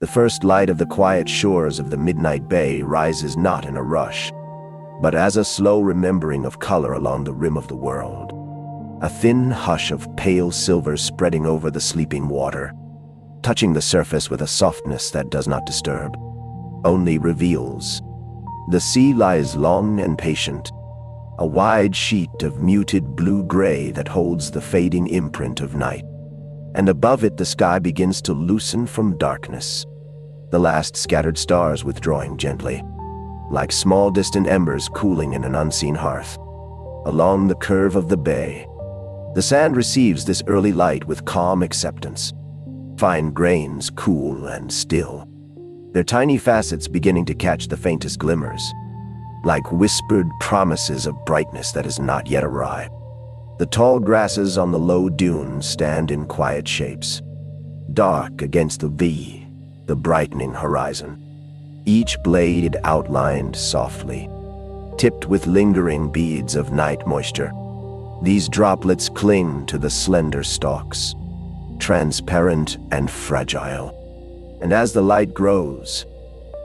The first light of the quiet shores of the midnight bay rises not in a rush, but as a slow remembering of color along the rim of the world. A thin hush of pale silver spreading over the sleeping water, touching the surface with a softness that does not disturb, only reveals. The sea lies long and patient, a wide sheet of muted blue-gray that holds the fading imprint of night. And above it the sky begins to loosen from darkness, the last scattered stars withdrawing gently, like small distant embers cooling in an unseen hearth. Along the curve of the bay, the sand receives this early light with calm acceptance. Fine grains cool and still, their tiny facets beginning to catch the faintest glimmers, like whispered promises of brightness that has not yet arrived. The tall grasses on the low dunes stand in quiet shapes, dark against the brightening horizon, each blade outlined softly, tipped with lingering beads of night moisture. These droplets cling to the slender stalks, transparent and fragile. And as the light grows,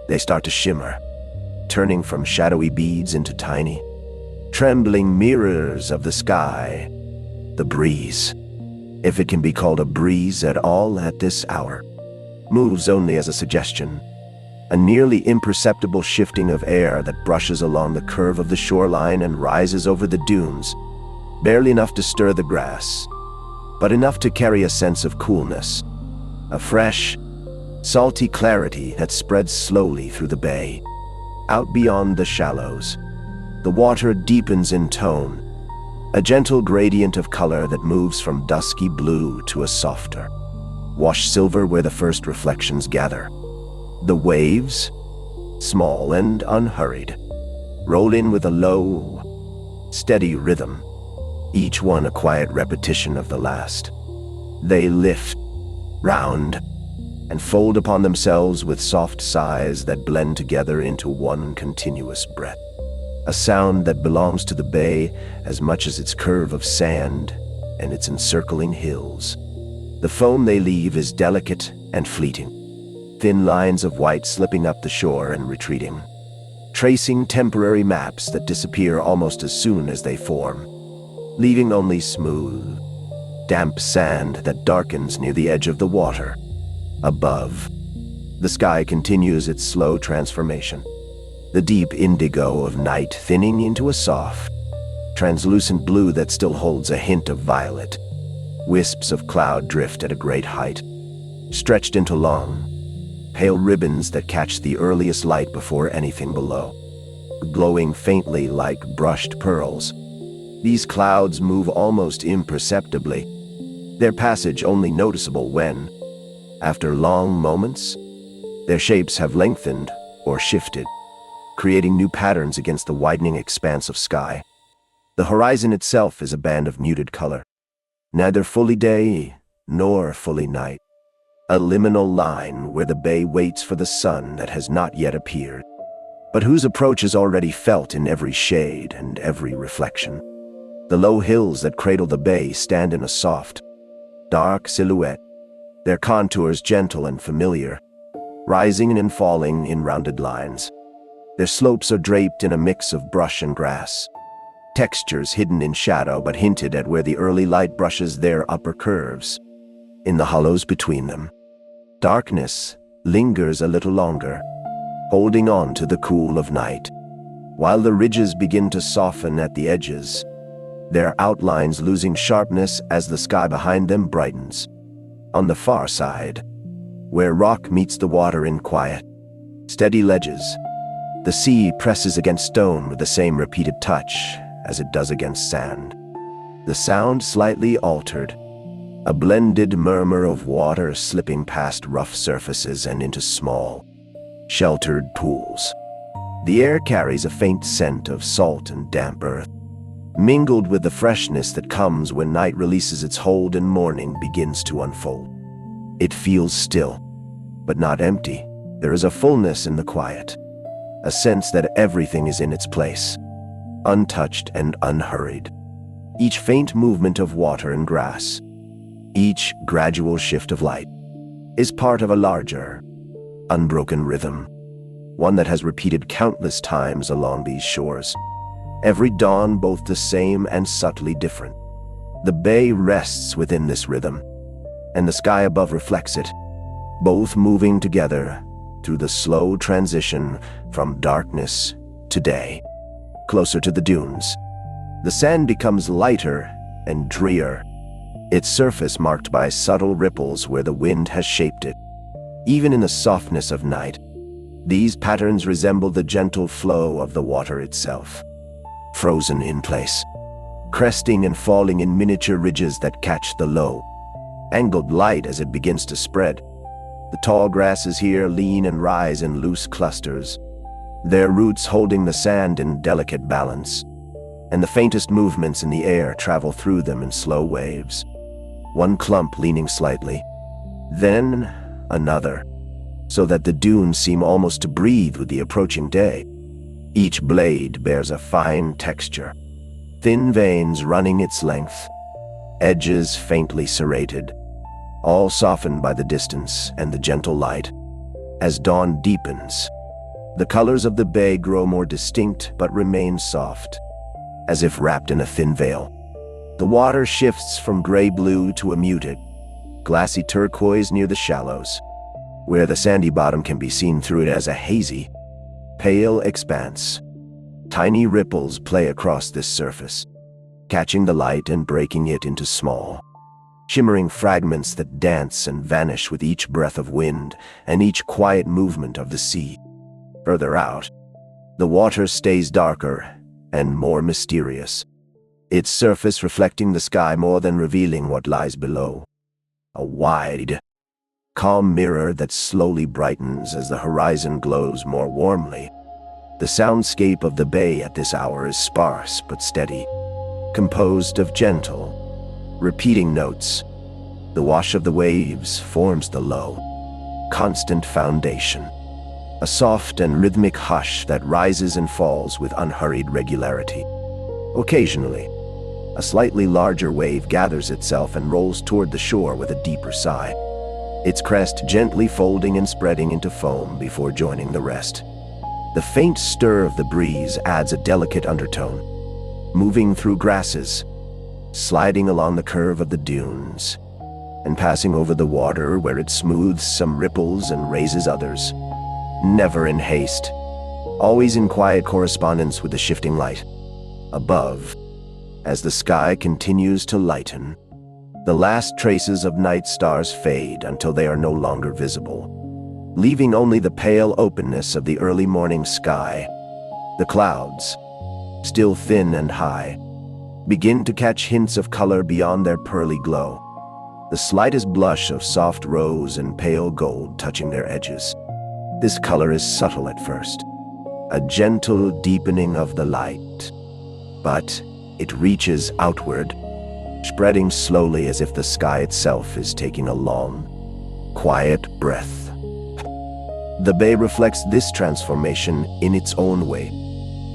they start to shimmer, turning from shadowy beads into tiny, trembling mirrors of the sky. The breeze, if it can be called a breeze at all at this hour, moves only as a suggestion, a nearly imperceptible shifting of air that brushes along the curve of the shoreline and rises over the dunes, barely enough to stir the grass, but enough to carry a sense of coolness, a fresh, salty clarity that spreads slowly through the bay. Out beyond the shallows, the water deepens in tone, a gentle gradient of color that moves from dusky blue to a softer, wash silver where the first reflections gather. The waves, small and unhurried, roll in with a low, steady rhythm, each one a quiet repetition of the last. They lift, round, and fold upon themselves with soft sighs that blend together into one continuous breath. A sound that belongs to the bay as much as its curve of sand and its encircling hills. The foam they leave is delicate and fleeting, thin lines of white slipping up the shore and retreating, tracing temporary maps that disappear almost as soon as they form, leaving only smooth, damp sand that darkens near the edge of the water. Above, the sky continues its slow transformation, the deep indigo of night thinning into a soft, translucent blue that still holds a hint of violet. Wisps of cloud drift at a great height, stretched into long, pale ribbons that catch the earliest light before anything below, glowing faintly like brushed pearls. These clouds move almost imperceptibly, their passage only noticeable when, after long moments, their shapes have lengthened or shifted, creating new patterns against the widening expanse of sky. The horizon itself is a band of muted color, neither fully day nor fully night, a liminal line where the bay waits for the sun that has not yet appeared, but whose approach is already felt in every shade and every reflection. The low hills that cradle the bay stand in a soft, dark silhouette, their contours gentle and familiar, rising and falling in rounded lines. Their slopes are draped in a mix of brush and grass, textures hidden in shadow but hinted at where the early light brushes their upper curves. In the hollows between them, darkness lingers a little longer, holding on to the cool of night, while the ridges begin to soften at the edges, their outlines losing sharpness as the sky behind them brightens. On the far side, where rock meets the water in quiet, steady ledges, the sea presses against stone with the same repeated touch as it does against sand. The sound slightly altered, a blended murmur of water slipping past rough surfaces and into small, sheltered pools. The air carries a faint scent of salt and damp earth, mingled with the freshness that comes when night releases its hold and morning begins to unfold. It feels still, but not empty. There is a fullness in the quiet, a sense that everything is in its place, untouched and unhurried. Each faint movement of water and grass, each gradual shift of light, is part of a larger, unbroken rhythm, one that has repeated countless times along these shores. Every dawn both the same and subtly different. The bay rests within this rhythm, and the sky above reflects it, both moving together through the slow transition from darkness to day. Closer to the dunes, the sand becomes lighter and drear, its surface marked by subtle ripples where the wind has shaped it. Even in the softness of night, these patterns resemble the gentle flow of the water itself, frozen in place, cresting and falling in miniature ridges that catch the low, angled light as it begins to spread. The tall grasses here lean and rise in loose clusters, their roots holding the sand in delicate balance, and the faintest movements in the air travel through them in slow waves, one clump leaning slightly, then another, so that the dunes seem almost to breathe with the approaching day. Each blade bears a fine texture, thin veins running its length, edges faintly serrated, all softened by the distance and the gentle light. As dawn deepens, the colors of the bay grow more distinct but remain soft, as if wrapped in a thin veil. The water shifts from gray-blue to a muted, glassy turquoise near the shallows, where the sandy bottom can be seen through it as a hazy, pale expanse. Tiny ripples play across this surface, catching the light and breaking it into small, shimmering fragments that dance and vanish with each breath of wind and each quiet movement of the sea. Further out, the water stays darker and more mysterious, its surface reflecting the sky more than revealing what lies below. A wide, calm mirror that slowly brightens as the horizon glows more warmly. The soundscape of the bay at this hour is sparse but steady, composed of gentle, repeating notes. The wash of the waves forms the low, constant foundation, a soft and rhythmic hush that rises and falls with unhurried regularity. Occasionally, a slightly larger wave gathers itself and rolls toward the shore with a deeper sigh, its crest gently folding and spreading into foam before joining the rest. The faint stir of the breeze adds a delicate undertone, moving through grasses, sliding along the curve of the dunes, and passing over the water where it smooths some ripples and raises others. Never in haste, always in quiet correspondence with the shifting light. Above, as the sky continues to lighten, the last traces of night stars fade until they are no longer visible, leaving only the pale openness of the early morning sky. The clouds, still thin and high, begin to catch hints of color beyond their pearly glow, the slightest blush of soft rose and pale gold touching their edges. This color is subtle at first, a gentle deepening of the light, but it reaches outward, spreading slowly as if the sky itself is taking a long, quiet breath. The bay reflects this transformation in its own way,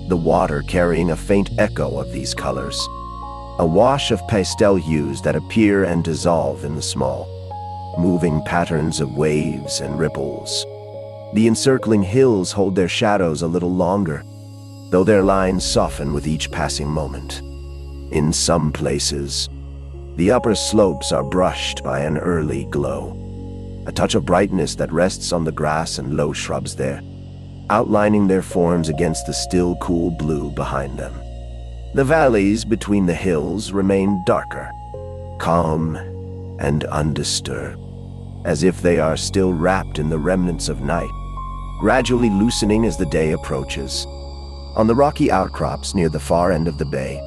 the water carrying a faint echo of these colors, a wash of pastel hues that appear and dissolve in the small, moving patterns of waves and ripples. The encircling hills hold their shadows a little longer, though their lines soften with each passing moment. In some places, the upper slopes are brushed by an early glow, a touch of brightness that rests on the grass and low shrubs there, outlining their forms against the still cool blue behind them. The valleys between the hills remain darker, calm and undisturbed, as if they are still wrapped in the remnants of night, gradually loosening as the day approaches. On the rocky outcrops near the far end of the bay,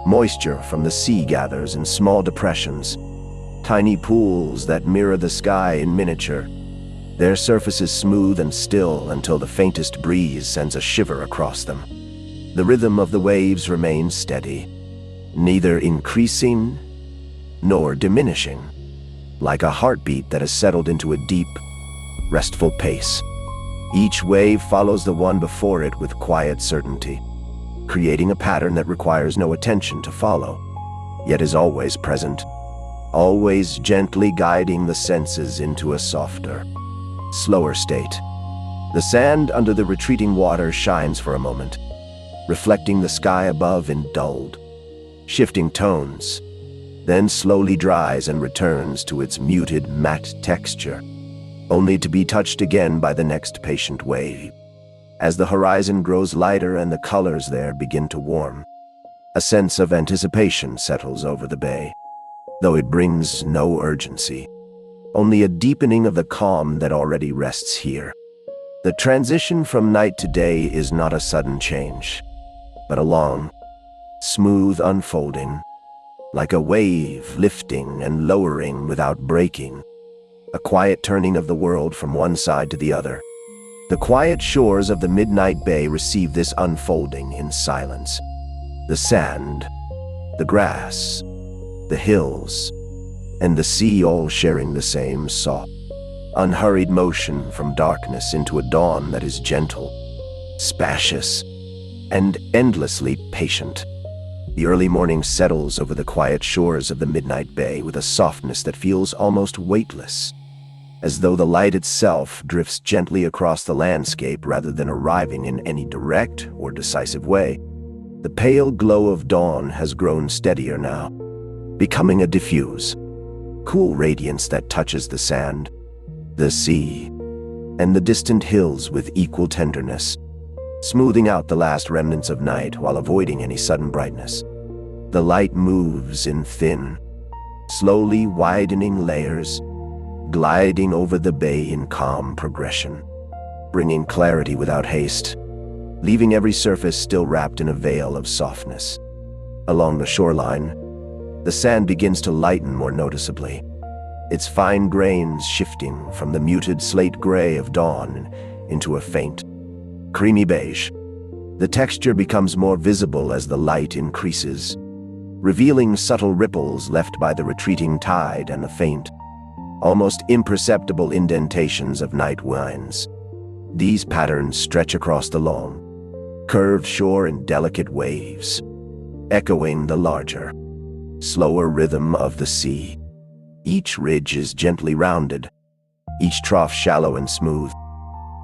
moisture from the sea gathers in small depressions, tiny pools that mirror the sky in miniature, their surfaces smooth and still until the faintest breeze sends a shiver across them. The rhythm of the waves remains steady, neither increasing nor diminishing, like a heartbeat that has settled into a deep, restful pace. Each wave follows the one before it with quiet certainty, creating a pattern that requires no attention to follow, yet is always present, always gently guiding the senses into a softer, slower state. The sand under the retreating water shines for a moment, reflecting the sky above in dulled, shifting tones, then slowly dries and returns to its muted, matte texture, only to be touched again by the next patient wave. As the horizon grows lighter and the colors there begin to warm, a sense of anticipation settles over the bay, though it brings no urgency, only a deepening of the calm that already rests here. The transition from night to day is not a sudden change, but a long, smooth unfolding, like a wave lifting and lowering without breaking, a quiet turning of the world from one side to the other. The quiet shores of the midnight bay receive this unfolding in silence. The sand, the grass, the hills, and the sea all sharing the same soft, unhurried motion from darkness into a dawn that is gentle, spacious, and endlessly patient. The early morning settles over the quiet shores of the midnight bay with a softness that feels almost weightless, as though the light itself drifts gently across the landscape rather than arriving in any direct or decisive way. The pale glow of dawn has grown steadier now, becoming a diffuse, cool radiance that touches the sand, the sea, and the distant hills with equal tenderness, smoothing out the last remnants of night while avoiding any sudden brightness. The light moves in thin, slowly widening layers, gliding over the bay in calm progression, bringing clarity without haste, leaving every surface still wrapped in a veil of softness. Along the shoreline, the sand begins to lighten more noticeably, its fine grains shifting from the muted slate gray of dawn into a faint, creamy beige. The texture becomes more visible as the light increases, revealing subtle ripples left by the retreating tide and the faint, almost imperceptible indentations of night winds. These patterns stretch across the long, curved shore in delicate waves, echoing the larger, slower rhythm of the sea. Each ridge is gently rounded, each trough shallow and smooth,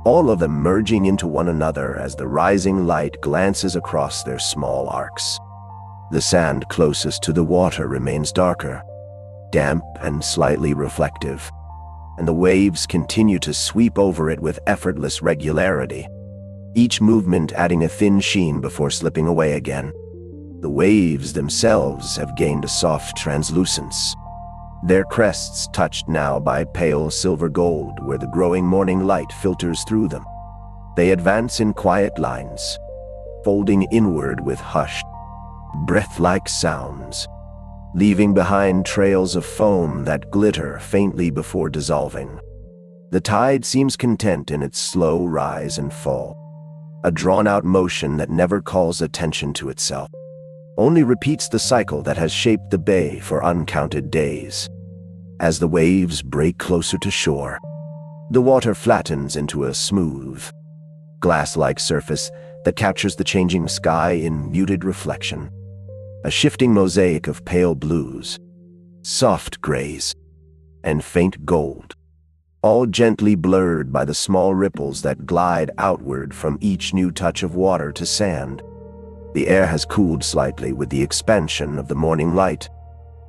all of them merging into one another as the rising light glances across their small arcs. The sand closest to the water remains darker, damp and slightly reflective, and the waves continue to sweep over it with effortless regularity, each movement adding a thin sheen before slipping away again. The waves themselves have gained a soft translucence, their crests touched now by pale silver gold where the growing morning light filters through them. They advance in quiet lines, folding inward with hushed, breath-like sounds, leaving behind trails of foam that glitter faintly before dissolving. The tide seems content in its slow rise and fall, a drawn-out motion that never calls attention to itself, only repeats the cycle that has shaped the bay for uncounted days. As the waves break closer to shore, the water flattens into a smooth, glass-like surface that captures the changing sky in muted reflection, a shifting mosaic of pale blues, soft grays, and faint gold, all gently blurred by the small ripples that glide outward from each new touch of water to sand. The air has cooled slightly with the expansion of the morning light,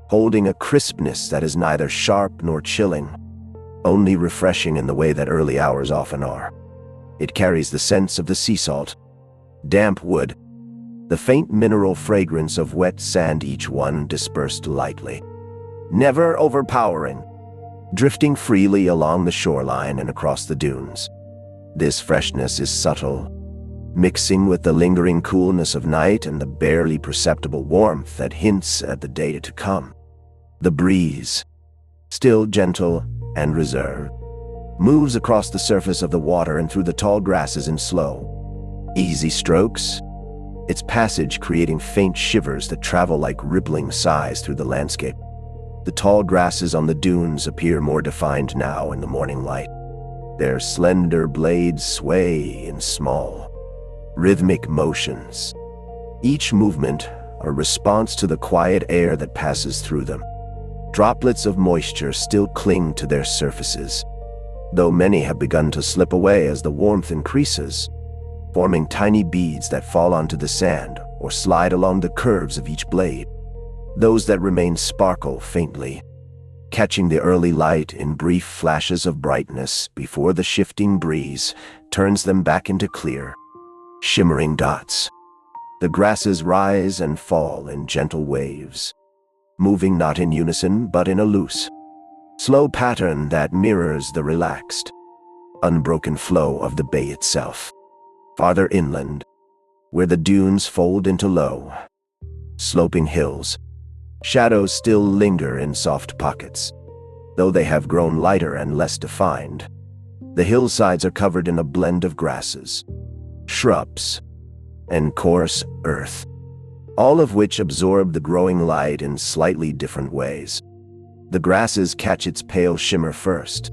holding a crispness that is neither sharp nor chilling, only refreshing in the way that early hours often are. It carries the sense of the sea salt, damp wood, the faint mineral fragrance of wet sand, each one dispersed lightly, never overpowering, drifting freely along the shoreline and across the dunes. This freshness is subtle, mixing with the lingering coolness of night and the barely perceptible warmth that hints at the day to come. The breeze, still gentle and reserved, moves across the surface of the water and through the tall grasses in slow, easy strokes, its passage creating faint shivers that travel like rippling sighs through the landscape. The tall grasses on the dunes appear more defined now in the morning light. Their slender blades sway in small, rhythmic motions, each movement a response to the quiet air that passes through them. Droplets of moisture still cling to their surfaces, though many have begun to slip away as the warmth increases, forming tiny beads that fall onto the sand or slide along the curves of each blade. Those that remain sparkle faintly, catching the early light in brief flashes of brightness before the shifting breeze turns them back into clear, shimmering dots. The grasses rise and fall in gentle waves, moving not in unison but in a loose, slow pattern that mirrors the relaxed, unbroken flow of the bay itself. Farther inland, where the dunes fold into low, sloping hills, shadows still linger in soft pockets, though they have grown lighter and less defined. The hillsides are covered in a blend of grasses, shrubs, and coarse earth, all of which absorb the growing light in slightly different ways. The grasses catch its pale shimmer first,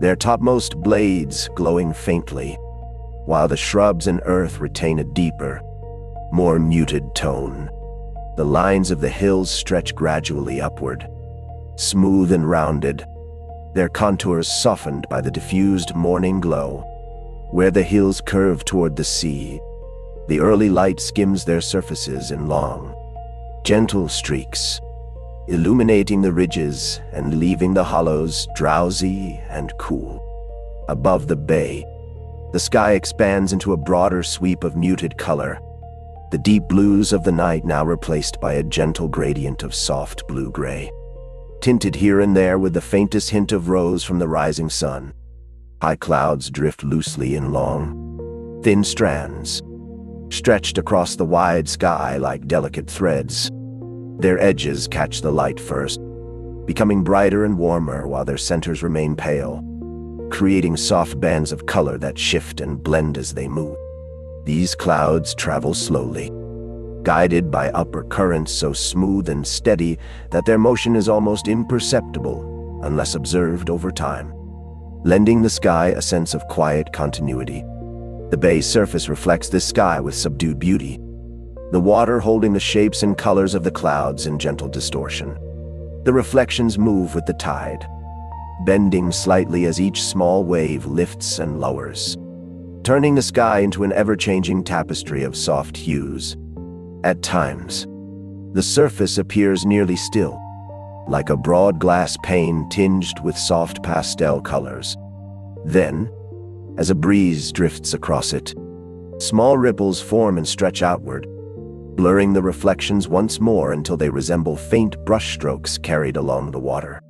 their topmost blades glowing faintly, while the shrubs and earth retain a deeper, more muted tone. The lines of the hills stretch gradually upward, smooth and rounded, their contours softened by the diffused morning glow. Where the hills curve toward the sea, the early light skims their surfaces in long, gentle streaks, illuminating the ridges and leaving the hollows drowsy and cool. Above the bay, the sky expands into a broader sweep of muted color, the deep blues of the night now replaced by a gentle gradient of soft blue-gray, tinted here and there with the faintest hint of rose from the rising sun. High clouds drift loosely in long, thin strands, stretched across the wide sky like delicate threads. Their edges catch the light first, becoming brighter and warmer while their centers remain pale, creating soft bands of color that shift and blend as they move. These clouds travel slowly, guided by upper currents so smooth and steady that their motion is almost imperceptible unless observed over time, lending the sky a sense of quiet continuity. The bay's surface reflects this sky with subdued beauty, the water holding the shapes and colors of the clouds in gentle distortion. The reflections move with the tide, bending slightly as each small wave lifts and lowers, turning the sky into an ever-changing tapestry of soft hues. At times, the surface appears nearly still, like a broad glass pane tinged with soft pastel colors. Then, as a breeze drifts across it, small ripples form and stretch outward, blurring the reflections once more until they resemble faint brushstrokes carried along the water.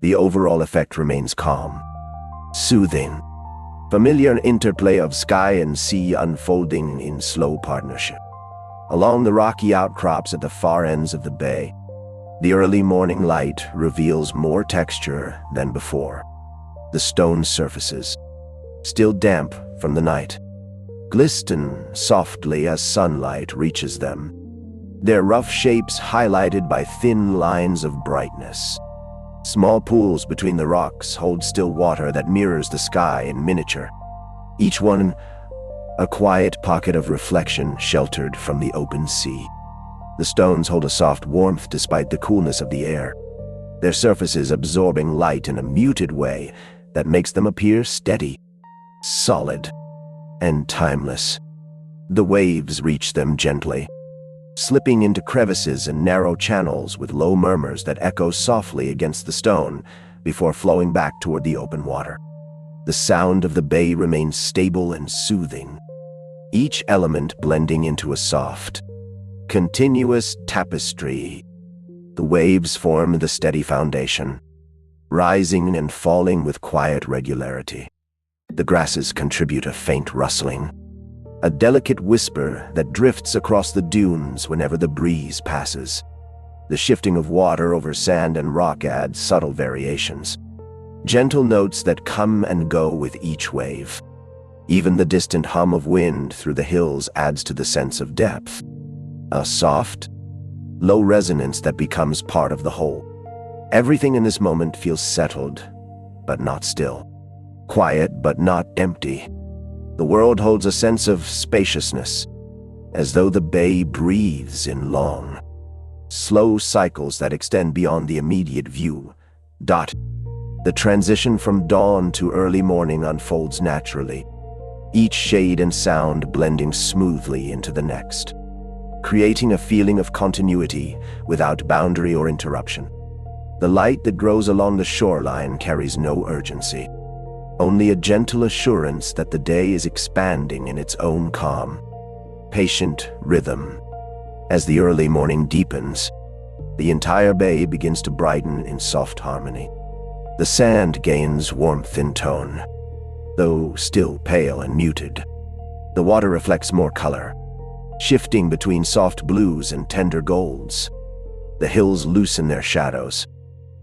The overall effect remains calm, soothing, familiar interplay of sky and sea unfolding in slow partnership. Along the rocky outcrops at the far ends of the bay, the early morning light reveals more texture than before. The stone surfaces, still damp from the night, glisten softly as sunlight reaches them, their rough shapes highlighted by thin lines of brightness. Small pools between the rocks hold still water that mirrors the sky in miniature, each one a quiet pocket of reflection sheltered from the open sea. The stones hold a soft warmth despite the coolness of the air, their surfaces absorbing light in a muted way that makes them appear steady, solid, and timeless. The waves reach them gently, slipping into crevices and narrow channels with low murmurs that echo softly against the stone before flowing back toward the open water. The sound of the bay remains stable and soothing, each element blending into a soft, continuous tapestry. The waves form the steady foundation, rising and falling with quiet regularity. The grasses contribute a faint rustling, a delicate whisper that drifts across the dunes whenever the breeze passes. The shifting of water over sand and rock adds subtle variations, gentle notes that come and go with each wave. Even the distant hum of wind through the hills adds to the sense of depth, a soft, low resonance that becomes part of the whole. Everything in this moment feels settled, but not still, quiet but not empty. The world holds a sense of spaciousness, as though the bay breathes in long, slow cycles that extend beyond the immediate view. The transition from dawn to early morning unfolds naturally, each shade and sound blending smoothly into the next, creating a feeling of continuity without boundary or interruption. The light that grows along the shoreline carries no urgency, only a gentle assurance that the day is expanding in its own calm, patient rhythm. As the early morning deepens, the entire bay begins to brighten in soft harmony. The sand gains warmth in tone, though still pale and muted. The water reflects more color, shifting between soft blues and tender golds. The hills loosen their shadows,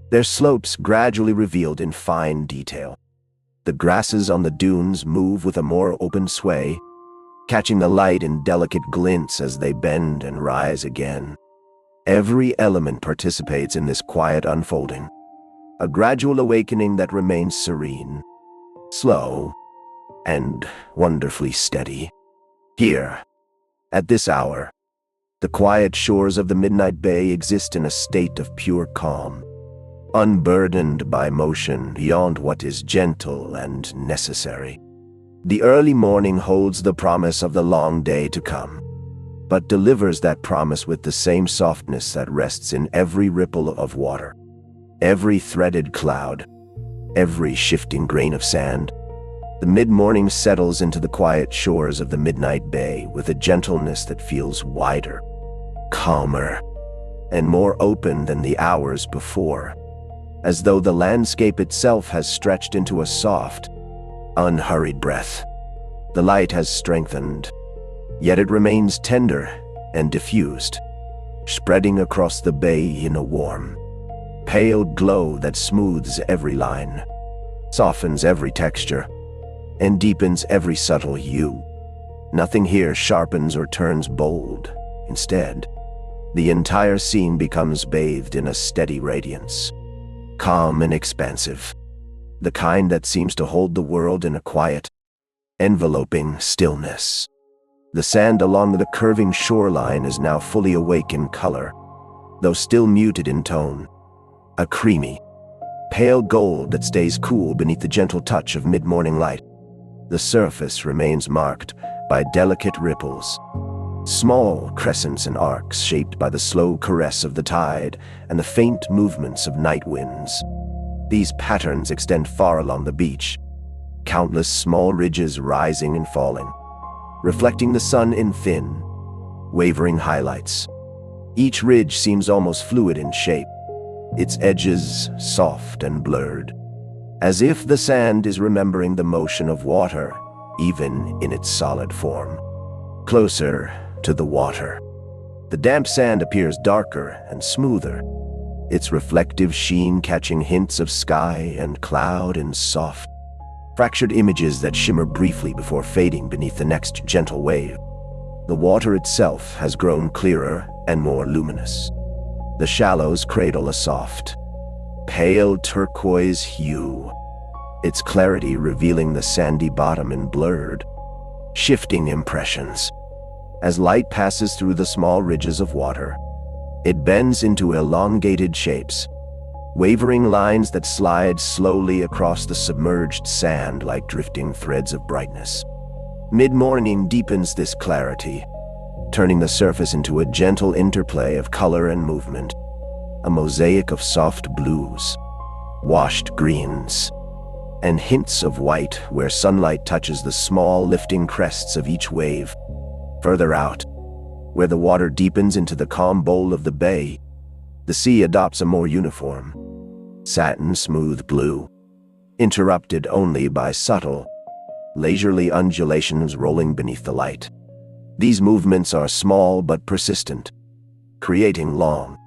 their slopes gradually revealed in fine detail. The grasses on the dunes move with a more open sway, catching the light in delicate glints as they bend and rise again. Every element participates in this quiet unfolding, a gradual awakening that remains serene, slow, and wonderfully steady. Here, at this hour, the quiet shores of the Midnight Bay exist in a state of pure calm, unburdened by motion beyond what is gentle and necessary. The early morning holds the promise of the long day to come, but delivers that promise with the same softness that rests in every ripple of water, every threaded cloud, every shifting grain of sand. The mid-morning settles into the quiet shores of the Midnight Bay with a gentleness that feels wider, calmer, and more open than the hours before, as though the landscape itself has stretched into a soft, unhurried breath. The light has strengthened, yet it remains tender and diffused, spreading across the bay in a warm, pale glow that smooths every line, softens every texture, and deepens every subtle hue. Nothing here sharpens or turns bold. Instead, the entire scene becomes bathed in a steady radiance, calm and expansive, the kind that seems to hold the world in a quiet, enveloping stillness. The sand along the curving shoreline is now fully awake in color, though still muted in tone, a creamy, pale gold that stays cool beneath the gentle touch of mid-morning light. The surface remains marked by delicate ripples, small crescents and arcs shaped by the slow caress of the tide and the faint movements of night winds. These patterns extend far along the beach, countless small ridges rising and falling, reflecting the sun in thin, wavering highlights. Each ridge seems almost fluid in shape, its edges soft and blurred, as if the sand is remembering the motion of water, even in its solid form. Closer to the water, the damp sand appears darker and smoother, its reflective sheen catching hints of sky and cloud in soft, fractured images that shimmer briefly before fading beneath the next gentle wave. The water itself has grown clearer and more luminous. The shallows cradle a soft, pale turquoise hue, its clarity revealing the sandy bottom in blurred, shifting impressions. As light passes through the small ridges of water, it bends into elongated shapes, wavering lines that slide slowly across the submerged sand like drifting threads of brightness. Mid-morning deepens this clarity, turning the surface into a gentle interplay of color and movement, a mosaic of soft blues, washed greens, and hints of white where sunlight touches the small lifting crests of each wave. Further out, where the water deepens into the calm bowl of the bay, the sea adopts a more uniform, satin-smooth blue, interrupted only by subtle, leisurely undulations rolling beneath the light. These movements are small but persistent, creating long,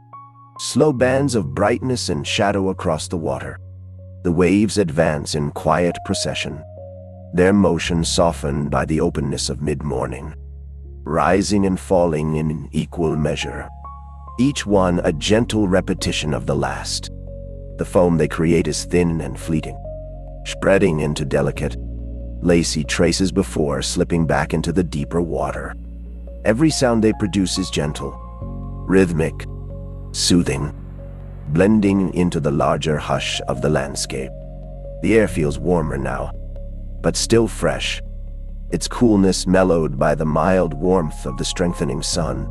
slow bands of brightness and shadow across the water. The waves advance in quiet procession, their motion softened by the openness of mid-morning, rising and falling in equal measure, each one a gentle repetition of the last. The foam they create is thin and fleeting, spreading into delicate, lacy traces before slipping back into the deeper water. Every sound they produce is gentle, rhythmic, soothing, blending into the larger hush of the landscape. The air feels warmer now, but still fresh, its coolness mellowed by the mild warmth of the strengthening sun.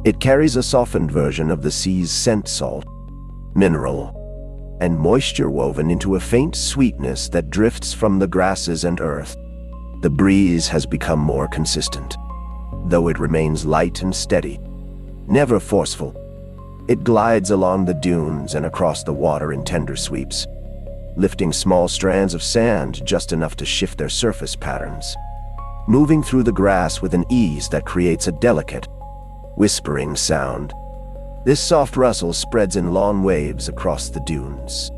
It carries a softened version of the sea's scent, salt, mineral, and moisture woven into a faint sweetness that drifts from the grasses and earth. The breeze has become more consistent, though it remains light and steady, never forceful. It glides along the dunes and across the water in tender sweeps, lifting small strands of sand just enough to shift their surface patterns, moving through the grass with an ease that creates a delicate, whispering sound. This soft rustle spreads in long waves across the dunes,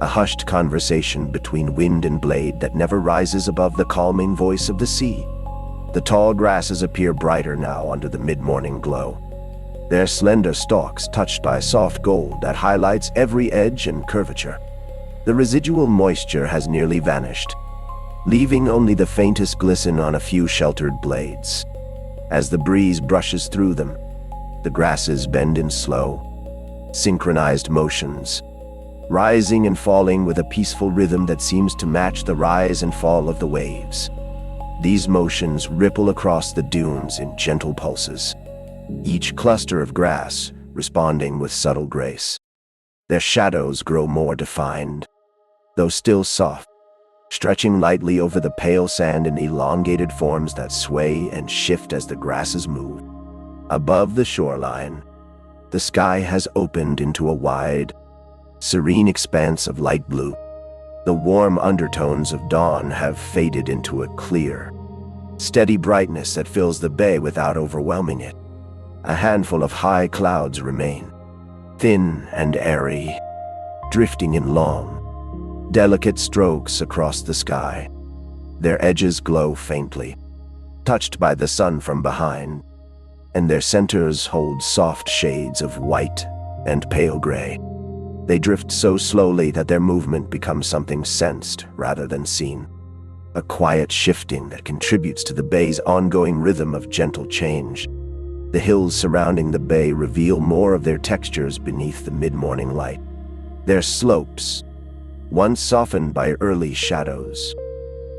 a hushed conversation between wind and blade that never rises above the calming voice of the sea. The tall grasses appear brighter now under the mid-morning glow, their slender stalks touched by soft gold that highlights every edge and curvature. The residual moisture has nearly vanished, leaving only the faintest glisten on a few sheltered blades. As the breeze brushes through them, the grasses bend in slow, synchronized motions, rising and falling with a peaceful rhythm that seems to match the rise and fall of the waves. These motions ripple across the dunes in gentle pulses, each cluster of grass responding with subtle grace. Their shadows grow more defined, though still soft, stretching lightly over the pale sand in elongated forms that sway and shift as the grasses move. Above the shoreline, the sky has opened into a wide, serene expanse of light blue. The warm undertones of dawn have faded into a clear, steady brightness that fills the bay without overwhelming it. A handful of high clouds remain, thin and airy, drifting in long, delicate strokes across the sky. Their edges glow faintly, touched by the sun from behind, and their centers hold soft shades of white and pale gray. They drift so slowly that their movement becomes something sensed rather than seen, a quiet shifting that contributes to the bay's ongoing rhythm of gentle change. The hills surrounding the bay reveal more of their textures beneath the mid-morning light. Their slopes, once softened by early shadows,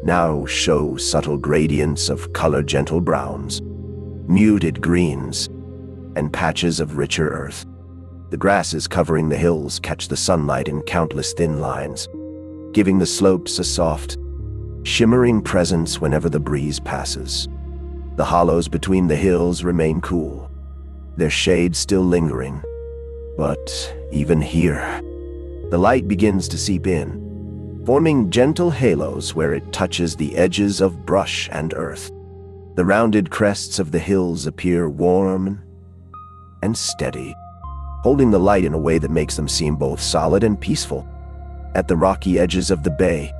now show subtle gradients of color-gentle browns, muted greens, and patches of richer earth. The grasses covering the hills catch the sunlight in countless thin lines, giving the slopes a soft, shimmering presence whenever the breeze passes. The hollows between the hills remain cool, their shade still lingering. But even here, the light begins to seep in, forming gentle halos where it touches the edges of brush and earth. The rounded crests of the hills appear warm and steady, holding the light in a way that makes them seem both solid and peaceful. At the rocky edges of the bay,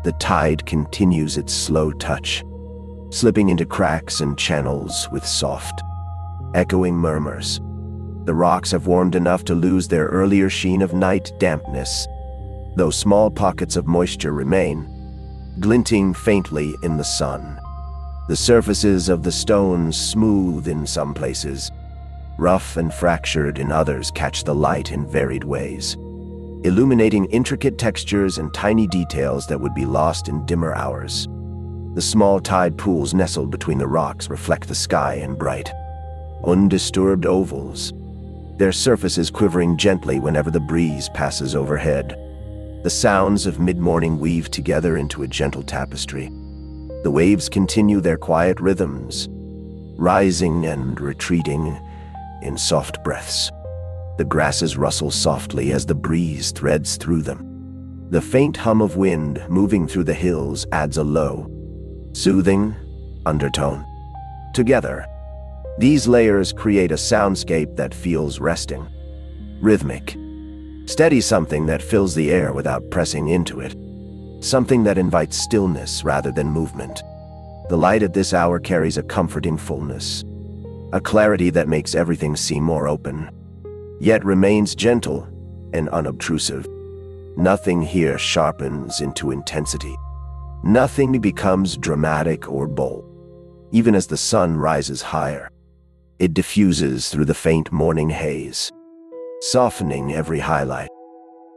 the tide continues its slow touch, slipping into cracks and channels with soft, echoing murmurs. The rocks have warmed enough to lose their earlier sheen of night dampness, though small pockets of moisture remain, glinting faintly in the sun. The surfaces of the stones, smooth in some places, rough and fractured in others, catch the light in varied ways, illuminating intricate textures and tiny details that would be lost in dimmer hours. The small tide pools nestled between the rocks reflect the sky in bright, undisturbed ovals, their surfaces quivering gently whenever the breeze passes overhead. The sounds of mid-morning weave together into a gentle tapestry. The waves continue their quiet rhythms, rising and retreating in soft breaths. The grasses rustle softly as the breeze threads through them. The faint hum of wind moving through the hills adds a low, soothing undertone. Together, these layers create a soundscape that feels resting, rhythmic, steady, something that fills the air without pressing into it, something that invites stillness rather than movement. The light at this hour carries a comforting fullness, a clarity that makes everything seem more open, yet remains gentle and unobtrusive. Nothing here sharpens into intensity. Nothing becomes dramatic or bold. Even as the sun rises higher, it diffuses through the faint morning haze, softening every highlight,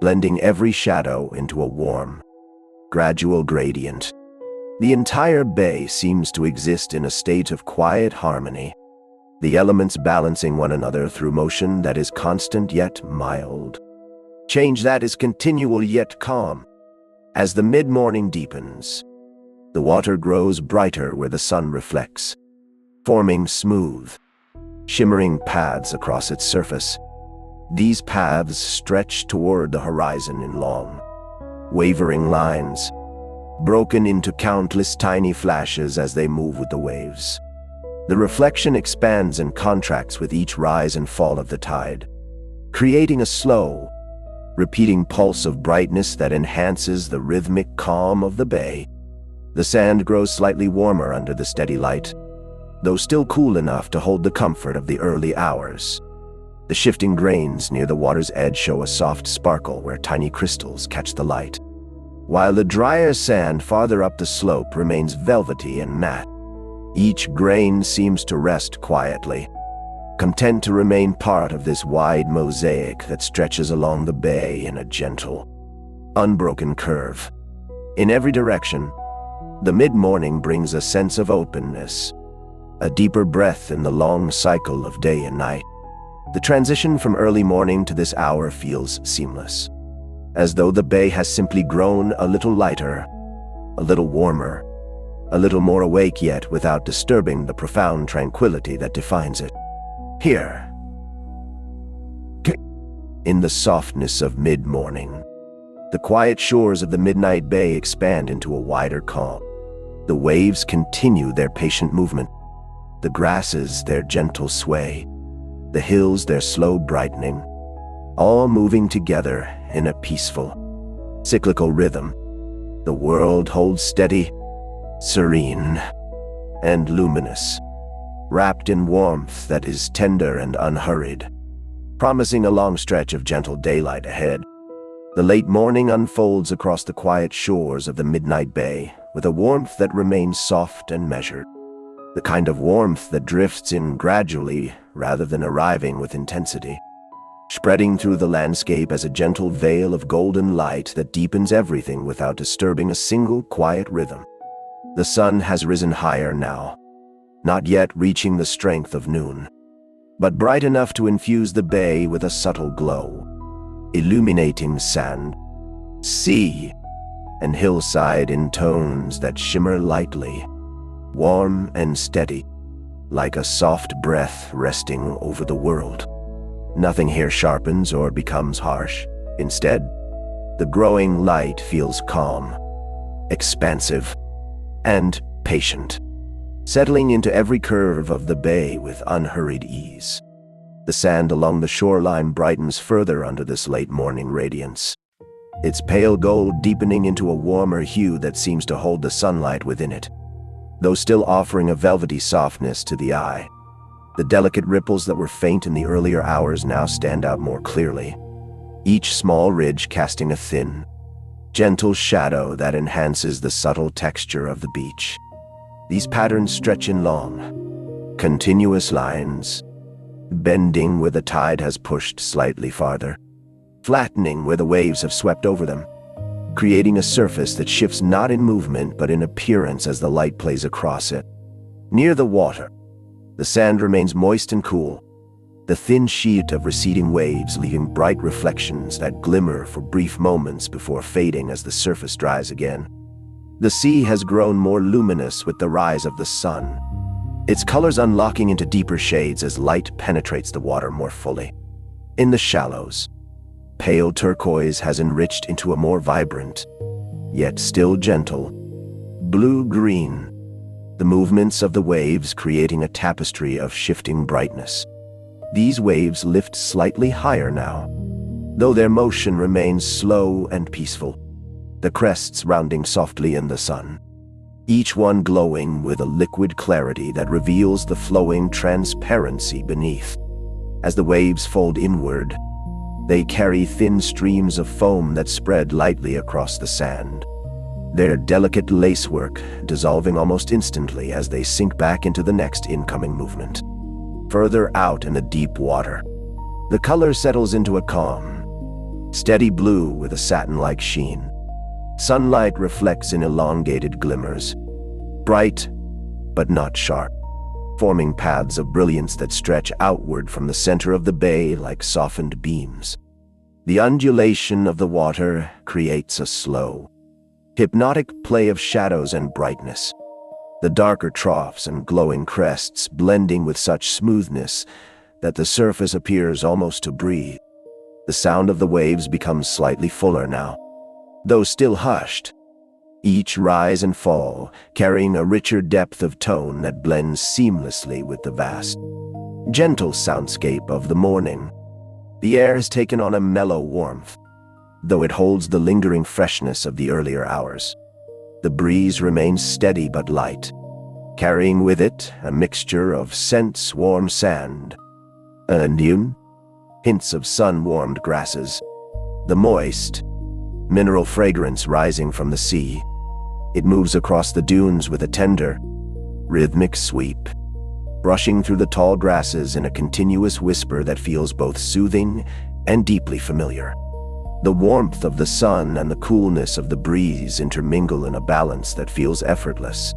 blending every shadow into a warm, gradual gradient. The entire bay seems to exist in a state of quiet harmony, the elements balancing one another through motion that is constant yet mild. Change that is continual yet calm. As the mid-morning deepens, the water grows brighter where the sun reflects, forming smooth, shimmering paths across its surface. These paths stretch toward the horizon in long, wavering lines, broken into countless tiny flashes as they move with the waves. The reflection expands and contracts with each rise and fall of the tide, creating a slow, repeating pulse of brightness that enhances the rhythmic calm of the bay. The sand grows slightly warmer under the steady light, though still cool enough to hold the comfort of the early hours. The shifting grains near the water's edge show a soft sparkle where tiny crystals catch the light, while the drier sand farther up the slope remains velvety and matte. Each grain seems to rest quietly, content to remain part of this wide mosaic that stretches along the bay in a gentle, unbroken curve. In every direction, the mid-morning brings a sense of openness, a deeper breath in the long cycle of day and night. The transition from early morning to this hour feels seamless, as though the bay has simply grown a little lighter, a little warmer, a little more awake yet without disturbing the profound tranquility that defines it. Here, in the softness of mid-morning, the quiet shores of the midnight bay expand into a wider calm. The waves continue their patient movement, the grasses their gentle sway, the hills their slow brightening, all moving together in a peaceful, cyclical rhythm. The world holds steady, serene, and luminous, wrapped in warmth that is tender and unhurried, promising a long stretch of gentle daylight ahead. The late morning unfolds across the quiet shores of the midnight bay with a warmth that remains soft and measured, the kind of warmth that drifts in gradually rather than arriving with intensity, spreading through the landscape as a gentle veil of golden light that deepens everything without disturbing a single quiet rhythm. The sun has risen higher now, not yet reaching the strength of noon, but bright enough to infuse the bay with a subtle glow, illuminating sand, sea, and hillside in tones that shimmer lightly, warm and steady, like a soft breath resting over the world. Nothing here sharpens or becomes harsh. Instead, the growing light feels calm, expansive, and patient, settling into every curve of the bay with unhurried ease. The sand along the shoreline brightens further under this late morning radiance, its pale gold deepening into a warmer hue that seems to hold the sunlight within it, though still offering a velvety softness to the eye. The delicate ripples that were faint in the earlier hours now stand out more clearly, each small ridge casting a thin, gentle shadow that enhances the subtle texture of the beach. These patterns stretch in long, continuous lines, bending where the tide has pushed slightly farther, flattening where the waves have swept over them, creating a surface that shifts not in movement but in appearance as the light plays across it. Near the water, the sand remains moist and cool, the thin sheet of receding waves leaving bright reflections that glimmer for brief moments before fading as the surface dries again. The sea has grown more luminous with the rise of the sun, its colors unlocking into deeper shades as light penetrates the water more fully. In the shallows, pale turquoise has enriched into a more vibrant, yet still gentle, blue-green, the movements of the waves creating a tapestry of shifting brightness. These waves lift slightly higher now, though their motion remains slow and peaceful, the crests rounding softly in the sun, each one glowing with a liquid clarity that reveals the flowing transparency beneath. As the waves fold inward, they carry thin streams of foam that spread lightly across the sand, their delicate lacework dissolving almost instantly as they sink back into the next incoming movement. Further out in the deep water, the color settles into a calm, steady blue with a satin-like sheen, Sunlight reflects in elongated glimmers, bright but not sharp, forming paths of brilliance that stretch outward from the center of the bay like softened beams. The undulation of the water creates a slow, hypnotic play of shadows and brightness, the darker troughs and glowing crests blending with such smoothness that the surface appears almost to breathe. The sound of the waves becomes slightly fuller now, though still hushed, each rise and fall carrying a richer depth of tone that blends seamlessly with the vast, gentle soundscape of the morning. The air has taken on a mellow warmth, though it holds the lingering freshness of the earlier hours. The breeze remains steady but light, carrying with it a mixture of scents, warm sand, and dune, hints of sun-warmed grasses, the moist, mineral fragrance rising from the sea. It moves across the dunes with a tender, rhythmic sweep, brushing through the tall grasses in a continuous whisper that feels both soothing and deeply familiar. The warmth of the sun and the coolness of the breeze intermingle in a balance that feels effortless,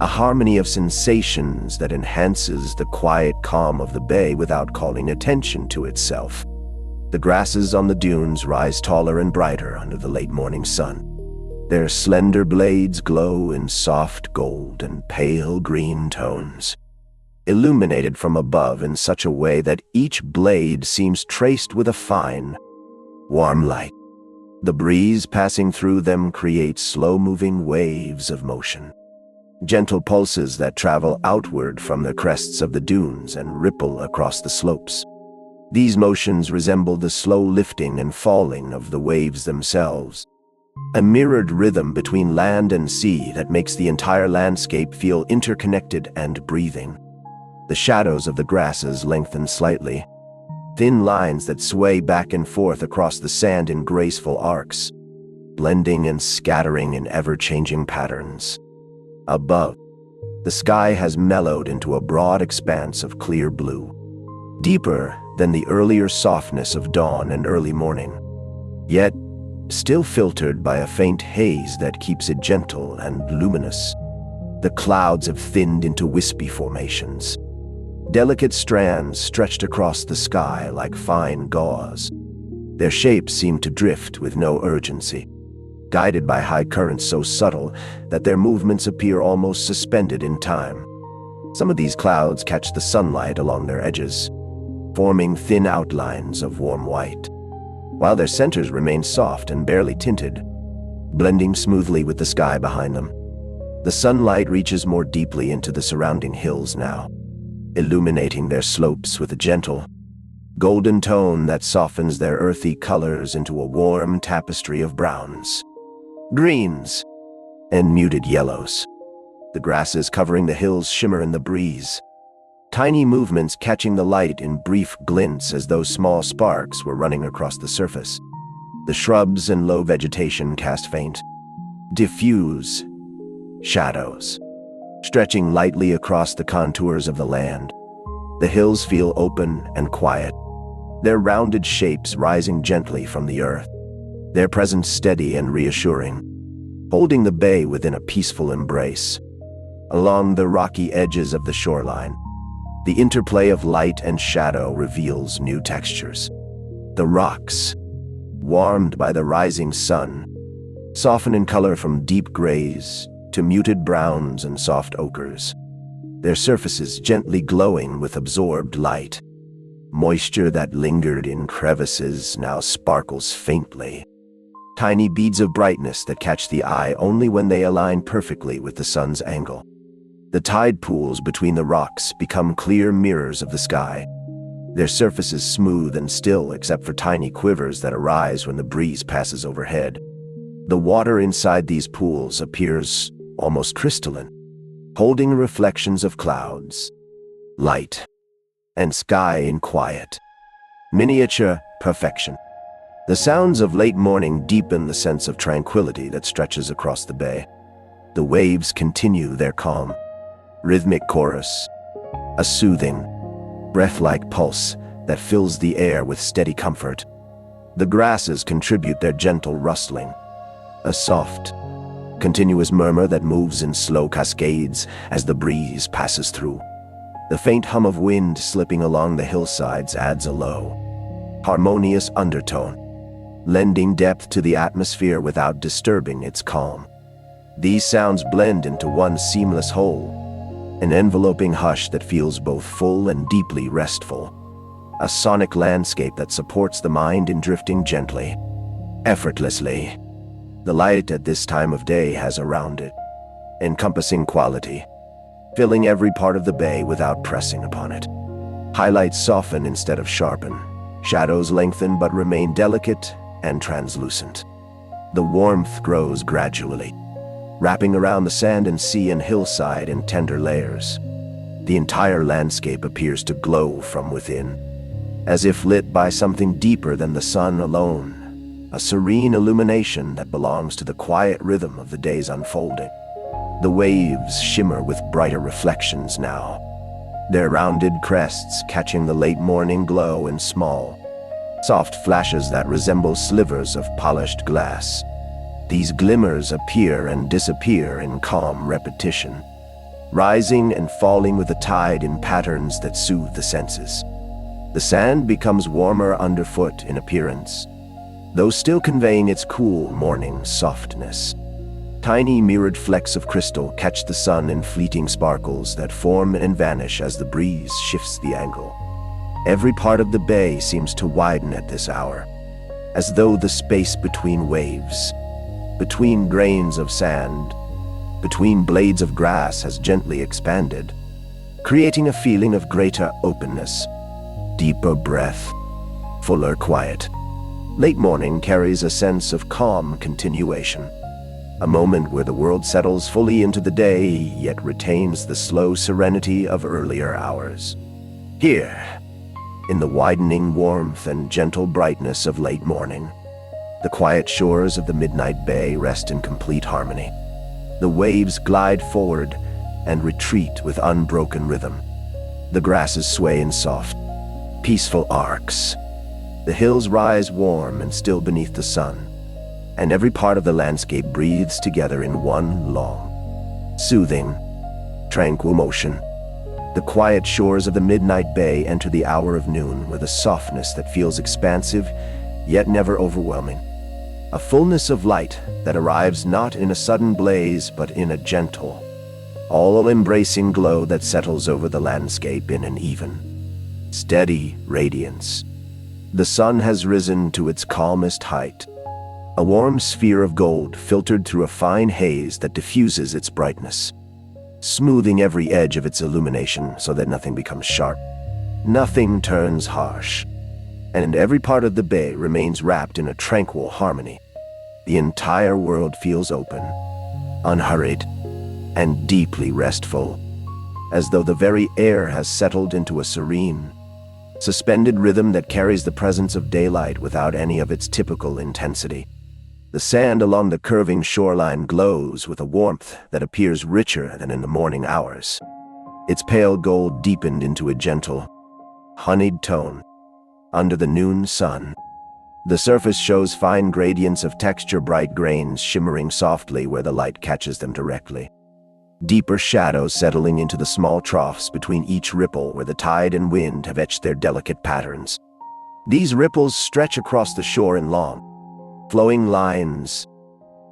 a harmony of sensations that enhances the quiet calm of the bay without calling attention to itself. The grasses on the dunes rise taller and brighter under the late morning sun. Their slender blades glow in soft gold and pale green tones, illuminated from above in such a way that each blade seems traced with a fine, warm light. The breeze passing through them creates slow-moving waves of motion, gentle pulses that travel outward from the crests of the dunes and ripple across the slopes. These motions resemble the slow lifting and falling of the waves themselves, a mirrored rhythm between land and sea that makes the entire landscape feel interconnected and breathing. The shadows of the grasses lengthen slightly, thin lines that sway back and forth across the sand in graceful arcs, blending and scattering in ever-changing patterns. Above, the sky has mellowed into a broad expanse of clear blue, deeper than the earlier softness of dawn and early morning, yet still filtered by a faint haze that keeps it gentle and luminous. The clouds have thinned into wispy formations, delicate strands stretched across the sky like fine gauze. Their shapes seem to drift with no urgency, guided by high currents so subtle that their movements appear almost suspended in time. Some of these clouds catch the sunlight along their edges, forming thin outlines of warm white, while their centers remain soft and barely tinted, blending smoothly with the sky behind them. The sunlight reaches more deeply into the surrounding hills now, illuminating their slopes with a gentle, golden tone that softens their earthy colors into a warm tapestry of browns, greens, and muted yellows. The grasses covering the hills shimmer in the breeze, tiny movements catching the light in brief glints as though small sparks were running across the surface. The shrubs and low vegetation cast faint, diffuse shadows, stretching lightly across the contours of the land. The hills feel open and quiet, their rounded shapes rising gently from the earth, their presence steady and reassuring, holding the bay within a peaceful embrace. Along the rocky edges of the shoreline, the interplay of light and shadow reveals new textures. The rocks, warmed by the rising sun, soften in color from deep grays to muted browns and soft ochres, their surfaces gently glowing with absorbed light. Moisture that lingered in crevices now sparkles faintly, tiny beads of brightness that catch the eye only when they align perfectly with the sun's angle. The tide pools between the rocks become clear mirrors of the sky, their surfaces smooth and still except for tiny quivers that arise when the breeze passes overhead. The water inside these pools appears almost crystalline, holding reflections of clouds, light, and sky in quiet, miniature perfection. The sounds of late morning deepen the sense of tranquility that stretches across the bay. The waves continue their calm, rhythmic chorus, a soothing, breath-like pulse that fills the air with steady comfort. The grasses contribute their gentle rustling, A soft, continuous murmur that moves in slow cascades as the breeze passes through. The faint hum of wind slipping along the hillsides adds a low, harmonious undertone, lending depth to the atmosphere without disturbing its calm. These sounds blend into one seamless whole, an enveloping hush that feels both full and deeply restful. A sonic landscape that supports the mind in drifting gently, effortlessly. The light at this time of day has around it, encompassing quality, filling every part of the bay without pressing upon it. Highlights soften instead of sharpen. Shadows lengthen but remain delicate and translucent. The warmth grows gradually, wrapping around the sand and sea and hillside in tender layers. The entire landscape appears to glow from within, as if lit by something deeper than the sun alone, a serene illumination that belongs to the quiet rhythm of the day's unfolding. The waves shimmer with brighter reflections now, their rounded crests catching the late morning glow in small, soft flashes that resemble slivers of polished glass. These glimmers appear and disappear in calm repetition, rising and falling with the tide in patterns that soothe the senses. The sand becomes warmer underfoot in appearance, though still conveying its cool morning softness. Tiny mirrored flecks of crystal catch the sun in fleeting sparkles that form and vanish as the breeze shifts the angle. Every part of the bay seems to widen at this hour, as though the space between waves, between grains of sand, between blades of grass has gently expanded, creating a feeling of greater openness, deeper breath, fuller quiet. Late morning carries a sense of calm continuation, a moment where the world settles fully into the day yet retains the slow serenity of earlier hours. Here, in the widening warmth and gentle brightness of late morning, the quiet shores of the midnight bay rest in complete harmony. The waves glide forward and retreat with unbroken rhythm. The grasses sway in soft, peaceful arcs. The hills rise warm and still beneath the sun, and every part of the landscape breathes together in one long, soothing, tranquil motion. The quiet shores of the midnight bay enter the hour of noon with a softness that feels expansive, yet never overwhelming. A fullness of light that arrives not in a sudden blaze, but in a gentle, all-embracing glow that settles over the landscape in an even, steady radiance. The sun has risen to its calmest height, a warm sphere of gold filtered through a fine haze that diffuses its brightness, smoothing every edge of its illumination so that nothing becomes sharp, nothing turns harsh, and every part of the bay remains wrapped in a tranquil harmony. The entire world feels open, unhurried, and deeply restful, as though the very air has settled into a serene, suspended rhythm that carries the presence of daylight without any of its typical intensity. The sand along the curving shoreline glows with a warmth that appears richer than in the morning hours, its pale gold deepened into a gentle, honeyed tone. Under the noon sun, the surface shows fine gradients of texture, bright grains shimmering softly where the light catches them directly. Deeper shadows settling into the small troughs between each ripple where the tide and wind have etched their delicate patterns. These ripples stretch across the shore in long, flowing lines,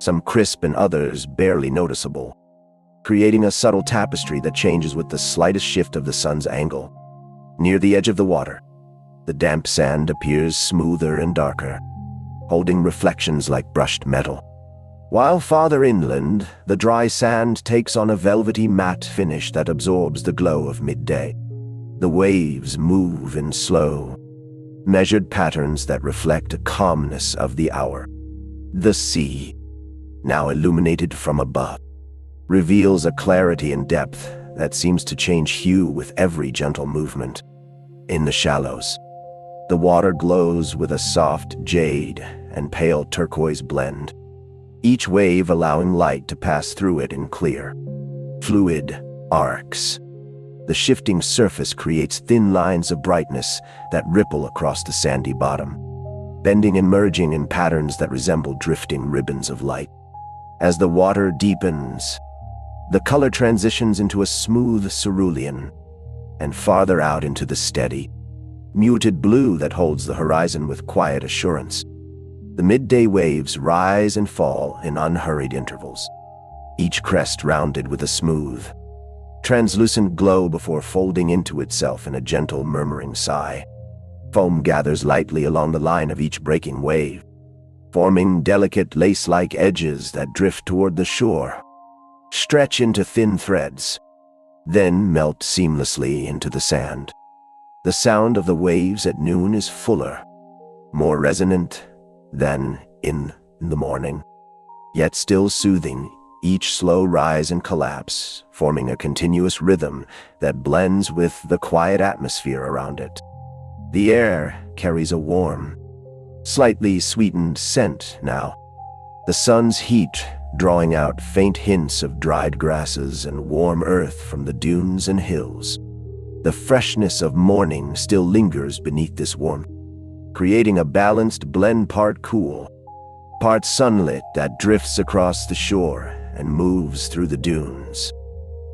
some crisp and others barely noticeable, creating a subtle tapestry that changes with the slightest shift of the sun's angle. Near the edge of the water, the damp sand appears smoother and darker, holding reflections like brushed metal. While farther inland, the dry sand takes on a velvety matte finish that absorbs the glow of midday. The waves move in slow, measured patterns that reflect a calmness of the hour. The sea, now illuminated from above, reveals a clarity and depth that seems to change hue with every gentle movement. In the shallows, the water glows with a soft jade and pale turquoise blend, each wave allowing light to pass through it in clear, fluid arcs. The shifting surface creates thin lines of brightness that ripple across the sandy bottom, bending and merging in patterns that resemble drifting ribbons of light. As the water deepens, the color transitions into a smooth cerulean, and farther out into the steady, muted blue that holds the horizon with quiet assurance. The midday waves rise and fall in unhurried intervals, each crest rounded with a smooth, translucent glow before folding into itself in a gentle murmuring sigh. Foam gathers lightly along the line of each breaking wave, forming delicate lace-like edges that drift toward the shore, stretch into thin threads, then melt seamlessly into the sand. The sound of the waves at noon is fuller, more resonant than in the morning, yet still soothing, each slow rise and collapse, forming a continuous rhythm that blends with the quiet atmosphere around it. The air carries a warm, slightly sweetened scent now, the sun's heat drawing out faint hints of dried grasses and warm earth from the dunes and hills. The freshness of morning still lingers beneath this warmth, creating a balanced blend, part cool, part sunlit, that drifts across the shore and moves through the dunes.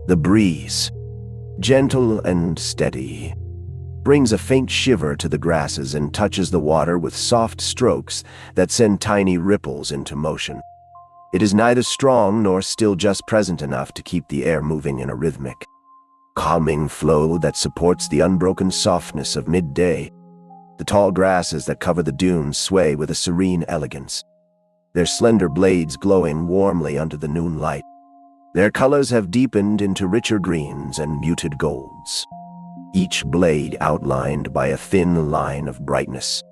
The breeze, gentle and steady, brings a faint shiver to the grasses and touches the water with soft strokes that send tiny ripples into motion. It is neither strong nor still, just present enough to keep the air moving in a rhythmic, calming flow that supports the unbroken softness of midday. The tall grasses that cover the dunes sway with a serene elegance, their slender blades glowing warmly under the noon light. Their colors have deepened into richer greens and muted golds, each blade outlined by a thin line of brightness.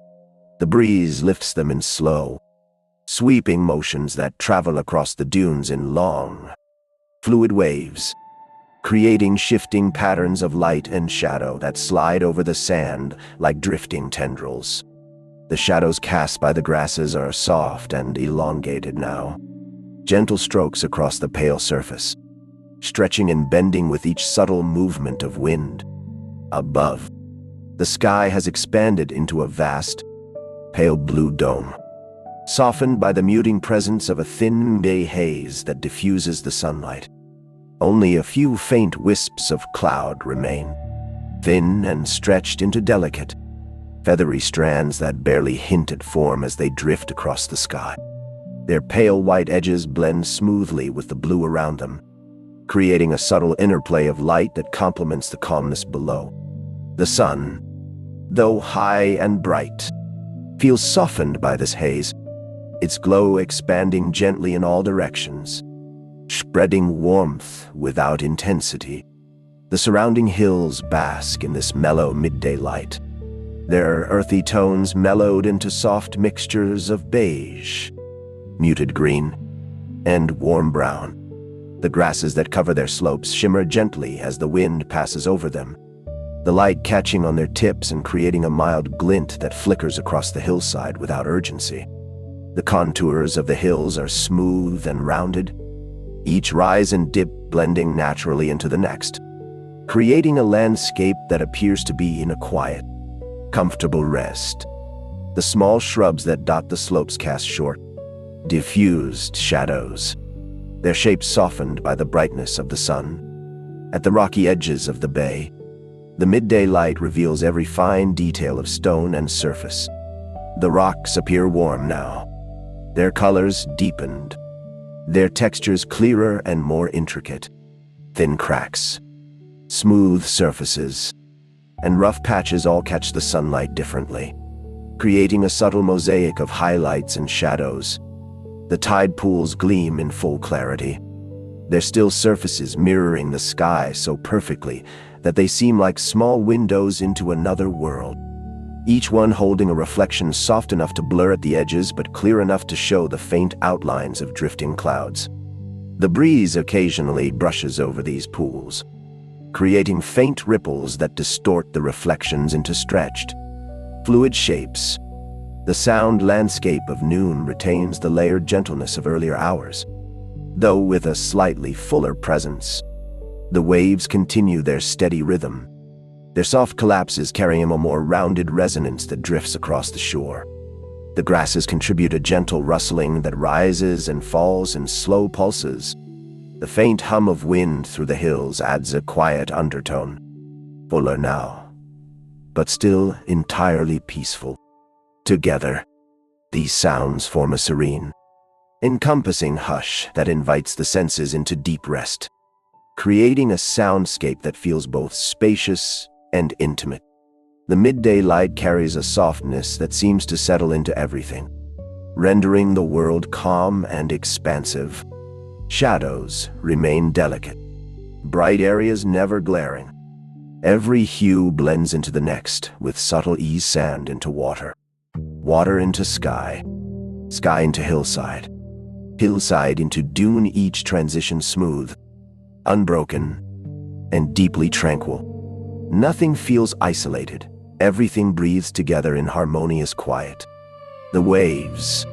The breeze lifts them in slow, sweeping motions that travel across the dunes in long, fluid waves, creating shifting patterns of light and shadow that slide over the sand like drifting tendrils. The shadows cast by the grasses are soft and elongated now, gentle strokes across the pale surface, stretching and bending with each subtle movement of wind. Above, the sky has expanded into a vast, pale blue dome, softened by the muting presence of a thin May haze that diffuses the sunlight. Only a few faint wisps of cloud remain, thin and stretched into delicate, feathery strands that barely hint at form as they drift across the sky. Their pale white edges blend smoothly with the blue around them, creating a subtle interplay of light that complements the calmness below. The sun, though high and bright, feels softened by this haze, its glow expanding gently in all directions, spreading warmth without intensity. The surrounding hills bask in this mellow midday light, their earthy tones mellowed into soft mixtures of beige, muted green, and warm brown. The grasses that cover their slopes shimmer gently as the wind passes over them, the light catching on their tips and creating a mild glint that flickers across the hillside without urgency. The contours of the hills are smooth and rounded, each rise and dip blending naturally into the next, creating a landscape that appears to be in a quiet, comfortable rest. The small shrubs that dot the slopes cast short, diffused shadows, their shapes softened by the brightness of the sun. At the rocky edges of the bay, the midday light reveals every fine detail of stone and surface. The rocks appear warm now, their colors deepened, their textures clearer and more intricate. Thin cracks, smooth surfaces, and rough patches all catch the sunlight differently, creating a subtle mosaic of highlights and shadows. The tide pools gleam in full clarity, their still surfaces mirroring the sky so perfectly that they seem like small windows into another world, each one holding a reflection soft enough to blur at the edges but clear enough to show the faint outlines of drifting clouds. The breeze occasionally brushes over these pools, creating faint ripples that distort the reflections into stretched, fluid shapes. The sound landscape of noon retains the layered gentleness of earlier hours, though with a slightly fuller presence. The waves continue their steady rhythm, their soft collapses carrying a more rounded resonance that drifts across the shore. The grasses contribute a gentle rustling that rises and falls in slow pulses. The faint hum of wind through the hills adds a quiet undertone, fuller now, but still entirely peaceful. Together, these sounds form a serene, encompassing hush that invites the senses into deep rest, creating a soundscape that feels both spacious and intimate. The midday light carries a softness that seems to settle into everything, rendering the world calm and expansive. Shadows remain delicate, bright areas never glaring. Every hue blends into the next, with subtle ease: sand into water, water into sky, sky into hillside, hillside into dune, each transition smooth, unbroken, and deeply tranquil. Nothing feels isolated. Everything breathes together in harmonious quiet. The waves,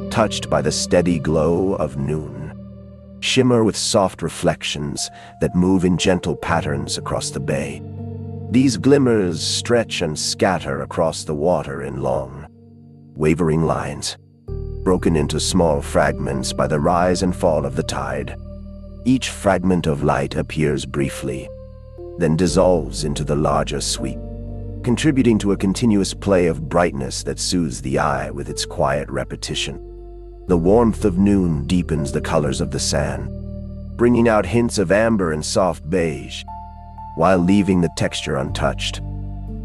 touched by the steady glow of noon, shimmer with soft reflections that move in gentle patterns across the bay. These glimmers stretch and scatter across the water in long, wavering lines, broken into small fragments by the rise and fall of the tide. Each fragment of light appears briefly, then dissolves into the larger sweep, contributing to a continuous play of brightness that soothes the eye with its quiet repetition. The warmth of noon deepens the colors of the sand, bringing out hints of amber and soft beige, while leaving the texture untouched.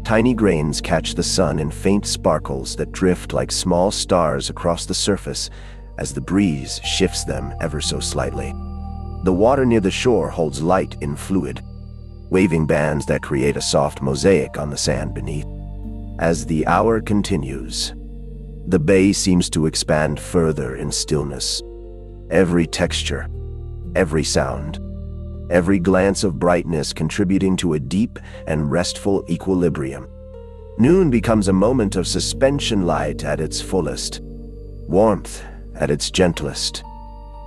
Tiny grains catch the sun in faint sparkles that drift like small stars across the surface as the breeze shifts them ever so slightly. The water near the shore holds light in fluid, waving bands that create a soft mosaic on the sand beneath. As the hour continues, the bay seems to expand further in stillness. Every texture, every sound, every glance of brightness contributing to a deep and restful equilibrium. Noon becomes a moment of suspension, light at its fullest, warmth at its gentlest,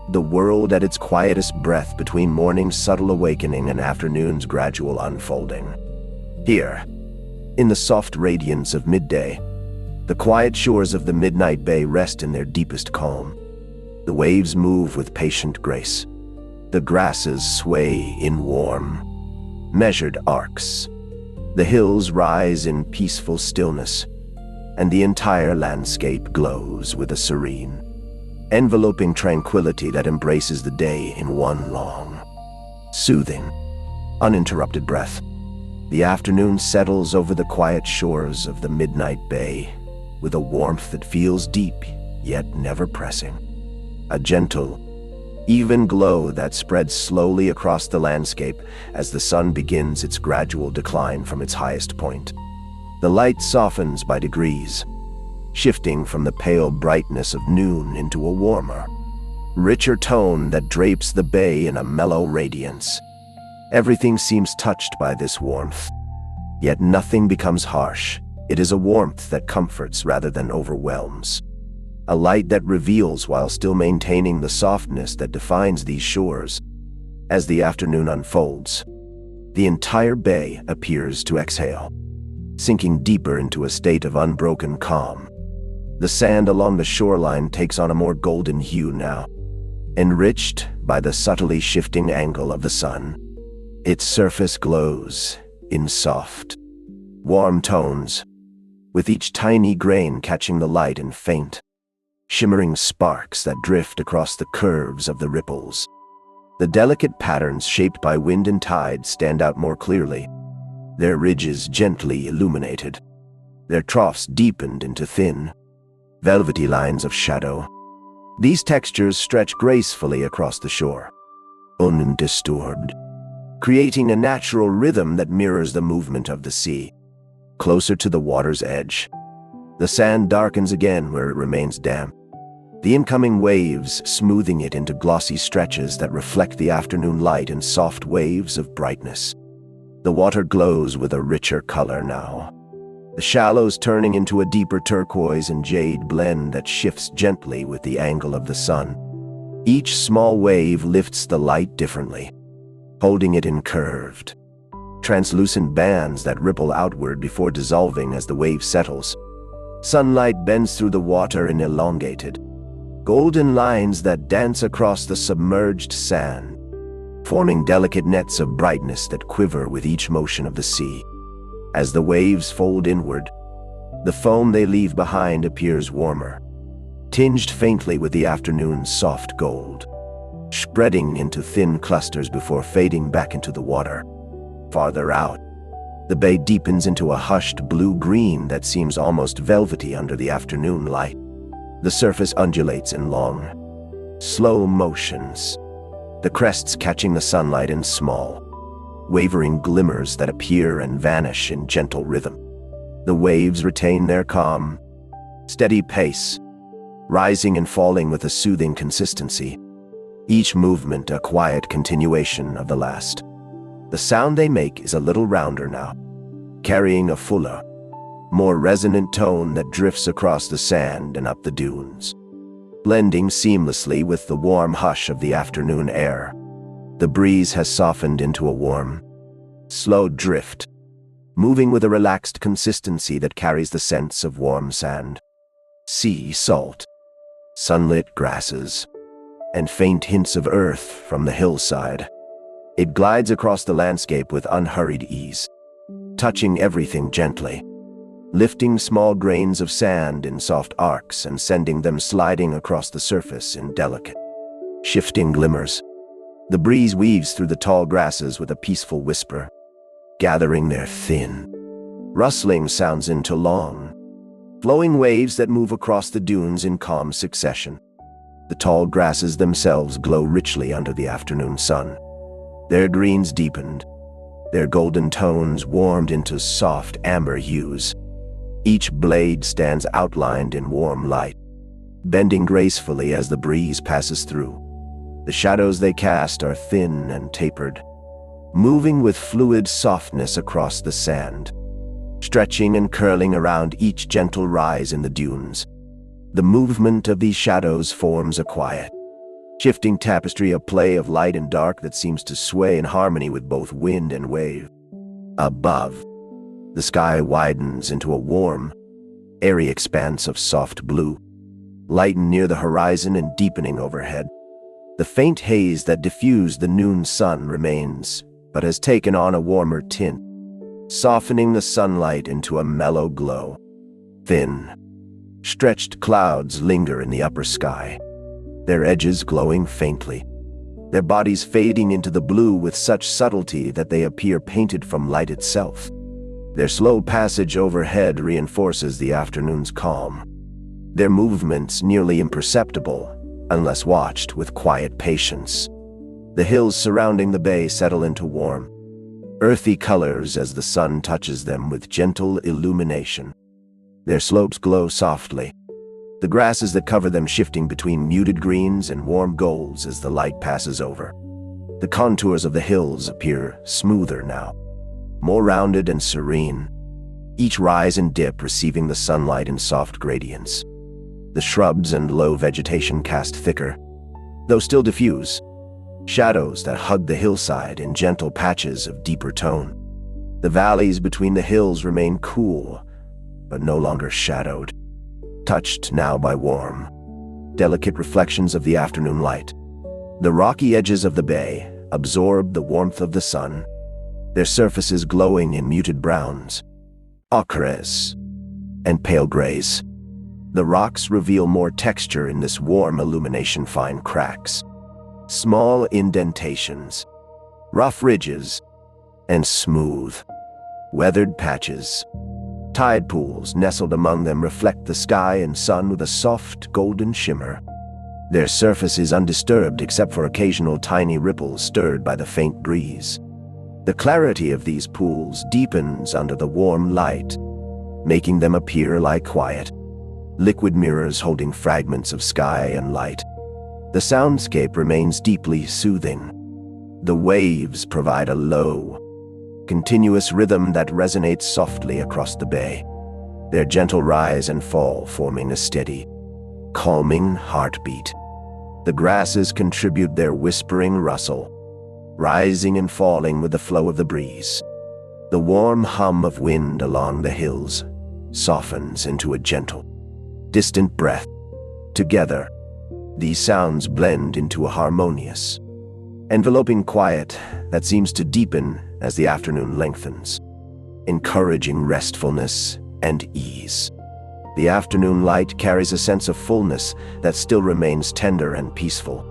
the world at its quietest breath between morning's subtle awakening and afternoon's gradual unfolding. Here, in the soft radiance of midday, the quiet shores of the midnight bay rest in their deepest calm. The waves move with patient grace. The grasses sway in warm, measured arcs. The hills rise in peaceful stillness, and the entire landscape glows with a serene, enveloping tranquility that embraces the day in one long, soothing, uninterrupted breath. The afternoon settles over the quiet shores of the midnight bay with a warmth that feels deep yet never pressing. A gentle, even glow that spreads slowly across the landscape as the sun begins its gradual decline from its highest point. The light softens by degrees, shifting from the pale brightness of noon into a warmer, richer tone that drapes the bay in a mellow radiance. Everything seems touched by this warmth, yet nothing becomes harsh. It is a warmth that comforts rather than overwhelms, a light that reveals while still maintaining the softness that defines these shores. As the afternoon unfolds, the entire bay appears to exhale, sinking deeper into a state of unbroken calm. The sand along the shoreline takes on a more golden hue now, enriched by the subtly shifting angle of the sun. Its surface glows in soft, warm tones, with each tiny grain catching the light in faint, shimmering sparks that drift across the curves of the ripples. The delicate patterns shaped by wind and tide stand out more clearly, their ridges gently illuminated, their troughs deepened into thin, velvety lines of shadow. These textures stretch gracefully across the shore, undisturbed, creating a natural rhythm that mirrors the movement of the sea. Closer to the water's edge, the sand darkens again where it remains damp, the incoming waves smoothing it into glossy stretches that reflect the afternoon light in soft waves of brightness. The water glows with a richer color now, the shallows turning into a deeper turquoise and jade blend that shifts gently with the angle of the sun. Each small wave lifts the light differently, holding it in curved, translucent bands that ripple outward before dissolving as the wave settles. Sunlight bends through the water in elongated, golden lines that dance across the submerged sand, forming delicate nets of brightness that quiver with each motion of the sea. As the waves fold inward, the foam they leave behind appears warmer, tinged faintly with the afternoon's soft gold, spreading into thin clusters before fading back into the water. Farther out, the bay deepens into a hushed blue-green that seems almost velvety under the afternoon light. The surface undulates in long, slow motions, the crests catching the sunlight in small, wavering glimmers that appear and vanish in gentle rhythm. The waves retain their calm, steady pace, rising and falling with a soothing consistency, each movement a quiet continuation of the last. The sound they make is a little rounder now, carrying a fuller, more resonant tone that drifts across the sand and up the dunes, blending seamlessly with the warm hush of the afternoon air. The breeze has softened into a warm, slow drift, moving with a relaxed consistency that carries the scents of warm sand, sea salt, sunlit grasses, and faint hints of earth from the hillside. It glides across the landscape with unhurried ease, touching everything gently, lifting small grains of sand in soft arcs and sending them sliding across the surface in delicate, shifting glimmers. The breeze weaves through the tall grasses with a peaceful whisper, gathering their thin, rustling sounds into long, flowing waves that move across the dunes in calm succession. The tall grasses themselves glow richly under the afternoon sun, their greens deepened, their golden tones warmed into soft amber hues. Each blade stands outlined in warm light, bending gracefully as the breeze passes through. The shadows they cast are thin and tapered, moving with fluid softness across the sand, stretching and curling around each gentle rise in the dunes. The movement of these shadows forms a quiet, shifting tapestry, a play of light and dark that seems to sway in harmony with both wind and wave. Above, the sky widens into a warm, airy expanse of soft blue, lightened near the horizon and deepening overhead. The faint haze that diffused the noon sun remains, but has taken on a warmer tint, softening the sunlight into a mellow glow. Thin, stretched clouds linger in the upper sky, their edges glowing faintly, their bodies fading into the blue with such subtlety that they appear painted from light itself. Their slow passage overhead reinforces the afternoon's calm, their movements nearly imperceptible unless watched with quiet patience. The hills surrounding the bay settle into warm, earthy colors as the sun touches them with gentle illumination. Their slopes glow softly, the grasses that cover them shifting between muted greens and warm golds as the light passes over. The contours of the hills appear smoother now, more rounded and serene, each rise and dip receiving the sunlight in soft gradients. The shrubs and low vegetation cast thicker, though still diffuse, shadows that hug the hillside in gentle patches of deeper tone. The valleys between the hills remain cool, but no longer shadowed, touched now by warm, delicate reflections of the afternoon light. The rocky edges of the bay absorb the warmth of the sun, their surfaces glowing in muted browns, ochres, and pale grays. The rocks reveal more texture in this warm illumination, fine cracks, small indentations, rough ridges, and smooth, weathered patches. Tide pools nestled among them reflect the sky and sun with a soft golden shimmer. Their surface is undisturbed except for occasional tiny ripples stirred by the faint breeze. The clarity of these pools deepens under the warm light, making them appear like quiet, liquid mirrors holding fragments of sky and light. The soundscape remains deeply soothing. The waves provide a low, continuous rhythm that resonates softly across the bay, their gentle rise and fall forming a steady, calming heartbeat. The grasses contribute their whispering rustle, rising and falling with the flow of the breeze. The warm hum of wind along the hills, softens into a gentle, distant breath. Together, these sounds blend into a harmonious, enveloping quiet that seems to deepen as the afternoon lengthens, encouraging restfulness and ease. The afternoon light carries a sense of fullness that still remains tender and peaceful.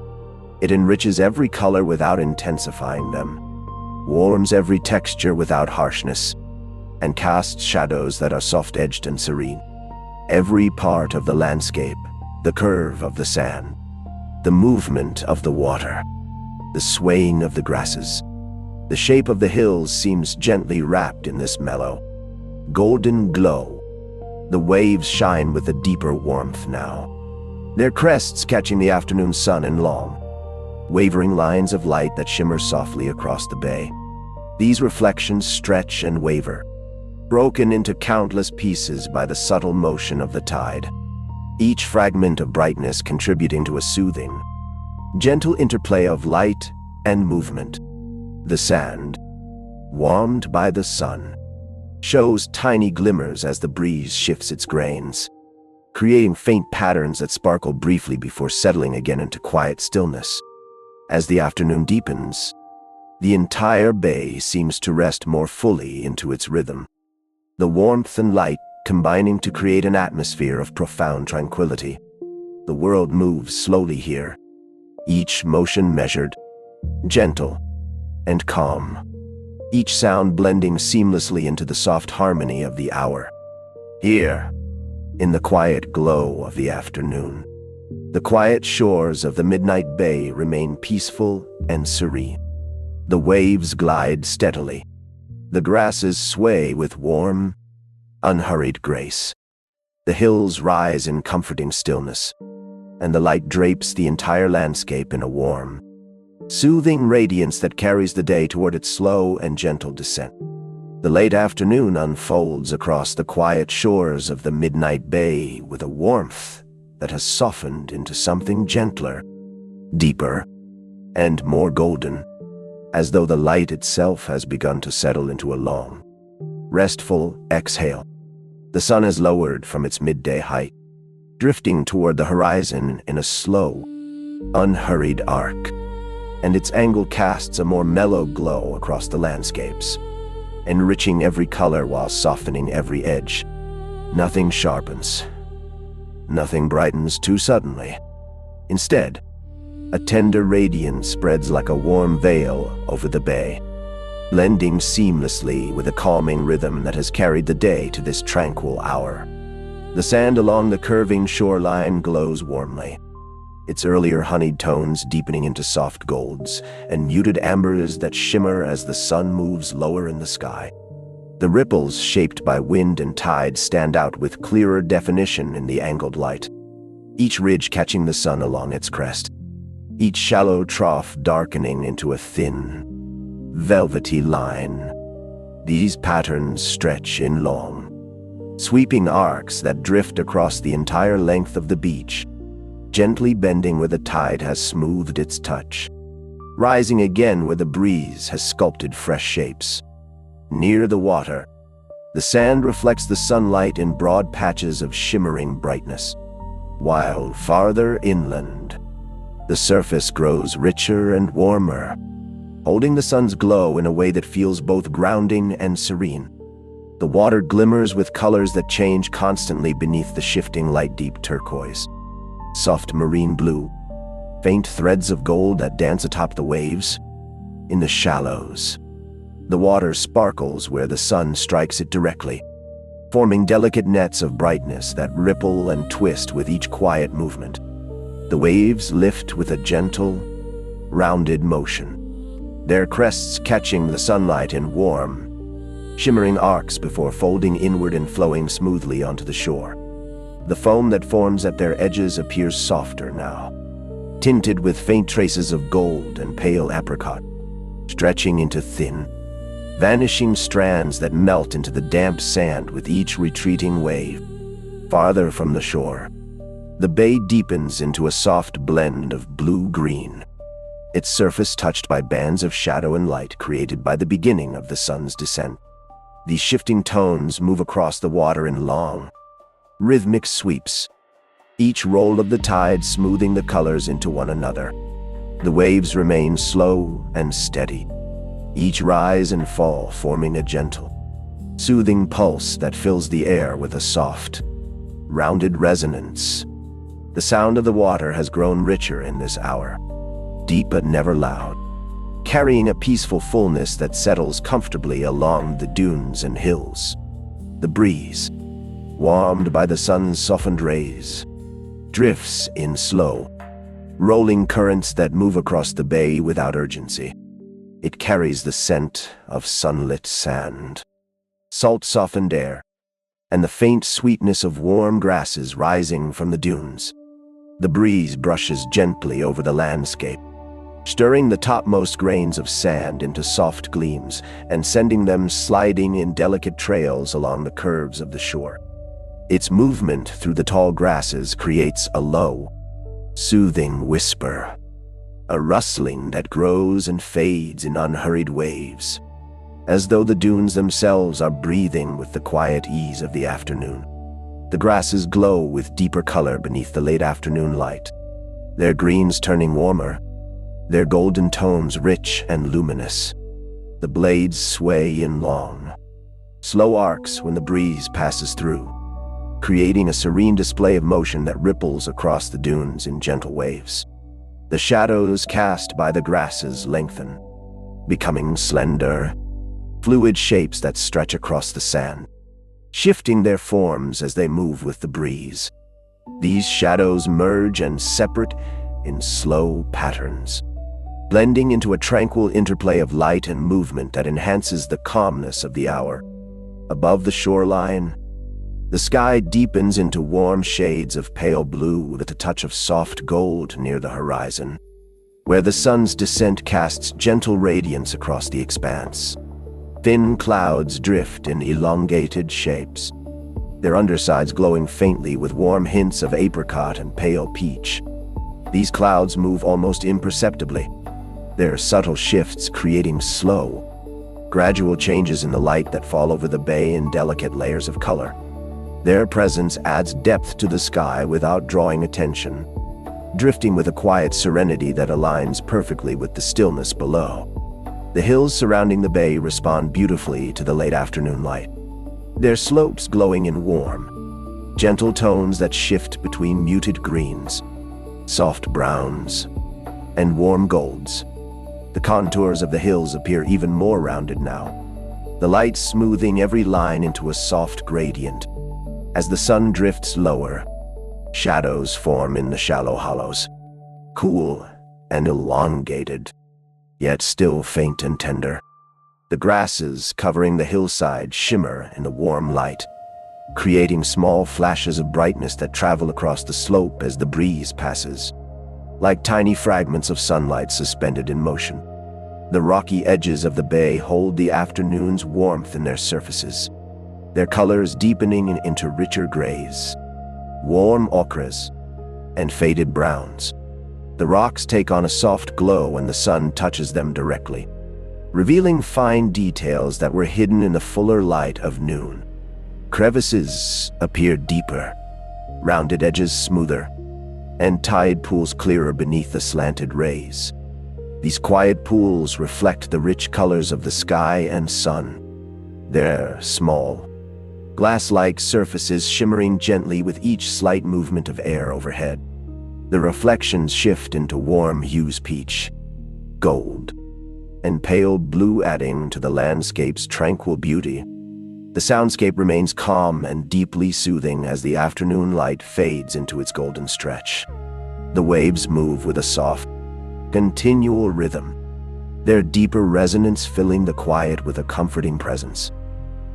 It enriches every color without intensifying them, warms every texture without harshness, and casts shadows that are soft-edged and serene. Every part of the landscape, the curve of the sand, the movement of the water, the swaying of the grasses, the shape of the hills seems gently wrapped in this mellow, golden glow. The waves shine with a deeper warmth now, their crests catching the afternoon sun in long, wavering lines of light that shimmer softly across the bay. These reflections stretch and waver, broken into countless pieces by the subtle motion of the tide, each fragment of brightness contributing to a soothing, gentle interplay of light and movement. The sand, warmed by the sun, shows tiny glimmers as the breeze shifts its grains, creating faint patterns that sparkle briefly before settling again into quiet stillness. As the afternoon deepens, the entire bay seems to rest more fully into its rhythm, the warmth and light combining to create an atmosphere of profound tranquility. The world moves slowly here, each motion measured, gentle, and calm, each sound blending seamlessly into the soft harmony of the hour. Here, in the quiet glow of the afternoon, the quiet shores of the midnight bay remain peaceful and serene. The waves glide steadily, the grasses sway with warm, unhurried grace. The hills rise in comforting stillness, and the light drapes the entire landscape in a warm, soothing radiance that carries the day toward its slow and gentle descent. The late afternoon unfolds across the quiet shores of the midnight bay with a warmth that has softened into something gentler, deeper, and more golden, as though the light itself has begun to settle into a long, restful exhale. The sun has lowered from its midday height, drifting toward the horizon in a slow, unhurried arc, and its angle casts a more mellow glow across the landscapes, enriching every color while softening every edge. Nothing sharpens, nothing brightens too suddenly. Instead, a tender radiance spreads like a warm veil over the bay, blending seamlessly with a calming rhythm that has carried the day to this tranquil hour. The sand along the curving shoreline glows warmly, its earlier honeyed tones deepening into soft golds and muted ambers that shimmer as the sun moves lower in the sky. The ripples shaped by wind and tide stand out with clearer definition in the angled light, each ridge catching the sun along its crest, each shallow trough darkening into a thin, velvety line. These patterns stretch in long, sweeping arcs that drift across the entire length of the beach, gently bending where the tide has smoothed its touch, rising again where the breeze has sculpted fresh shapes. Near the water, the sand reflects the sunlight in broad patches of shimmering brightness, while farther inland, the surface grows richer and warmer, holding the sun's glow in a way that feels both grounding and serene. The water glimmers with colors that change constantly beneath the shifting light deep turquoise, soft marine blue, faint threads of gold that dance atop the waves. In the shallows, the water sparkles where the sun strikes it directly, forming delicate nets of brightness that ripple and twist with each quiet movement. The waves lift with a gentle, rounded motion, their crests catching the sunlight in warm, shimmering arcs before folding inward and flowing smoothly onto the shore. The foam that forms at their edges appears softer now, tinted with faint traces of gold and pale apricot, stretching into thin, vanishing strands that melt into the damp sand with each retreating wave. Farther from the shore, the bay deepens into a soft blend of blue-green, its surface touched by bands of shadow and light created by the beginning of the sun's descent. These shifting tones move across the water in long, rhythmic sweeps, each roll of the tide smoothing the colors into one another. The waves remain slow and steady, each rise and fall forming a gentle, soothing pulse that fills the air with a soft, rounded resonance. The sound of the water has grown richer in this hour, deep but never loud, carrying a peaceful fullness that settles comfortably along the dunes and hills. The breeze, warmed by the sun's softened rays, drifts in slow, rolling currents that move across the bay without urgency. It carries the scent of sunlit sand, salt-softened air, and the faint sweetness of warm grasses rising from the dunes. The breeze brushes gently over the landscape, stirring the topmost grains of sand into soft gleams and sending them sliding in delicate trails along the curves of the shore. Its movement through the tall grasses creates a low, soothing whisper, a rustling that grows and fades in unhurried waves, as though the dunes themselves are breathing with the quiet ease of the afternoon. The grasses glow with deeper color beneath the late afternoon light, their greens turning warmer, their golden tones rich and luminous. The blades sway in long, slow arcs when the breeze passes through, creating a serene display of motion that ripples across the dunes in gentle waves. The shadows cast by the grasses lengthen, becoming slender, fluid shapes that stretch across the sand, shifting their forms as they move with the breeze. These shadows merge and separate in slow patterns, blending into a tranquil interplay of light and movement that enhances the calmness of the hour. Above the shoreline, the sky deepens into warm shades of pale blue with a touch of soft gold near the horizon, where the sun's descent casts gentle radiance across the expanse. Thin clouds drift in elongated shapes, their undersides glowing faintly with warm hints of apricot and pale peach. These clouds move almost imperceptibly, their subtle shifts creating slow, gradual changes in the light that fall over the bay in delicate layers of color. Their presence adds depth to the sky without drawing attention, drifting with a quiet serenity that aligns perfectly with the stillness below. The hills surrounding the bay respond beautifully to the late afternoon light, their slopes glowing in warm, gentle tones that shift between muted greens, soft browns, and warm golds. The contours of the hills appear even more rounded now, the light smoothing every line into a soft gradient. As the sun drifts lower, shadows form in the shallow hollows, cool and elongated, yet still faint and tender. The grasses covering the hillside shimmer in the warm light, creating small flashes of brightness that travel across the slope as the breeze passes, like tiny fragments of sunlight suspended in motion. The rocky edges of the bay hold the afternoon's warmth in their surfaces, their colors deepening into richer grays, warm ochres, and faded browns. The rocks take on a soft glow when the sun touches them directly, revealing fine details that were hidden in the fuller light of noon. Crevices appear deeper, rounded edges smoother, and tide pools clearer beneath the slanted rays. These quiet pools reflect the rich colors of the sky and sun, their small, glass-like surfaces shimmering gently with each slight movement of air overhead. The reflections shift into warm hues peach, gold, and pale blue, adding to the landscape's tranquil beauty. The soundscape remains calm and deeply soothing as the afternoon light fades into its golden stretch. The waves move with a soft, continual rhythm, their deeper resonance filling the quiet with a comforting presence.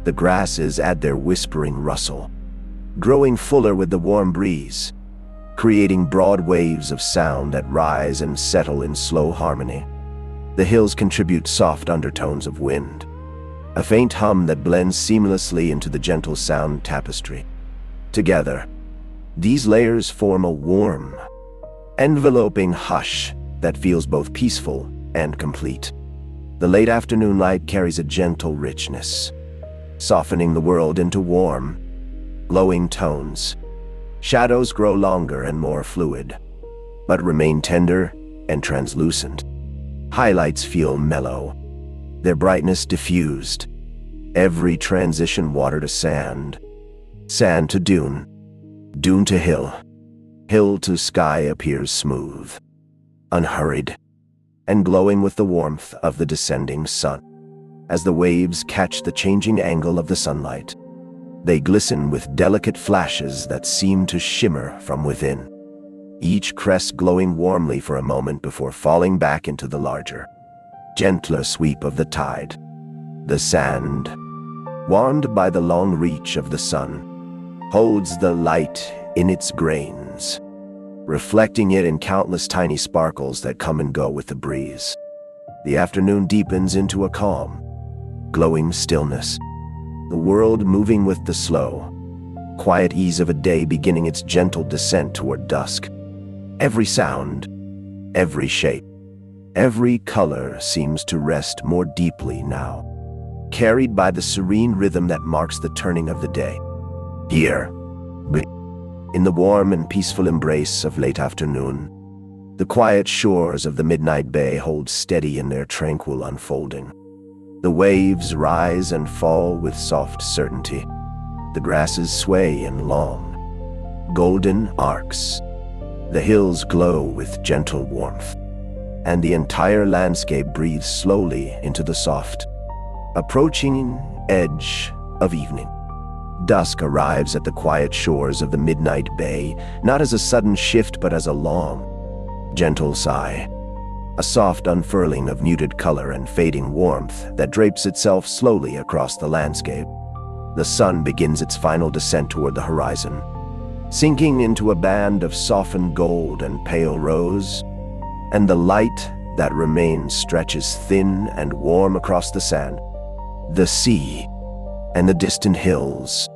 The grasses add their whispering rustle, growing fuller with the warm breeze, creating broad waves of sound that rise and settle in slow harmony. The hills contribute soft undertones of wind, a faint hum that blends seamlessly into the gentle sound tapestry. Together, these layers form a warm, enveloping hush that feels both peaceful and complete. The late afternoon light carries a gentle richness, softening the world into warm, glowing tones. Shadows grow longer and more fluid, but remain tender and translucent. Highlights feel mellow, their brightness diffused. Every transition, water to sand, sand to dune, dune to hill, hill to sky, appears smooth, unhurried, and glowing with the warmth of the descending sun. As the waves catch the changing angle of the sunlight, they glisten with delicate flashes that seem to shimmer from within, each crest glowing warmly for a moment before falling back into the larger, gentler sweep of the tide. The sand, warmed by the long reach of the sun, holds the light in its grains, reflecting it in countless tiny sparkles that come and go with the breeze. The afternoon deepens into a calm, glowing stillness, the world moving with the slow, quiet ease of a day beginning its gentle descent toward dusk. Every sound, every shape, every color seems to rest more deeply now, carried by the serene rhythm that marks the turning of the day. Here, in the warm and peaceful embrace of late afternoon, the quiet shores of the midnight bay hold steady in their tranquil unfolding. The waves rise and fall with soft certainty. The grasses sway in long, golden arcs. The hills glow with gentle warmth, and the entire landscape breathes slowly into the soft, approaching edge of evening. Dusk arrives at the quiet shores of the midnight bay, not as a sudden shift but as a long, gentle sigh, a soft unfurling of muted color and fading warmth that drapes itself slowly across the landscape. The sun begins its final descent toward the horizon, sinking into a band of softened gold and pale rose, and the light that remains stretches thin and warm across the sand, the sea, and the distant hills.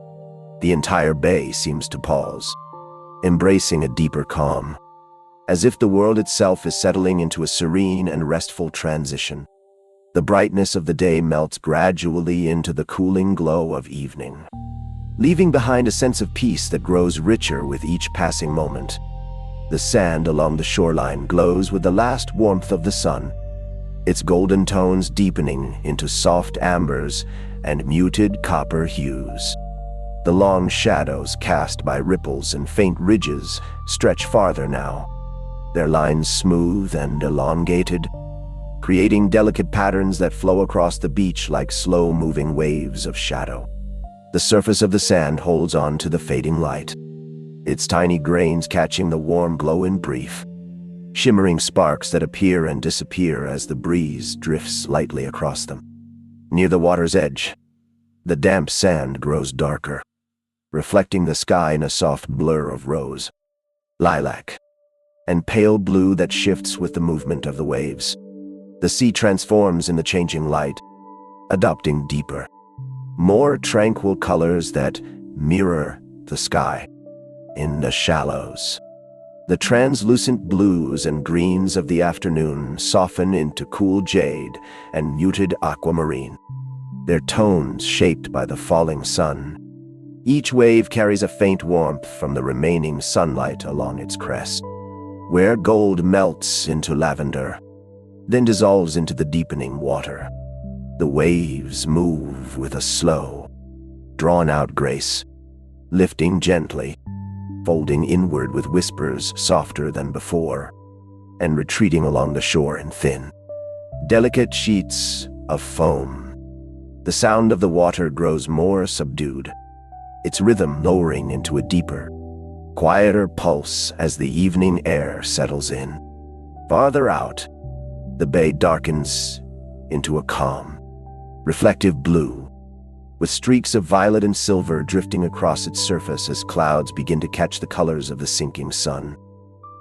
The entire bay seems to pause, embracing a deeper calm, as if the world itself is settling into a serene and restful transition. The brightness of the day melts gradually into the cooling glow of evening, leaving behind a sense of peace that grows richer with each passing moment. The sand along the shoreline glows with the last warmth of the sun, its golden tones deepening into soft ambers and muted copper hues. The long shadows cast by ripples and faint ridges stretch farther now, their lines smooth and elongated, creating delicate patterns that flow across the beach like slow-moving waves of shadow. The surface of the sand holds on to the fading light, its tiny grains catching the warm glow in brief, shimmering sparks that appear and disappear as the breeze drifts lightly across them. Near the water's edge, the damp sand grows darker, reflecting the sky in a soft blur of rose, lilac, and pale blue that shifts with the movement of the waves. The sea transforms in the changing light, adopting deeper, more tranquil colors that mirror the sky. In the shallows, the translucent blues and greens of the afternoon soften into cool jade and muted aquamarine, their tones shaped by the falling sun. Each wave carries a faint warmth from the remaining sunlight along its crest, where gold melts into lavender, then dissolves into the deepening water. The waves move with a slow, drawn-out grace, lifting gently, folding inward with whispers softer than before, and retreating along the shore in thin, delicate sheets of foam. The sound of the water grows more subdued, its rhythm lowering into a deeper, quieter pulse as the evening air settles in. Farther out, the bay darkens into a calm, reflective blue, with streaks of violet and silver drifting across its surface as clouds begin to catch the colors of the sinking sun.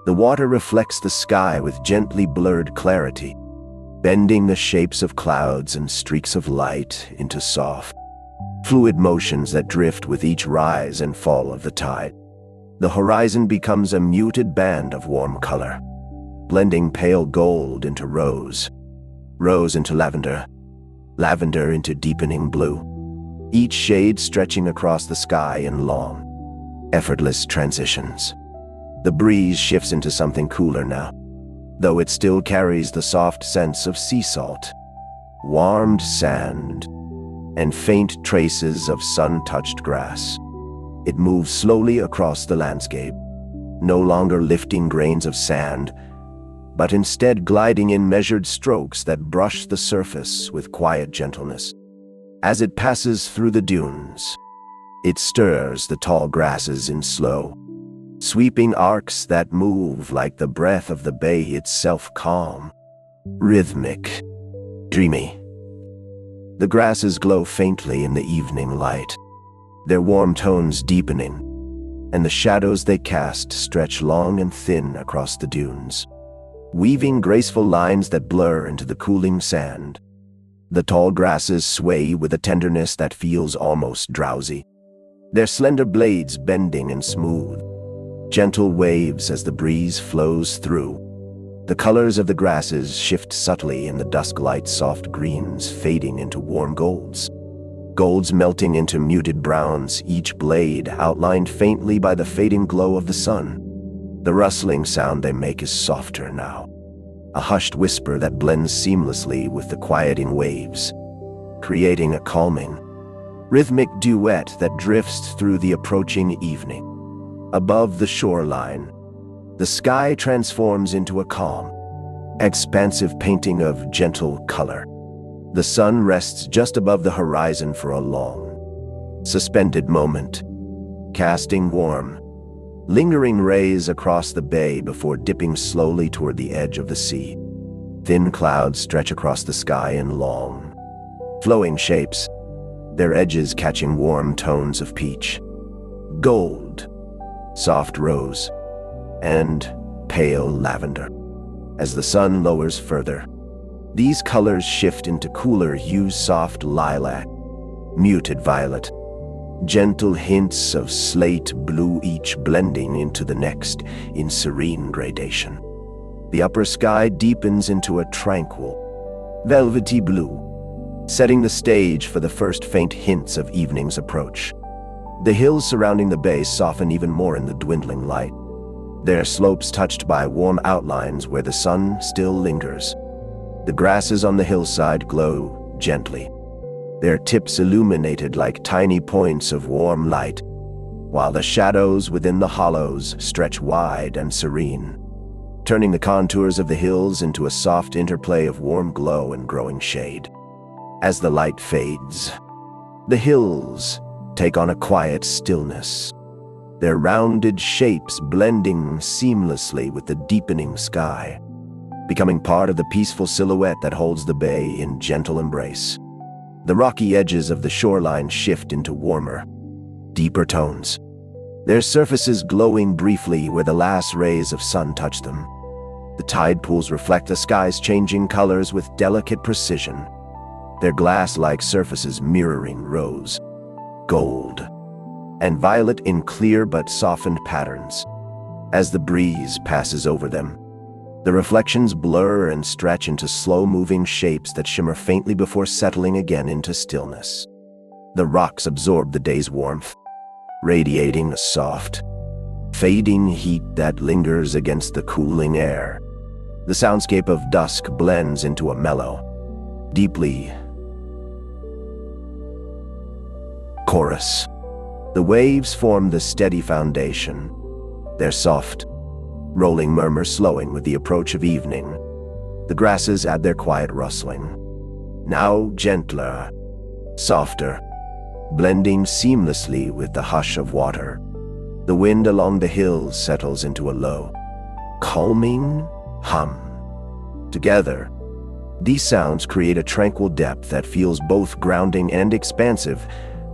The water reflects the sky with gently blurred clarity, bending the shapes of clouds and streaks of light into soft, fluid motions that drift with each rise and fall of the tide. The horizon becomes a muted band of warm color, blending pale gold into rose, rose into lavender, lavender into deepening blue. each shade stretching across the sky in long, effortless transitions. The breeze shifts into something cooler now, though it still carries the soft sense of sea salt, warmed sand, and faint traces of sun-touched grass. It moves slowly across the landscape, no longer lifting grains of sand, but instead gliding in measured strokes that brush the surface with quiet gentleness. As it passes through the dunes, it stirs the tall grasses in slow, sweeping arcs that move like the breath of the bay itself, calm, rhythmic, dreamy. The grasses glow faintly in the evening light, their warm tones deepening, and the shadows they cast stretch long and thin across the dunes, weaving graceful lines that blur into the cooling sand. The tall grasses sway with a tenderness that feels almost drowsy, their slender blades bending in smooth, gentle waves as the breeze flows through. The colors of the grasses shift subtly in the dusk light, soft greens fading into warm golds, golds melting into muted browns, each blade outlined faintly by the fading glow of the sun. The rustling sound they make is softer now, a hushed whisper that blends seamlessly with the quieting waves, creating a calming, rhythmic duet that drifts through the approaching evening. Above the shoreline, the sky transforms into a calm, expansive painting of gentle color. The sun rests just above the horizon for a long, suspended moment, casting warm, lingering rays across the bay before dipping slowly toward the edge of the sea. Thin clouds stretch across the sky in long, flowing shapes, their edges catching warm tones of peach, gold, soft rose, and pale lavender. As the sun lowers further, these colors shift into cooler hues, soft lilac, muted violet, gentle hints of slate blue, each blending into the next in serene gradation. The upper sky deepens into a tranquil, velvety blue, setting the stage for the first faint hints of evening's approach. The hills surrounding the bay soften even more in the dwindling light, their slopes touched by warm outlines where the sun still lingers. The grasses on the hillside glow gently, their tips illuminated like tiny points of warm light, while the shadows within the hollows stretch wide and serene, turning the contours of the hills into a soft interplay of warm glow and growing shade. As the light fades, the hills take on a quiet stillness, their rounded shapes blending seamlessly with the deepening sky, becoming part of the peaceful silhouette that holds the bay in gentle embrace. The rocky edges of the shoreline shift into warmer, deeper tones, their surfaces glowing briefly where the last rays of sun touch them. The tide pools reflect the sky's changing colors with delicate precision, their glass-like surfaces mirroring rose, gold, and violet in clear but softened patterns. As the breeze passes over them, the reflections blur and stretch into slow-moving shapes that shimmer faintly before settling again into stillness. The rocks absorb the day's warmth, radiating a soft, fading heat that lingers against the cooling air. The soundscape of dusk blends into a mellow, deeply chorus. The waves form the steady foundation, their soft, rolling murmur slowing with the approach of evening. The grasses add their quiet rustling, now gentler, softer, blending seamlessly with the hush of water. The wind along the hills settles into a low, calming hum. Together, these sounds create a tranquil depth that feels both grounding and expansive,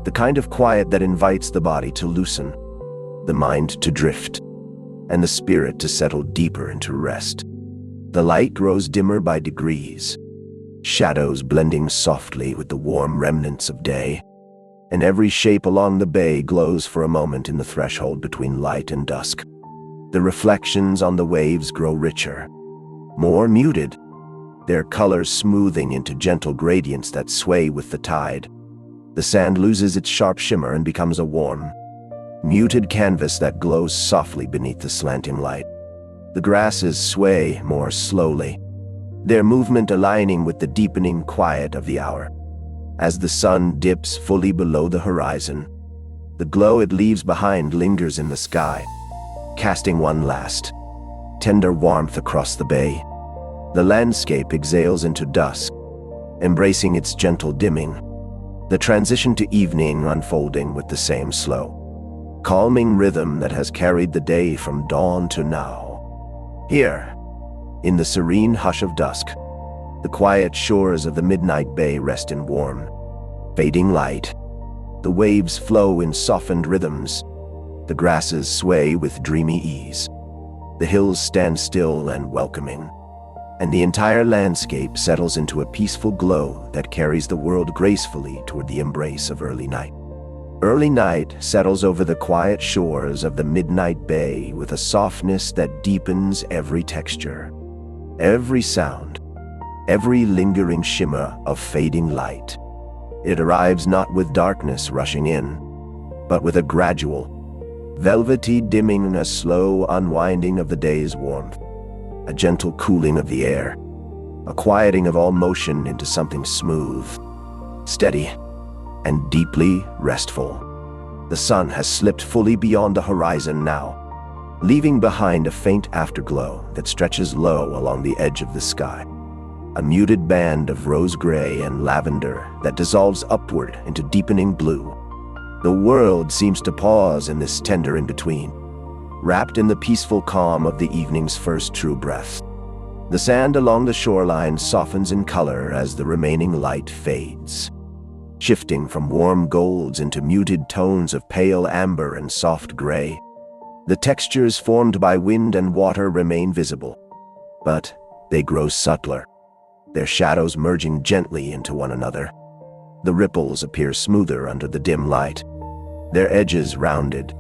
the kind of quiet that invites the body to loosen, the mind to drift, and the spirit to settle deeper into rest. The light grows dimmer by degrees, shadows blending softly with the warm remnants of day, and every shape along the bay glows for a moment in the threshold between light and dusk. The reflections on the waves grow richer, more muted, their colors smoothing into gentle gradients that sway with the tide. The sand loses its sharp shimmer and becomes a warm, muted canvas that glows softly beneath the slanting light. The grasses sway more slowly, their movement aligning with the deepening quiet of the hour. As the sun dips fully below the horizon, the glow it leaves behind lingers in the sky, casting one last, tender warmth across the bay. The landscape exhales into dusk, embracing its gentle dimming, the transition to evening unfolding with the same slow, calming rhythm that has carried the day from dawn to now. Here, in the serene hush of dusk, the quiet shores of the midnight bay rest in warm, fading light. The waves flow in softened rhythms, the grasses sway with dreamy ease, the hills stand still and welcoming, and the entire landscape settles into a peaceful glow that carries the world gracefully toward the embrace of early night. Early night settles over the quiet shores of the midnight bay with a softness that deepens every texture, every sound, every lingering shimmer of fading light. It arrives not with darkness rushing in, but with a gradual, velvety dimming, a slow unwinding of the day's warmth, a gentle cooling of the air, a quieting of all motion into something smooth, steady, and deeply restful. The sun has slipped fully beyond the horizon now, leaving behind a faint afterglow that stretches low along the edge of the sky, a muted band of rose-gray and lavender that dissolves upward into deepening blue. The world seems to pause in this tender in-between, wrapped in the peaceful calm of the evening's first true breath. The sand along the shoreline softens in color as the remaining light fades, shifting from warm golds into muted tones of pale amber and soft gray. The textures formed by wind and water remain visible, but they grow subtler, their shadows merging gently into one another. The ripples appear smoother under the dim light, their edges rounded,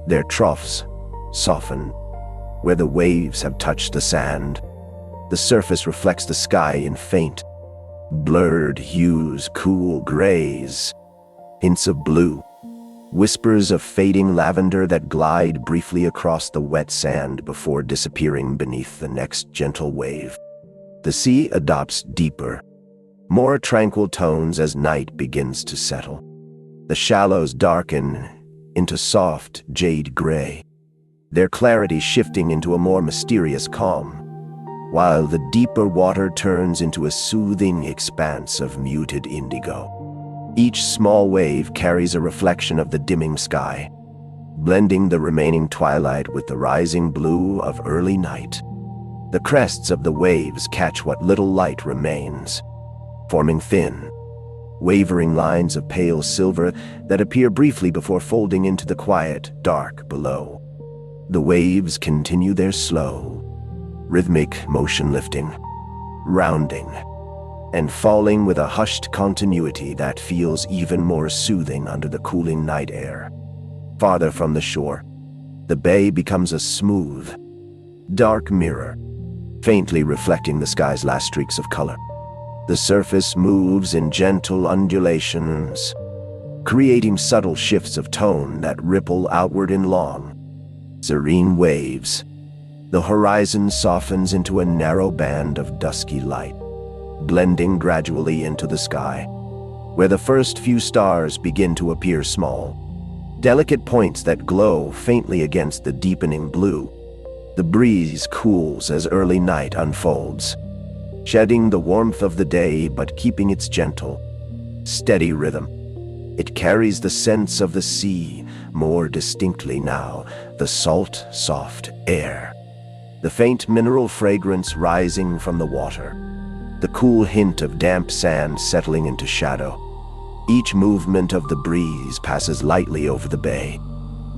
their troughs soften where the waves have touched the sand. The surface reflects the sky in faint, blurred hues, cool grays, hints of blue, whispers of fading lavender that glide briefly across the wet sand before disappearing beneath the next gentle wave. The sea adopts deeper, more tranquil tones as night begins to settle. The shallows darken into soft jade gray, their clarity shifting into a more mysterious calm, while the deeper water turns into a soothing expanse of muted indigo. Each small wave carries a reflection of the dimming sky, blending the remaining twilight with the rising blue of early night. The crests of the waves catch what little light remains, forming thin, wavering lines of pale silver that appear briefly before folding into the quiet, dark below. The waves continue their slow, rhythmic motion, lifting, rounding, and falling with a hushed continuity that feels even more soothing under the cooling night air. Farther from the shore, the bay becomes a smooth, dark mirror, faintly reflecting the sky's last streaks of color. The surface moves in gentle undulations, creating subtle shifts of tone that ripple outward in long, serene waves. The horizon softens into a narrow band of dusky light, blending gradually into the sky, where the first few stars begin to appear small, delicate points that glow faintly against the deepening blue. The breeze cools as early night unfolds, shedding the warmth of the day but keeping its gentle, steady rhythm. It carries the sense of the sea more distinctly now, the salt, soft air, the faint mineral fragrance rising from the water, the cool hint of damp sand settling into shadow. Each movement of the breeze passes lightly over the bay,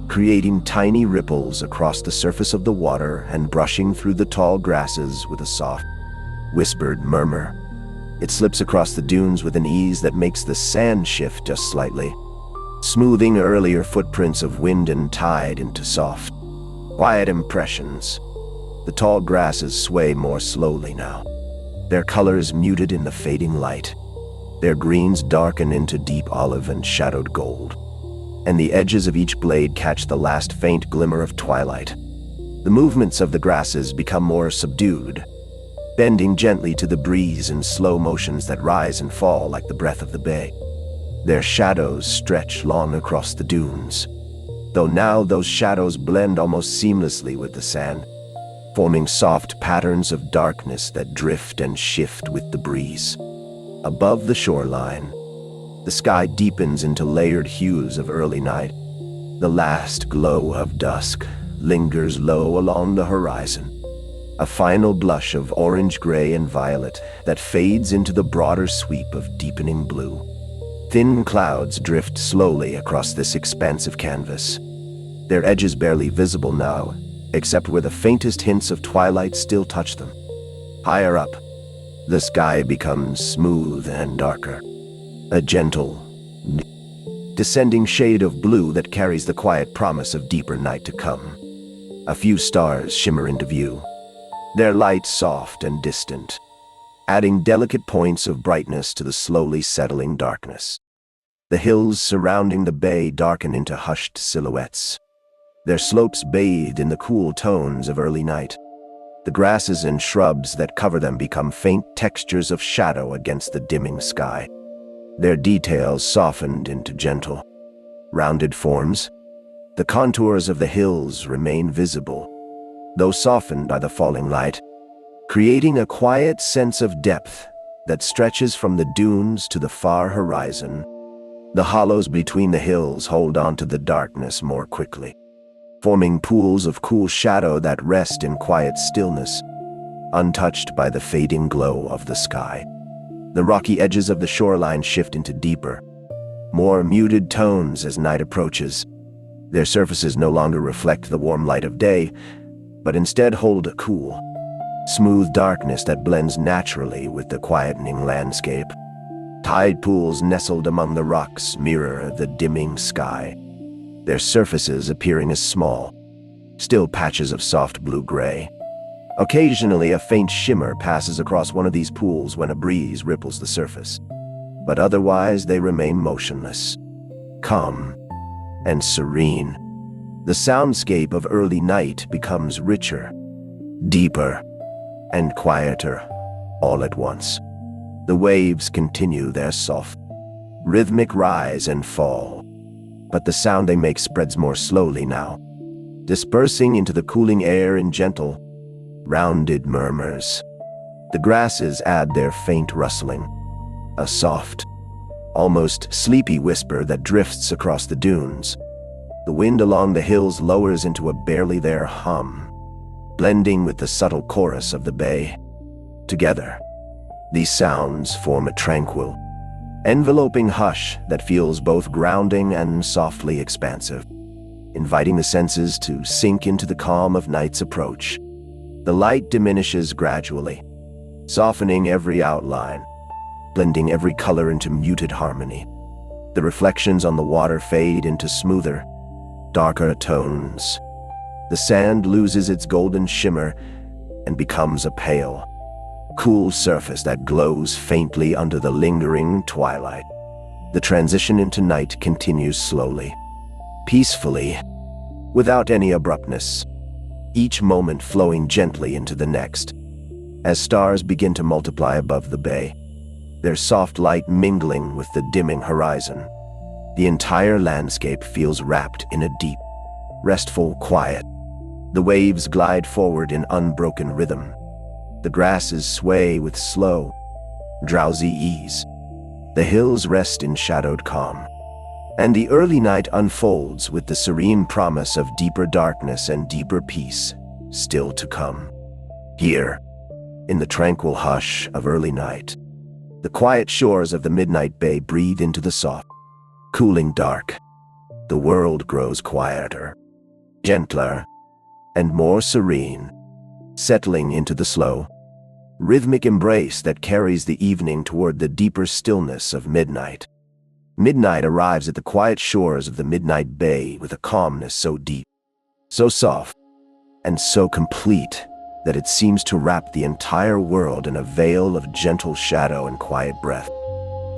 creating tiny ripples across the surface of the water and brushing through the tall grasses with a soft, whispered murmur. It slips across the dunes with an ease that makes the sand shift just slightly, smoothing earlier footprints of wind and tide into soft, quiet impressions. The tall grasses sway more slowly now, their colors muted in the fading light, Their greens darken into deep olive and shadowed gold, and the edges of each blade catch the last faint glimmer of twilight. The movements of the grasses become more subdued, bending gently to the breeze in slow motions that rise and fall like the breath of the bay. Their shadows stretch long across the dunes, though now those shadows blend almost seamlessly with the sand, forming soft patterns of darkness that drift and shift with the breeze. Above the shoreline, the sky deepens into layered hues of early night. The last glow of dusk lingers low along the horizon, a final blush of orange, gray, and violet that fades into the broader sweep of deepening blue. Thin clouds drift slowly across this expansive canvas, their edges barely visible now, except where the faintest hints of twilight still touch them. Higher up, the sky becomes smooth and darker, a gentle, descending shade of blue that carries the quiet promise of deeper night to come. A few stars shimmer into view, their light soft and distant, adding delicate points of brightness to the slowly settling darkness. The hills surrounding the bay darken into hushed silhouettes, their slopes bathed in the cool tones of early night. The grasses and shrubs that cover them become faint textures of shadow against the dimming sky, their details softened into gentle, rounded forms. The contours of the hills remain visible, though softened by the falling light, creating a quiet sense of depth that stretches from the dunes to the far horizon. The hollows between the hills hold on to the darkness more quickly, forming pools of cool shadow that rest in quiet stillness, untouched by the fading glow of the sky. The rocky edges of the shoreline shift into deeper, more muted tones as night approaches. Their surfaces no longer reflect the warm light of day, but instead hold a cool, smooth darkness that blends naturally with the quietening landscape. Tide pools nestled among the rocks mirror the dimming sky, their surfaces appearing as small, still patches of soft blue-gray. Occasionally, a faint shimmer passes across one of these pools when a breeze ripples the surface, but otherwise they remain motionless, calm, and serene. The soundscape of early night becomes richer, deeper, and quieter all at once. The waves continue their soft, rhythmic rise and fall, but the sound they make spreads more slowly now, dispersing into the cooling air in gentle, rounded murmurs. The grasses add their faint rustling, a soft, almost sleepy whisper that drifts across the dunes. The wind along the hills lowers into a barely there hum, blending with the subtle chorus of the bay. Together, these sounds form a tranquil, enveloping hush that feels both grounding and softly expansive, inviting the senses to sink into the calm of night's approach. The light diminishes gradually, softening every outline, blending every color into muted harmony. The reflections on the water fade into smoother, darker tones. The sand loses its golden shimmer and becomes a pale, cool surface that glows faintly under the lingering twilight. The transition into night continues slowly, peacefully, without any abruptness, each moment flowing gently into the next. As stars begin to multiply above the bay, their soft light mingling with the dimming horizon, the entire landscape feels wrapped in a deep, restful quiet. The waves glide forward in unbroken rhythm. The grasses sway with slow, drowsy ease. The hills rest in shadowed calm, and the early night unfolds with the serene promise of deeper darkness and deeper peace still to come. Here, in the tranquil hush of early night, the quiet shores of the midnight bay breathe into the soft, cooling dark. The world grows quieter, gentler, and more serene, settling into the slow, rhythmic embrace that carries the evening toward the deeper stillness of midnight. Midnight arrives at the quiet shores of the midnight bay with a calmness so deep, so soft, and so complete that it seems to wrap the entire world in a veil of gentle shadow and quiet breath.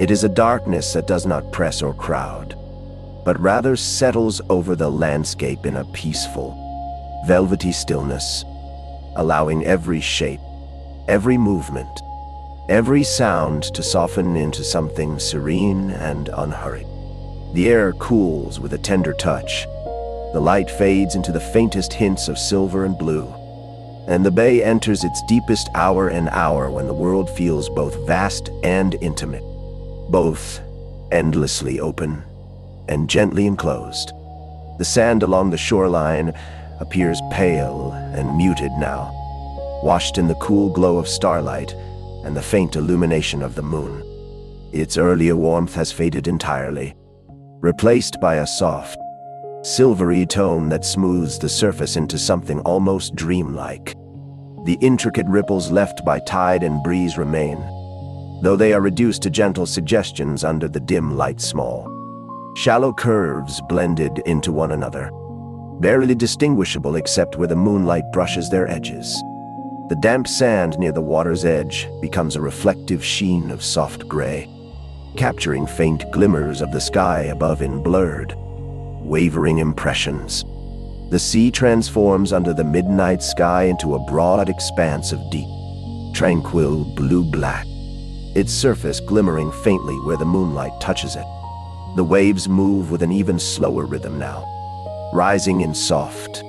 It is a darkness that does not press or crowd, but rather settles over the landscape in a peaceful, velvety stillness, allowing every shape, every movement, every sound to soften into something serene and unhurried. The air cools with a tender touch. The light fades into the faintest hints of silver and blue, and the bay enters its deepest hour, an hour when the world feels both vast and intimate, both endlessly open and gently enclosed. The sand along the shoreline appears pale and muted now, washed in the cool glow of starlight and the faint illumination of the moon. Its earlier warmth has faded entirely, replaced by a soft, silvery tone that smooths the surface into something almost dreamlike. The intricate ripples left by tide and breeze remain, though they are reduced to gentle suggestions under the dim light. Small, shallow curves blended into one another, barely distinguishable except where the moonlight brushes their edges. The damp sand near the water's edge becomes a reflective sheen of soft gray, capturing faint glimmers of the sky above in blurred, wavering impressions. The sea transforms under the midnight sky into a broad expanse of deep, tranquil blue-black, its surface glimmering faintly where the moonlight touches it. The waves move with an even slower rhythm now, rising in soft,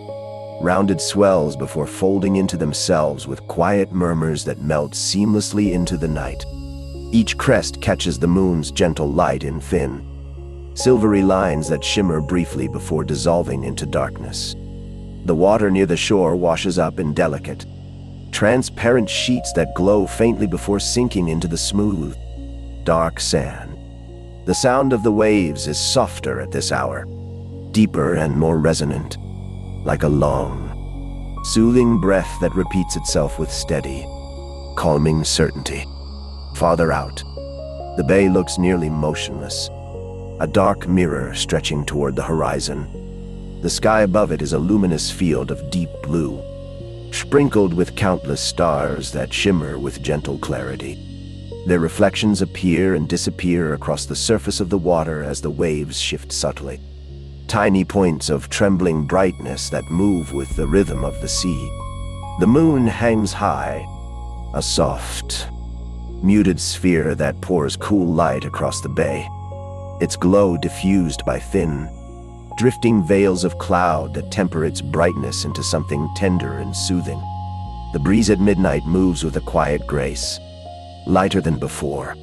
rounded swells before folding into themselves with quiet murmurs that melt seamlessly into the night. Each crest catches the moon's gentle light in thin, silvery lines that shimmer briefly before dissolving into darkness. The water near the shore washes up in delicate, transparent sheets that glow faintly before sinking into the smooth, dark sand. The sound of the waves is softer at this hour, deeper and more resonant, like a long, soothing breath that repeats itself with steady, calming certainty. Farther out, the bay looks nearly motionless, a dark mirror stretching toward the horizon. The sky above it is a luminous field of deep blue, sprinkled with countless stars that shimmer with gentle clarity. Their reflections appear and disappear across the surface of the water as the waves shift subtly, tiny points of trembling brightness that move with the rhythm of the sea. The moon hangs high, a soft, muted sphere that pours cool light across the bay, its glow diffused by thin, drifting veils of cloud that temper its brightness into something tender and soothing. The breeze at midnight moves with a quiet grace, lighter than before,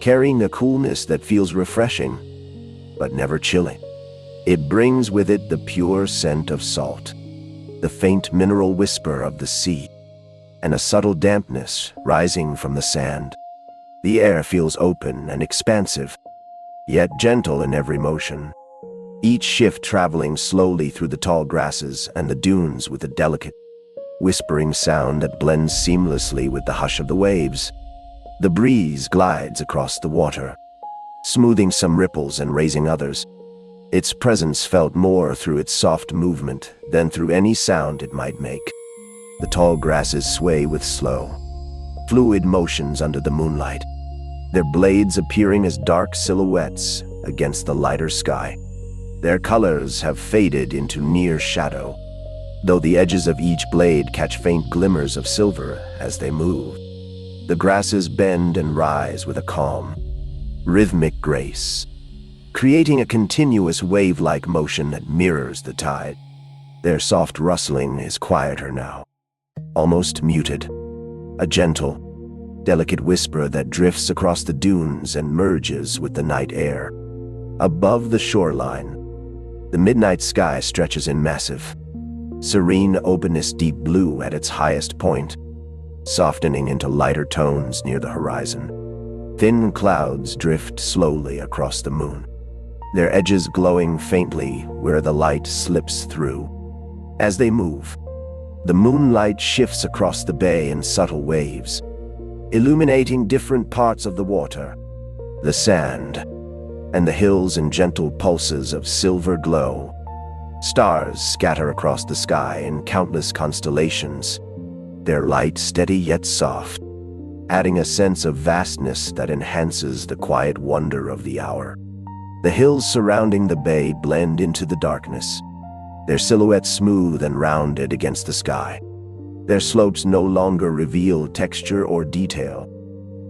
carrying a coolness that feels refreshing, but never chilling. It brings with it the pure scent of salt, the faint mineral whisper of the sea, and a subtle dampness rising from the sand. The air feels open and expansive, yet gentle in every motion, each shift traveling slowly through the tall grasses and the dunes with a delicate, whispering sound that blends seamlessly with the hush of the waves. The breeze glides across the water, smoothing some ripples and raising others, its presence felt more through its soft movement than through any sound it might make. The tall grasses sway with slow, fluid motions under the moonlight, their blades appearing as dark silhouettes against the lighter sky. Their colors have faded into near shadow, though the edges of each blade catch faint glimmers of silver as they move. The grasses bend and rise with a calm, rhythmic grace, creating a continuous wave-like motion that mirrors the tide. Their soft rustling is quieter now, almost muted, a gentle, delicate whisper that drifts across the dunes and merges with the night air. Above the shoreline, the midnight sky stretches in massive, serene openness, deep blue at its highest point, softening into lighter tones near the horizon. Thin clouds drift slowly across the moon, their edges glowing faintly where the light slips through. As they move, the moonlight shifts across the bay in subtle waves, illuminating different parts of the water, the sand, and the hills in gentle pulses of silver glow. Stars scatter across the sky in countless constellations, their light steady yet soft, adding a sense of vastness that enhances the quiet wonder of the hour. The hills surrounding the bay blend into the darkness, their silhouettes smooth and rounded against the sky. Their slopes no longer reveal texture or detail,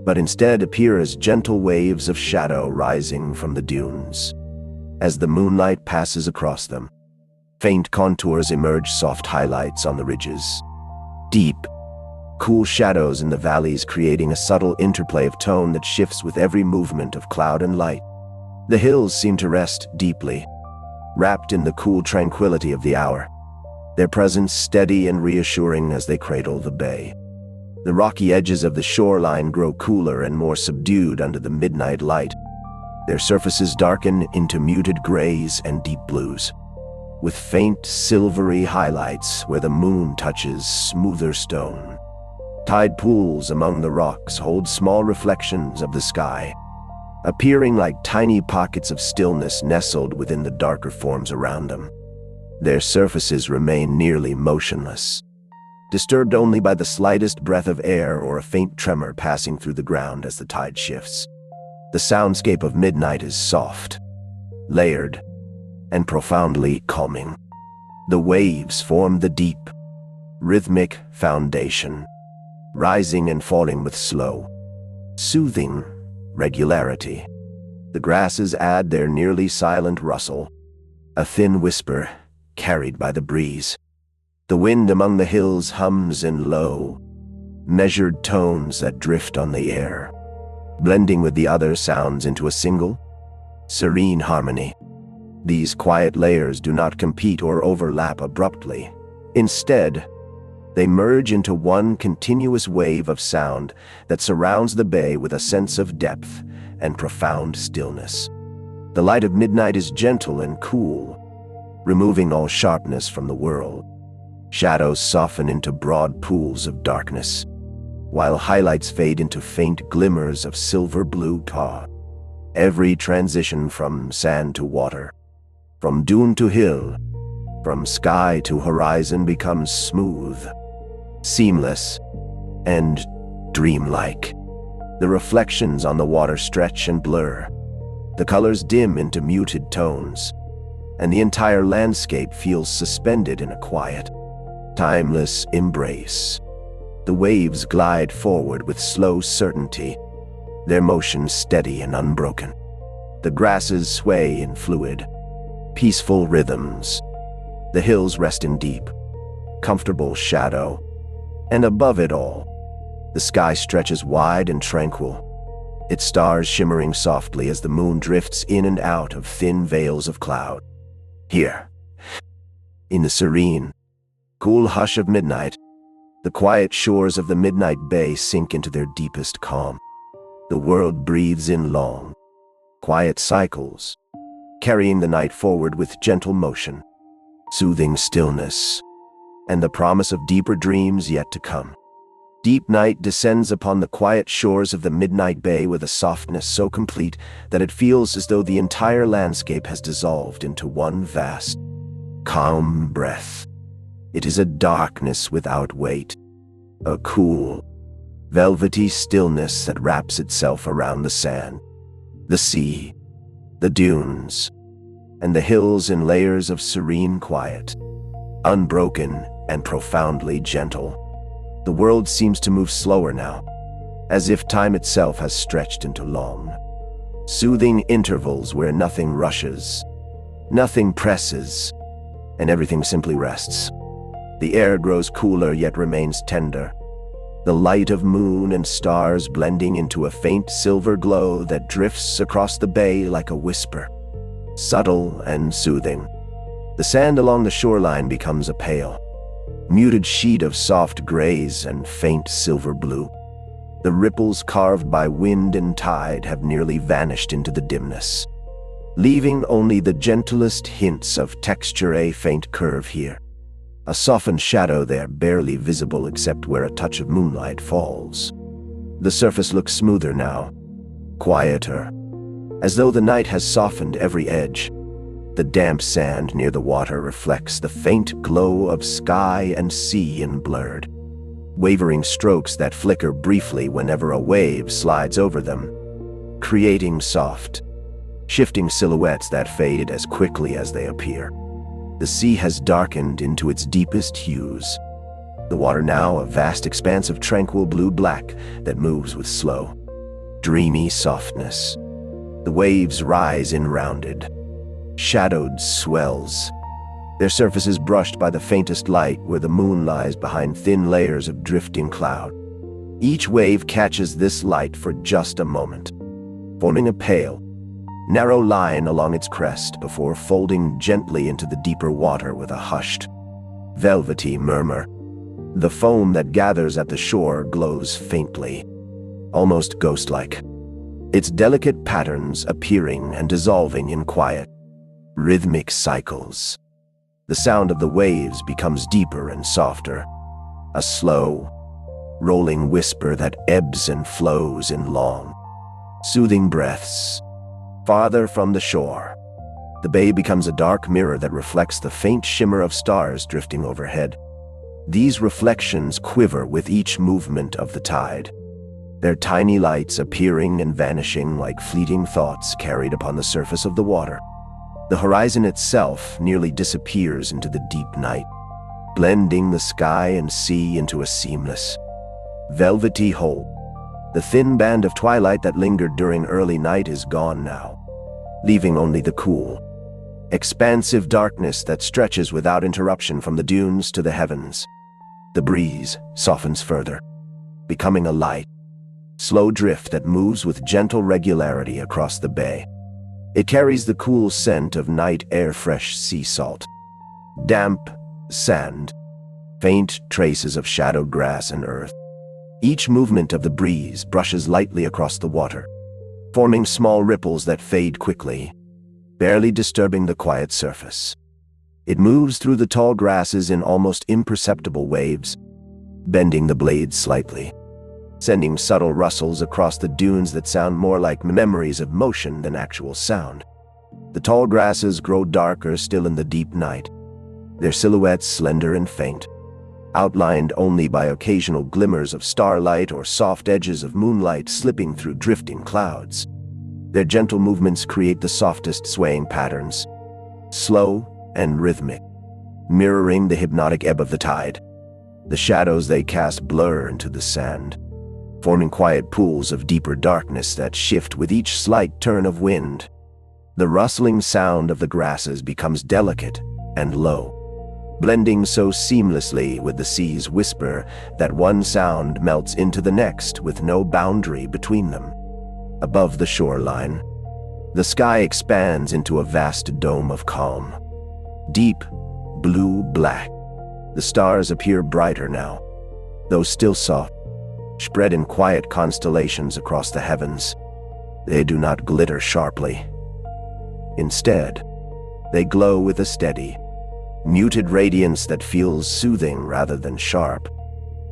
but instead appear as gentle waves of shadow rising from the dunes. As the moonlight passes across them, faint contours emerge, soft highlights on the ridges. Deep, cool shadows in the valleys, creating a subtle interplay of tone that shifts with every movement of cloud and light. The hills seem to rest deeply, wrapped in the cool tranquility of the hour, their presence steady and reassuring as they cradle the bay. The rocky edges of the shoreline grow cooler and more subdued under the midnight light. Their surfaces darken into muted grays and deep blues, with faint silvery highlights where the moon touches smoother stone. Tide pools among the rocks hold small reflections of the sky, appearing like tiny pockets of stillness nestled within the darker forms around them. Their surfaces remain nearly motionless, disturbed only by the slightest breath of air or a faint tremor passing through the ground as the tide shifts. The soundscape of midnight is soft, layered, and profoundly calming. The waves form the deep, rhythmic foundation, rising and falling with slow, soothing regularity. The grasses add their nearly silent rustle, a thin whisper carried by the breeze. The wind among the hills hums in low, measured tones that drift on the air, blending with the other sounds into a single, serene harmony. These quiet layers do not compete or overlap abruptly. Instead, they merge into one continuous wave of sound that surrounds the bay with a sense of depth and profound stillness. The light of midnight is gentle and cool, removing all sharpness from the world. Shadows soften into broad pools of darkness, while highlights fade into faint glimmers of silver-blue tar. Every transition from sand to water, from dune to hill, from sky to horizon becomes smooth, seamless, and dreamlike. The reflections on the water stretch and blur, the colors dim into muted tones, and the entire landscape feels suspended in a quiet, timeless embrace. The waves glide forward with slow certainty, their motion steady and unbroken. The grasses sway in fluid, peaceful rhythms. The hills rest in deep, comfortable shadow, and above it all, the sky stretches wide and tranquil, its stars shimmering softly as the moon drifts in and out of thin veils of cloud. Here, in the serene, cool hush of midnight, the quiet shores of the midnight bay sink into their deepest calm. The world breathes in long, quiet cycles, carrying the night forward with gentle motion, soothing stillness, and the promise of deeper dreams yet to come. Deep night descends upon the quiet shores of the midnight bay with a softness so complete that it feels as though the entire landscape has dissolved into one vast, calm breath. It is a darkness without weight, a cool, velvety stillness that wraps itself around the sand, the sea, the dunes, and the hills in layers of serene quiet, unbroken and profoundly gentle. The world seems to move slower now, as if time itself has stretched into long, soothing intervals where nothing rushes, nothing presses, and everything simply rests. The air grows cooler yet remains tender, the light of moon and stars blending into a faint silver glow that drifts across the bay like a whisper, subtle and soothing. The sand along the shoreline becomes a pale, muted sheet of soft grays and faint silver blue. The ripples carved by wind and tide have nearly vanished into the dimness, leaving only the gentlest hints of texture, a faint curve here, a softened shadow there barely visible except where a touch of moonlight falls. The surface looks smoother now, quieter, as though the night has softened every edge. The damp sand near the water reflects the faint glow of sky and sea in blurred, wavering strokes that flicker briefly whenever a wave slides over them, creating soft, shifting silhouettes that fade as quickly as they appear. The sea has darkened into its deepest hues, the water now a vast expanse of tranquil blue-black that moves with slow, dreamy softness. The waves rise in rounded, shadowed swells, their surfaces brushed by the faintest light where the moon lies behind thin layers of drifting cloud. Each wave catches this light for just a moment, forming a pale, narrow line along its crest before folding gently into the deeper water with a hushed, velvety murmur. The foam that gathers at the shore glows faintly, almost ghost-like, its delicate patterns appearing and dissolving in quiet, rhythmic cycles. The sound of the waves becomes deeper and softer, a slow, rolling whisper that ebbs and flows in long, soothing breaths. Farther from the shore, the bay becomes a dark mirror that reflects the faint shimmer of stars drifting overhead. These reflections quiver with each movement of the tide, their tiny lights appearing and vanishing like fleeting thoughts carried upon the surface of the water. The horizon itself nearly disappears into the deep night, blending the sky and sea into a seamless, velvety whole. The thin band of twilight that lingered during early night is gone now, leaving only the cool, expansive darkness that stretches without interruption from the dunes to the heavens. The breeze softens further, becoming a light, slow drift that moves with gentle regularity across the bay. It carries the cool scent of night air, fresh sea salt, damp sand, faint traces of shadowed grass and earth. Each movement of the breeze brushes lightly across the water, forming small ripples that fade quickly, barely disturbing the quiet surface. It moves through the tall grasses in almost imperceptible waves, bending the blades slightly, sending subtle rustles across the dunes that sound more like memories of motion than actual sound. The tall grasses grow darker still in the deep night, their silhouettes slender and faint, outlined only by occasional glimmers of starlight or soft edges of moonlight slipping through drifting clouds. Their gentle movements create the softest swaying patterns, slow and rhythmic, mirroring the hypnotic ebb of the tide. The shadows they cast blur into the sand, forming quiet pools of deeper darkness that shift with each slight turn of wind. The rustling sound of the grasses becomes delicate and low, blending so seamlessly with the sea's whisper that one sound melts into the next with no boundary between them. Above the shoreline, the sky expands into a vast dome of calm, deep blue-black. The stars appear brighter now, though still soft, spread in quiet constellations across the heavens. They do not glitter sharply. Instead, they glow with a steady, muted radiance that feels soothing rather than sharp.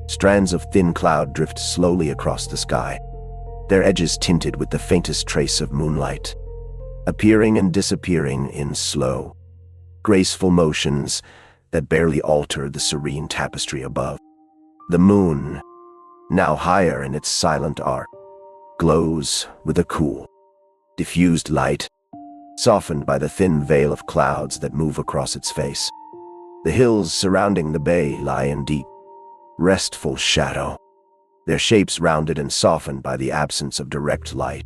Strands of thin cloud drift slowly across the sky, their edges tinted with the faintest trace of moonlight, appearing and disappearing in slow, graceful motions that barely alter the serene tapestry above. The moon, now higher in its silent arc, glows with a cool, diffused light, softened by the thin veil of clouds that move across its face. The hills surrounding the bay lie in deep, restful shadow, their shapes rounded and softened by the absence of direct light.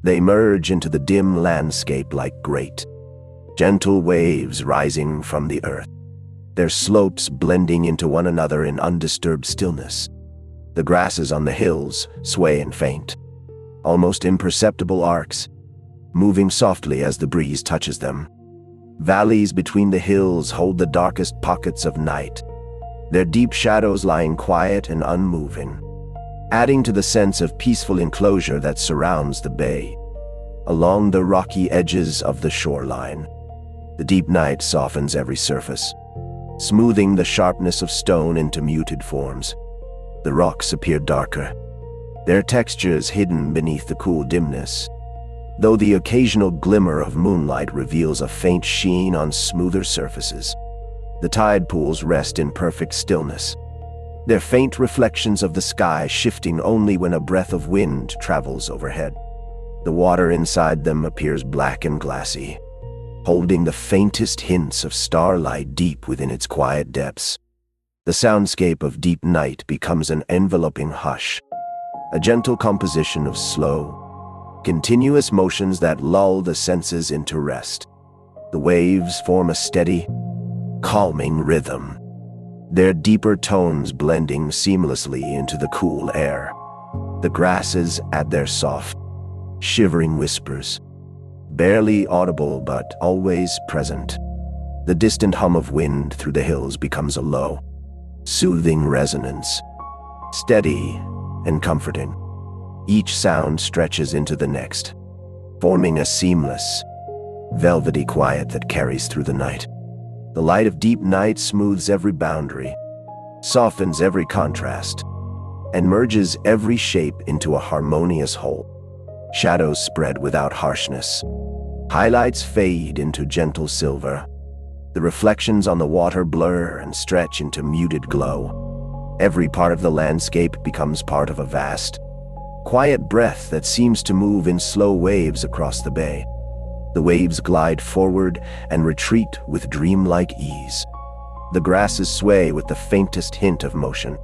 They merge into the dim landscape like great, gentle waves rising from the earth, their slopes blending into one another in undisturbed stillness. The grasses on the hills sway in faint, almost imperceptible arcs, moving softly as the breeze touches them. Valleys between the hills hold the darkest pockets of night, their deep shadows lying quiet and unmoving, adding to the sense of peaceful enclosure that surrounds the bay. Along the rocky edges of the shoreline, the deep night softens every surface, smoothing the sharpness of stone into muted forms. The rocks appear darker, their textures hidden beneath the cool dimness, though the occasional glimmer of moonlight reveals a faint sheen on smoother surfaces. The tide pools rest in perfect stillness, their faint reflections of the sky shifting only when a breath of wind travels overhead. The water inside them appears black and glassy, holding the faintest hints of starlight deep within its quiet depths. The soundscape of deep night becomes an enveloping hush, a gentle composition of slow, continuous motions that lull the senses into rest. The waves form a steady, calming rhythm, their deeper tones blending seamlessly into the cool air. The grasses add their soft, shivering whispers, barely audible but always present. The distant hum of wind through the hills becomes a low, soothing resonance, steady and comforting. Each sound stretches into the next, forming a seamless, velvety quiet that carries through the night. The light of deep night smooths every boundary, softens every contrast, and merges every shape into a harmonious whole. Shadows spread without harshness. Highlights fade into gentle silver. The reflections on the water blur and stretch into muted glow. Every part of the landscape becomes part of a vast, quiet breath that seems to move in slow waves across the bay. The waves glide forward and retreat with dreamlike ease. The grasses sway with the faintest hint of motion.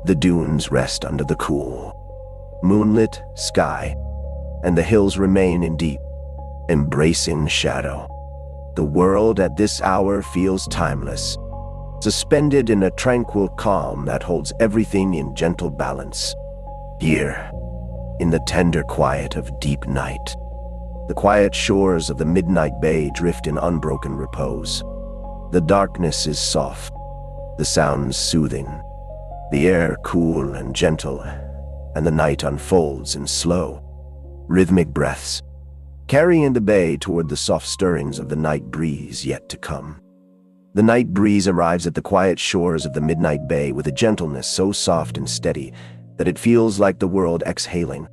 The dunes rest under the cool, moonlit sky, and the hills remain in deep, embracing shadow. The world at this hour feels timeless, suspended in a tranquil calm that holds everything in gentle balance. Here, in the tender quiet of deep night, the quiet shores of the midnight bay drift in unbroken repose. The darkness is soft, the sounds soothing, the air cool and gentle, and the night unfolds in slow, rhythmic breaths, carrying the bay toward the soft stirrings of the night breeze yet to come. The night breeze arrives at the quiet shores of the midnight bay with a gentleness so soft and steady that it feels like the world exhaling,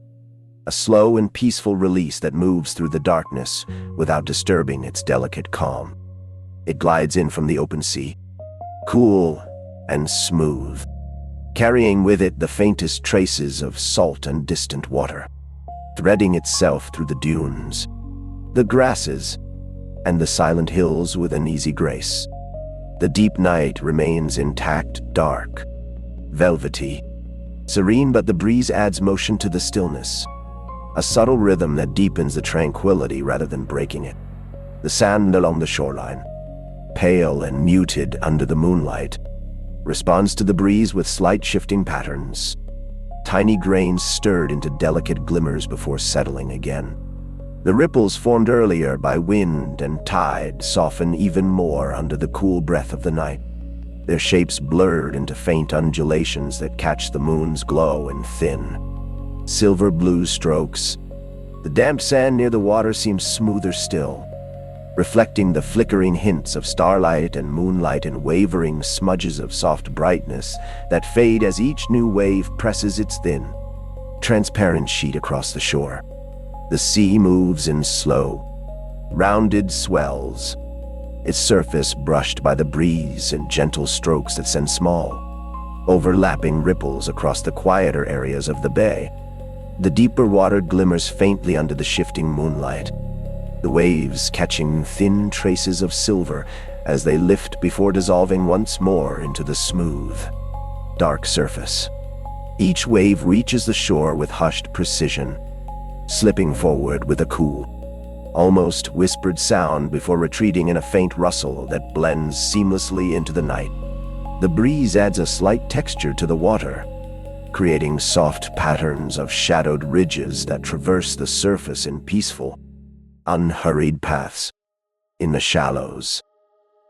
a slow and peaceful release that moves through the darkness without disturbing its delicate calm. It glides in from the open sea, cool and smooth, carrying with it the faintest traces of salt and distant water, threading itself through the dunes, the grasses, and the silent hills with an easy grace. The deep night remains intact, dark, velvety, serene, but the breeze adds motion to the stillness, a subtle rhythm that deepens the tranquility rather than breaking it. The sand along the shoreline, pale and muted under the moonlight, responds to the breeze with slight shifting patterns. Tiny grains stirred into delicate glimmers before settling again. The ripples formed earlier by wind and tide soften even more under the cool breath of the night, their shapes blurred into faint undulations that catch the moon's glow in thin, silver-blue strokes. The damp sand near the water seems smoother still, reflecting the flickering hints of starlight and moonlight in wavering smudges of soft brightness that fade as each new wave presses its thin, transparent sheet across the shore. The sea moves in slow, rounded swells, its surface brushed by the breeze and gentle strokes that send small, overlapping ripples across the quieter areas of the bay. The deeper water glimmers faintly under the shifting moonlight, the waves catching thin traces of silver as they lift before dissolving once more into the smooth, dark surface. Each wave reaches the shore with hushed precision, slipping forward with a cool, almost whispered sound before retreating in a faint rustle that blends seamlessly into the night. The breeze adds a slight texture to the water, creating soft patterns of shadowed ridges that traverse the surface in peaceful, unhurried paths. In the shallows,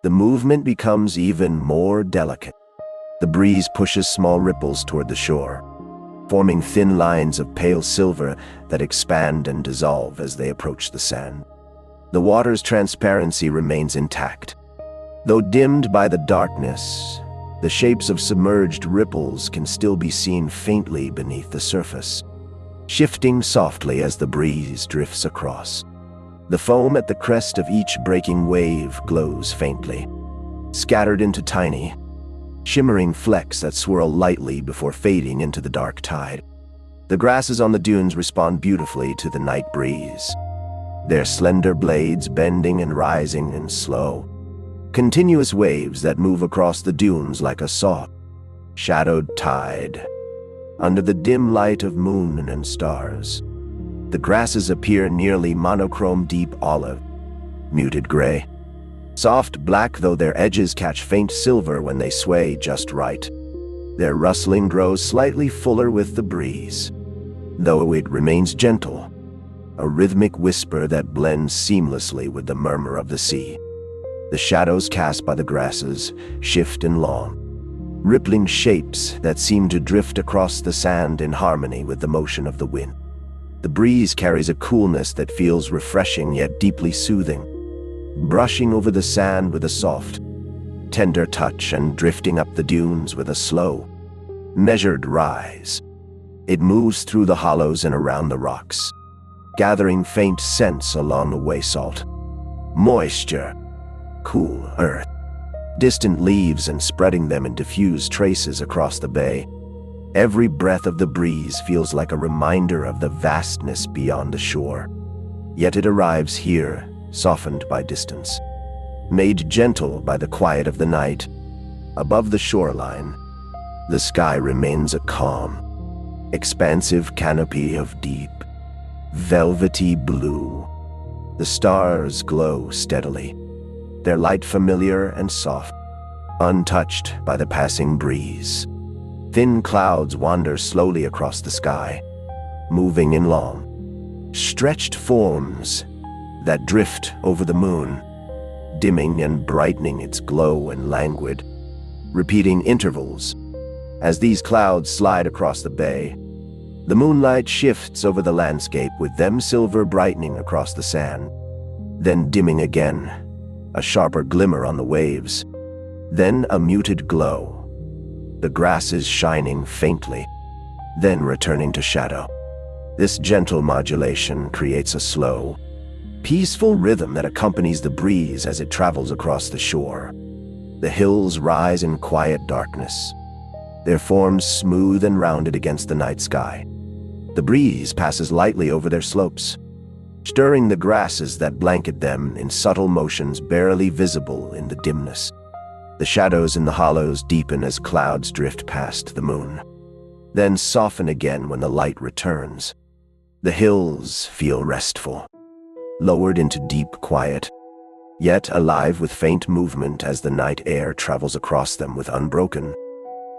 the movement becomes even more delicate. The breeze pushes small ripples toward the shore, forming thin lines of pale silver that expand and dissolve as they approach the sand. The water's transparency remains intact, though dimmed by the darkness. The shapes of submerged ripples can still be seen faintly beneath the surface, shifting softly as the breeze drifts across. The foam at the crest of each breaking wave glows faintly, scattered into tiny, shimmering flecks that swirl lightly before fading into the dark tide. The grasses on the dunes respond beautifully to the night breeze, their slender blades bending and rising in slow, continuous waves that move across the dunes like a soft, shadowed tide. Under the dim light of moon and stars, the grasses appear nearly monochrome deep olive, muted gray, soft black, though their edges catch faint silver when they sway just right. Their rustling grows slightly fuller with the breeze, though it remains gentle, a rhythmic whisper that blends seamlessly with the murmur of the sea. The shadows cast by the grasses shift in long, rippling shapes that seem to drift across the sand in harmony with the motion of the wind. The breeze carries a coolness that feels refreshing yet deeply soothing, brushing over the sand with a soft, tender touch and drifting up the dunes with a slow, measured rise. It moves through the hollows and around the rocks, gathering faint scents along the way: salt, moisture, cool earth, distant leaves, and spreading them in diffused traces across the bay. Every breath of the breeze feels like a reminder of the vastness beyond the shore. Yet it arrives here, softened by distance, made gentle by the quiet of the night. Above the shoreline, the sky remains a calm, expansive canopy of deep, velvety blue. The stars glow steadily, their light familiar and soft, untouched by the passing breeze. Thin clouds wander slowly across the sky, moving in long, stretched forms that drift over the moon, dimming and brightening its glow and languid, repeating intervals. As these clouds slide across the bay, the moonlight shifts over the landscape, with them silver brightening across the sand, then dimming again, a sharper glimmer on the waves, then a muted glow, the grasses shining faintly, then returning to shadow. This gentle modulation creates a slow, peaceful rhythm that accompanies the breeze as it travels across the shore. The hills rise in quiet darkness, their forms smooth and rounded against the night sky. The breeze passes lightly over their slopes, stirring the grasses that blanket them in subtle motions barely visible in the dimness. The shadows in the hollows deepen as clouds drift past the moon, then soften again when the light returns. The hills feel restful, lowered into deep quiet, yet alive with faint movement as the night air travels across them with unbroken,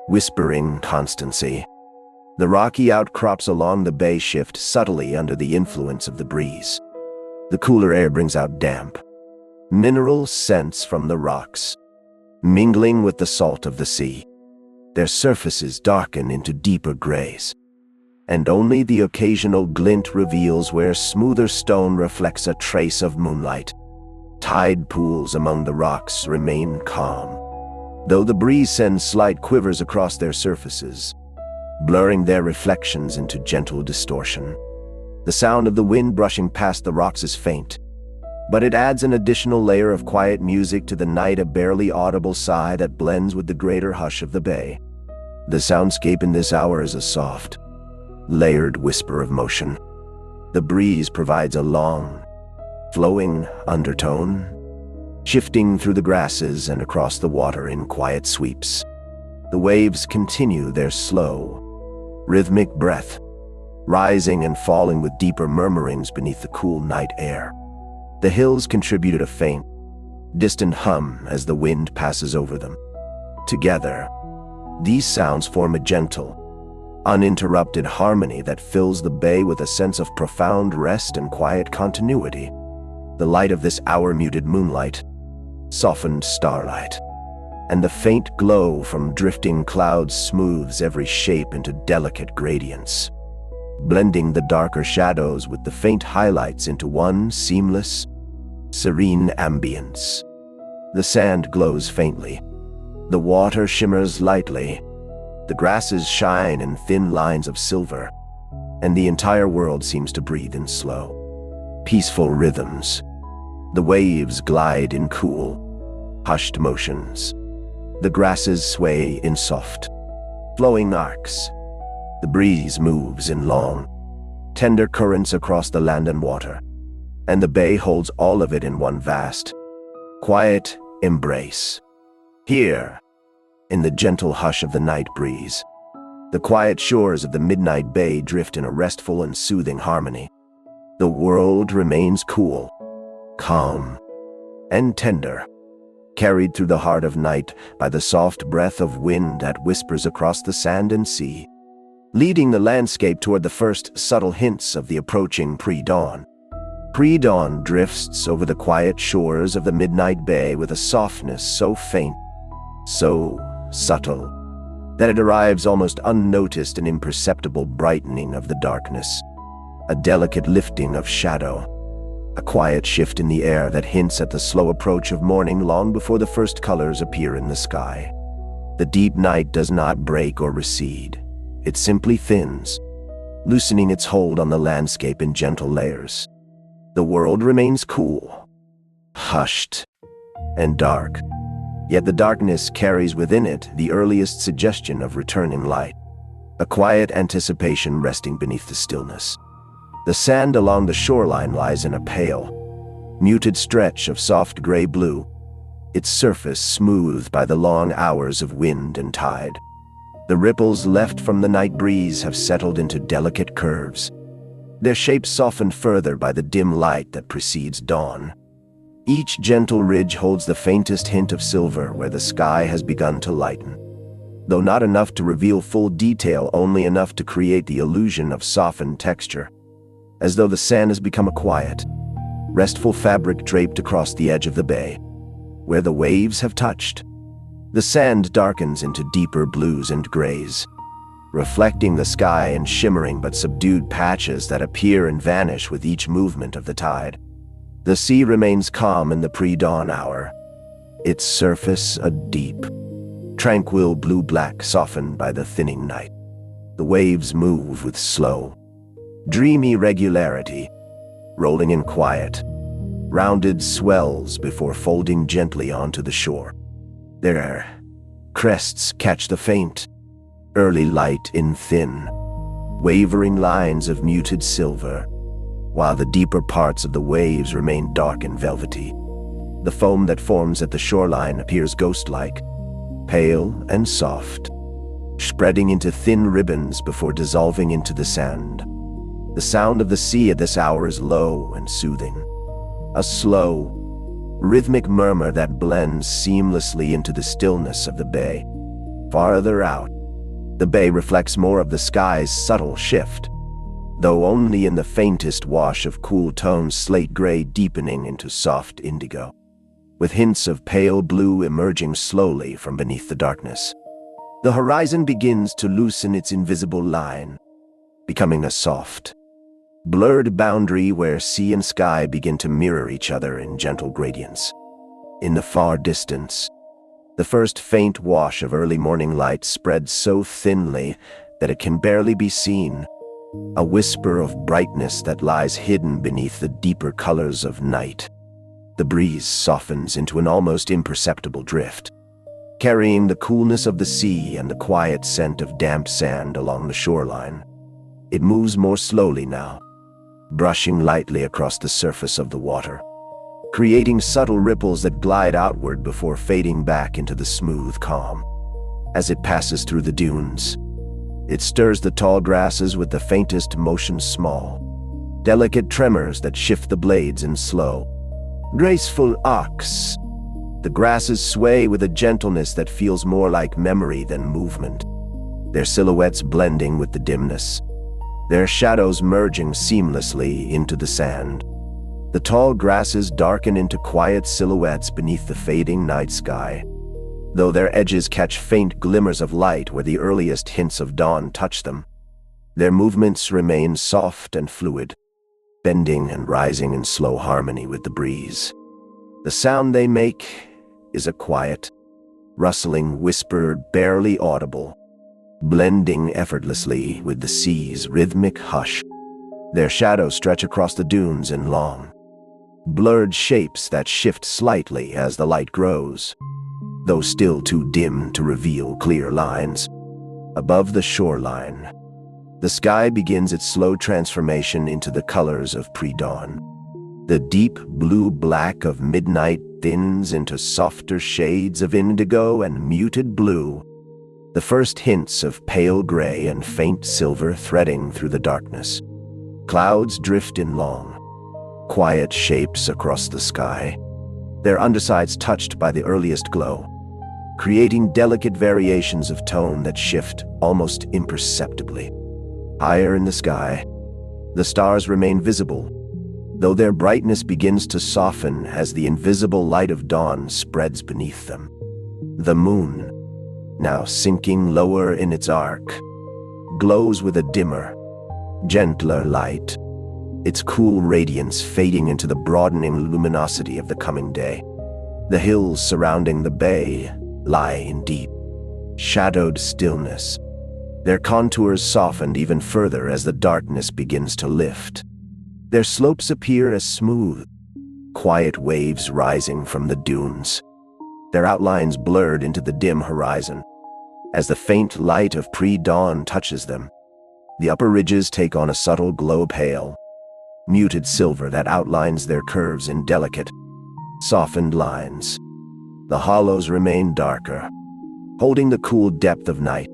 whispering constancy. The rocky outcrops along the bay shift subtly under the influence of the breeze. The cooler air brings out damp, mineral scents from the rocks, mingling with the salt of the sea. Their surfaces darken into deeper grays, and only the occasional glint reveals where smoother stone reflects a trace of moonlight. Tide pools among the rocks remain calm, though the breeze sends slight quivers across their surfaces, blurring their reflections into gentle distortion. The sound of the wind brushing past the rocks is faint, but it adds an additional layer of quiet music to the night, a barely audible sigh that blends with the greater hush of the bay. The soundscape in this hour is a soft, layered whisper of motion. The breeze provides a long, flowing undertone, shifting through the grasses and across the water in quiet sweeps. The waves continue their slow, rhythmic breath, rising and falling with deeper murmurings beneath the cool night air. The hills contributed a faint, distant hum as the wind passes over them. Together, these sounds form a gentle, uninterrupted harmony that fills the bay with a sense of profound rest and quiet continuity. The light of this hour, muted moonlight, softened starlight, and the faint glow from drifting clouds smooths every shape into delicate gradients, blending the darker shadows with the faint highlights into one seamless, serene ambience. The sand glows faintly, the water shimmers lightly, the grasses shine in thin lines of silver, and the entire world seems to breathe in slow, peaceful rhythms. The waves glide in cool, hushed motions, The grasses sway in soft, flowing arcs. The breeze moves in long, tender currents across the land and water, and the bay holds all of it in one vast, quiet embrace. Here, in the gentle hush of the night breeze, the quiet shores of the midnight bay drift in a restful and soothing harmony. The world remains cool, calm, and tender, carried through the heart of night by the soft breath of wind that whispers across the sand and sea, leading the landscape toward the first subtle hints of the approaching pre-dawn. Pre-dawn drifts over the quiet shores of the midnight bay with a softness so faint, so subtle, that it arrives almost unnoticed, an imperceptible brightening of the darkness, a delicate lifting of shadow, a quiet shift in the air that hints at the slow approach of morning long before the first colors appear in the sky. The deep night does not break or recede. It simply thins, loosening its hold on the landscape in gentle layers. The world remains cool, hushed, and dark, yet the darkness carries within it the earliest suggestion of returning light, a quiet anticipation resting beneath the stillness. The sand along the shoreline lies in a pale, muted stretch of soft gray blue, its surface smoothed by the long hours of wind and tide. The ripples left from the night breeze have settled into delicate curves, their shapes softened further by the dim light that precedes dawn. Each gentle ridge holds the faintest hint of silver where the sky has begun to lighten, though not enough to reveal full detail, only enough to create the illusion of softened texture, as though the sand has become a quiet, restful fabric draped across the edge of the bay, where the waves have touched. The sand darkens into deeper blues and grays, reflecting the sky in shimmering but subdued patches that appear and vanish with each movement of the tide. The sea remains calm in the pre-dawn hour, its surface a deep, tranquil blue-black softened by the thinning night. The waves move with slow, dreamy regularity, rolling in quiet, rounded swells before folding gently onto the shore. Their crests catch the faint, early light in thin, wavering lines of muted silver, while the deeper parts of the waves remain dark and velvety. The foam that forms at the shoreline appears ghost-like, pale and soft, spreading into thin ribbons before dissolving into the sand. The sound of the sea at this hour is low and soothing, a slow, rhythmic murmur that blends seamlessly into the stillness of the bay. Farther out, the bay reflects more of the sky's subtle shift, though only in the faintest wash of cool tones, slate gray deepening into soft indigo, with hints of pale blue emerging slowly from beneath the darkness. The horizon begins to loosen its invisible line, becoming a soft, blurred boundary where sea and sky begin to mirror each other in gentle gradients. In the far distance, the first faint wash of early morning light spreads so thinly that it can barely be seen, a whisper of brightness that lies hidden beneath the deeper colors of night. The breeze softens into an almost imperceptible drift, carrying the coolness of the sea and the quiet scent of damp sand along the shoreline. It moves more slowly now, brushing lightly across the surface of the water, creating subtle ripples that glide outward before fading back into the smooth calm. As it passes through the dunes, it stirs the tall grasses with the faintest motion, small, delicate tremors that shift the blades in slow, graceful arcs. The grasses sway with a gentleness that feels more like memory than movement, their silhouettes blending with the dimness, their shadows merging seamlessly into the sand. The tall grasses darken into quiet silhouettes beneath the fading night sky, though their edges catch faint glimmers of light where the earliest hints of dawn touch them. Their movements remain soft and fluid, bending and rising in slow harmony with the breeze. The sound they make is a quiet, rustling whisper, barely audible, blending effortlessly with the sea's rhythmic hush. Their shadows stretch across the dunes in long, blurred shapes that shift slightly as the light grows, though still too dim to reveal clear lines. Above the shoreline, the sky begins its slow transformation into the colors of pre-dawn. The deep blue-black of midnight thins into softer shades of indigo and muted blue, the first hints of pale gray and faint silver threading through the darkness. Clouds drift in long, quiet shapes across the sky, their undersides touched by the earliest glow, creating delicate variations of tone that shift almost imperceptibly. Higher in the sky, the stars remain visible, though their brightness begins to soften as the invisible light of dawn spreads beneath them. The moon, now sinking lower in its arc, glows with a dimmer, gentler light, its cool radiance fading into the broadening luminosity of the coming day. The hills surrounding the bay lie in deep, shadowed stillness, their contours softened even further as the darkness begins to lift. Their slopes appear as smooth, quiet waves rising from the dunes, their outlines blurred into the dim horizon. As the faint light of pre-dawn touches them, the upper ridges take on a subtle glow, pale, muted silver that outlines their curves in delicate, softened lines. The hollows remain darker, holding the cool depth of night,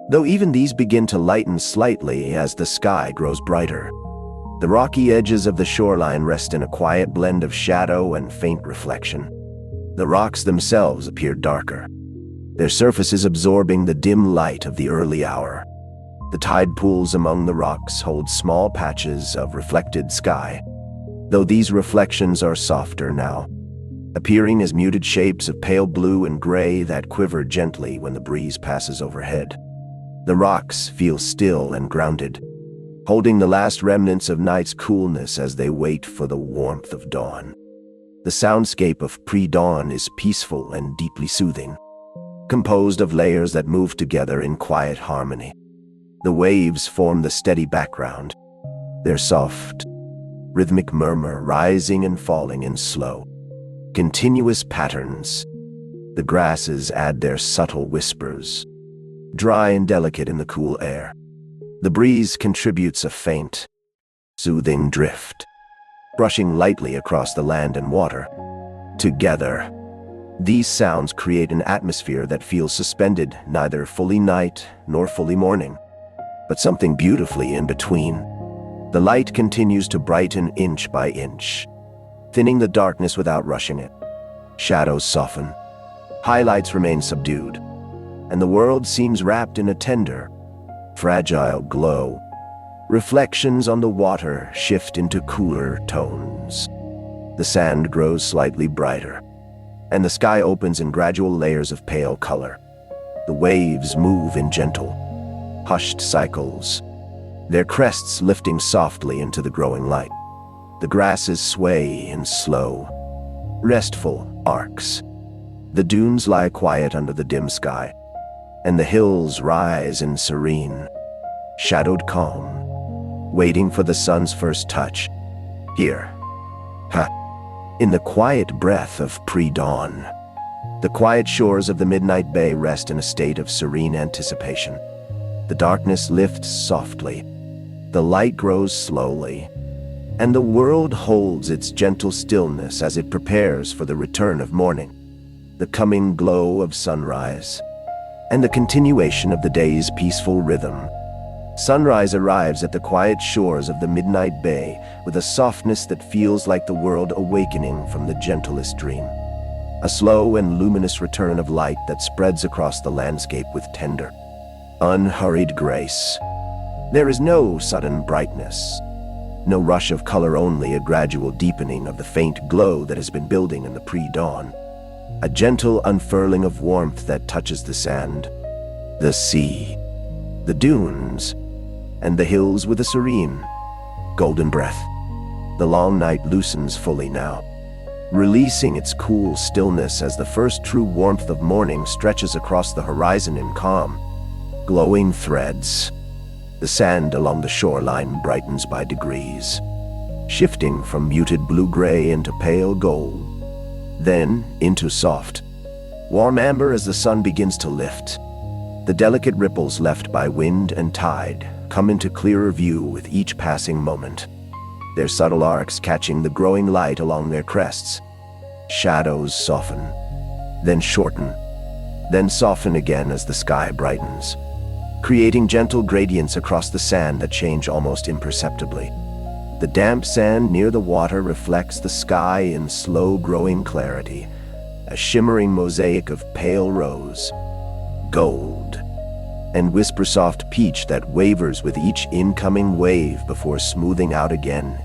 though even these begin to lighten slightly as the sky grows brighter. The rocky edges of the shoreline rest in a quiet blend of shadow and faint reflection. The rocks themselves appear darker, their surfaces absorbing the dim light of the early hour. The tide pools among the rocks hold small patches of reflected sky, though these reflections are softer now, appearing as muted shapes of pale blue and gray that quiver gently when the breeze passes overhead. The rocks feel still and grounded, holding the last remnants of night's coolness as they wait for the warmth of dawn. The soundscape of pre-dawn is peaceful and deeply soothing, composed of layers that move together in quiet harmony. The waves form the steady background, their soft, rhythmic murmur rising and falling in slow, continuous patterns. The grasses add their subtle whispers, dry and delicate in the cool air. The breeze contributes a faint, soothing drift, brushing lightly across the land and water. Together, these sounds create an atmosphere that feels suspended, neither fully night nor fully morning, but something beautifully in between. The light continues to brighten inch by inch, thinning the darkness without rushing it. Shadows soften, highlights remain subdued, and the world seems wrapped in a tender, fragile glow. Reflections on the water shift into cooler tones. The sand grows slightly brighter, and the sky opens in gradual layers of pale color. The waves move in gentle, hushed cycles, their crests lifting softly into the growing light. The grasses sway in slow, restful arcs. The dunes lie quiet under the dim sky, and the hills rise in serene, shadowed calm, waiting for the sun's first touch. Here, in the quiet breath of pre-dawn, the quiet shores of the midnight bay rest in a state of serene anticipation. The darkness lifts softly, the light grows slowly, and the world holds its gentle stillness as it prepares for the return of morning, the coming glow of sunrise, and the continuation of the day's peaceful rhythm. Sunrise arrives at the quiet shores of the midnight bay with a softness that feels like the world awakening from the gentlest dream. A slow and luminous return of light that spreads across the landscape with tender, unhurried grace. There is no sudden brightness, no rush of color, only a gradual deepening of the faint glow that has been building in the pre-dawn. A gentle unfurling of warmth that touches the sand, the sea, the dunes, and the hills with a serene, golden breath. The long night loosens fully now, releasing its cool stillness as the first true warmth of morning stretches across the horizon in calm, glowing threads. The sand along the shoreline brightens by degrees, shifting from muted blue-gray into pale gold, then into soft, warm amber as the sun begins to lift. The delicate ripples left by wind and tide come into clearer view with each passing moment, their subtle arcs catching the growing light along their crests. Shadows soften, then shorten, then soften again as the sky brightens, creating gentle gradients across the sand that change almost imperceptibly. The damp sand near the water reflects the sky in slow-growing clarity, a shimmering mosaic of pale rose, gold, and whisper-soft peach that wavers with each incoming wave before smoothing out again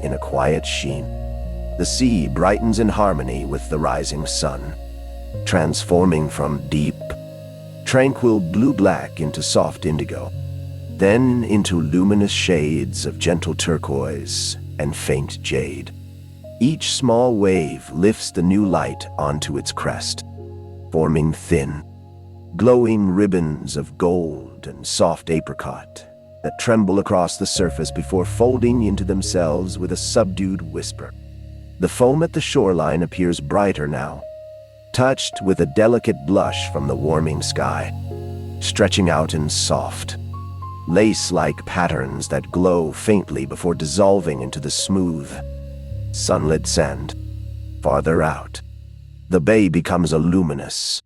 in a quiet sheen. The sea brightens in harmony with the rising sun, transforming from deep, tranquil blue-black into soft indigo, then into luminous shades of gentle turquoise and faint jade. Each small wave lifts the new light onto its crest, forming thin, glowing ribbons of gold and soft apricot that tremble across the surface before folding into themselves with a subdued whisper. The foam at the shoreline appears brighter now, touched with a delicate blush from the warming sky, stretching out in soft, lace-like patterns that glow faintly before dissolving into the smooth, sunlit sand. Farther out, the bay becomes a luminous,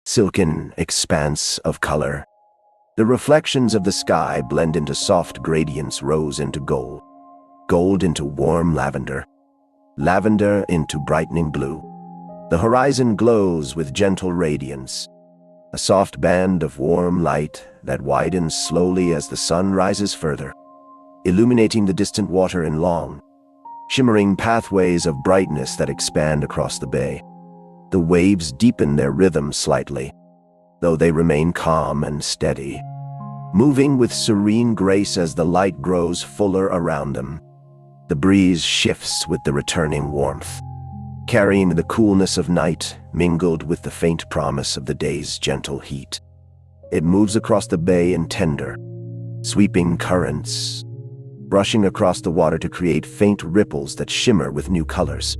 silken expanse of color. The reflections of the sky blend into soft gradients, rose into gold, gold into warm lavender, lavender into brightening blue. The horizon glows with gentle radiance, a soft band of warm light that widens slowly as the sun rises further, illuminating the distant water in long, shimmering pathways of brightness that expand across the bay. The waves deepen their rhythm slightly, though they remain calm and steady, moving with serene grace as the light grows fuller around them. The breeze shifts with the returning warmth, carrying the coolness of night mingled with the faint promise of the day's gentle heat. It moves across the bay in tender, sweeping currents, brushing across the water to create faint ripples that shimmer with new colors,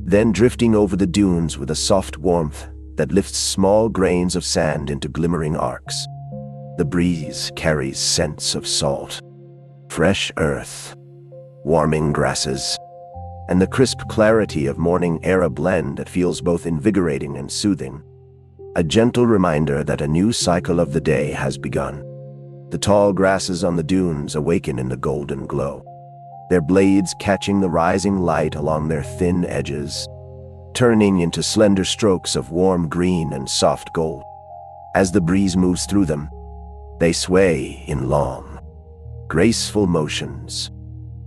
then drifting over the dunes with a soft warmth that lifts small grains of sand into glimmering arcs. The breeze carries scents of salt, fresh earth, warming grasses, and the crisp clarity of morning air, a blend that feels both invigorating and soothing, a gentle reminder that a new cycle of the day has begun. The tall grasses on the dunes awaken in the golden glow, their blades catching the rising light along their thin edges, turning into slender strokes of warm green and soft gold. As the breeze moves through them, they sway in long, graceful motions,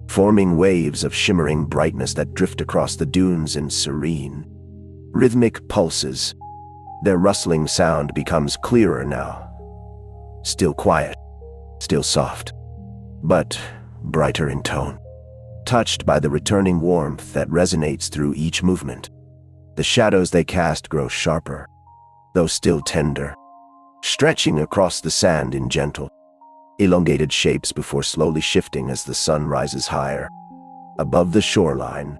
forming waves of shimmering brightness that drift across the dunes in serene, rhythmic pulses. Their rustling sound becomes clearer now, still quiet, still soft, but brighter in tone, touched by the returning warmth that resonates through each movement. The shadows they cast grow sharper, though still tender, stretching across the sand in gentle, elongated shapes before slowly shifting as the sun rises higher. Above the shoreline,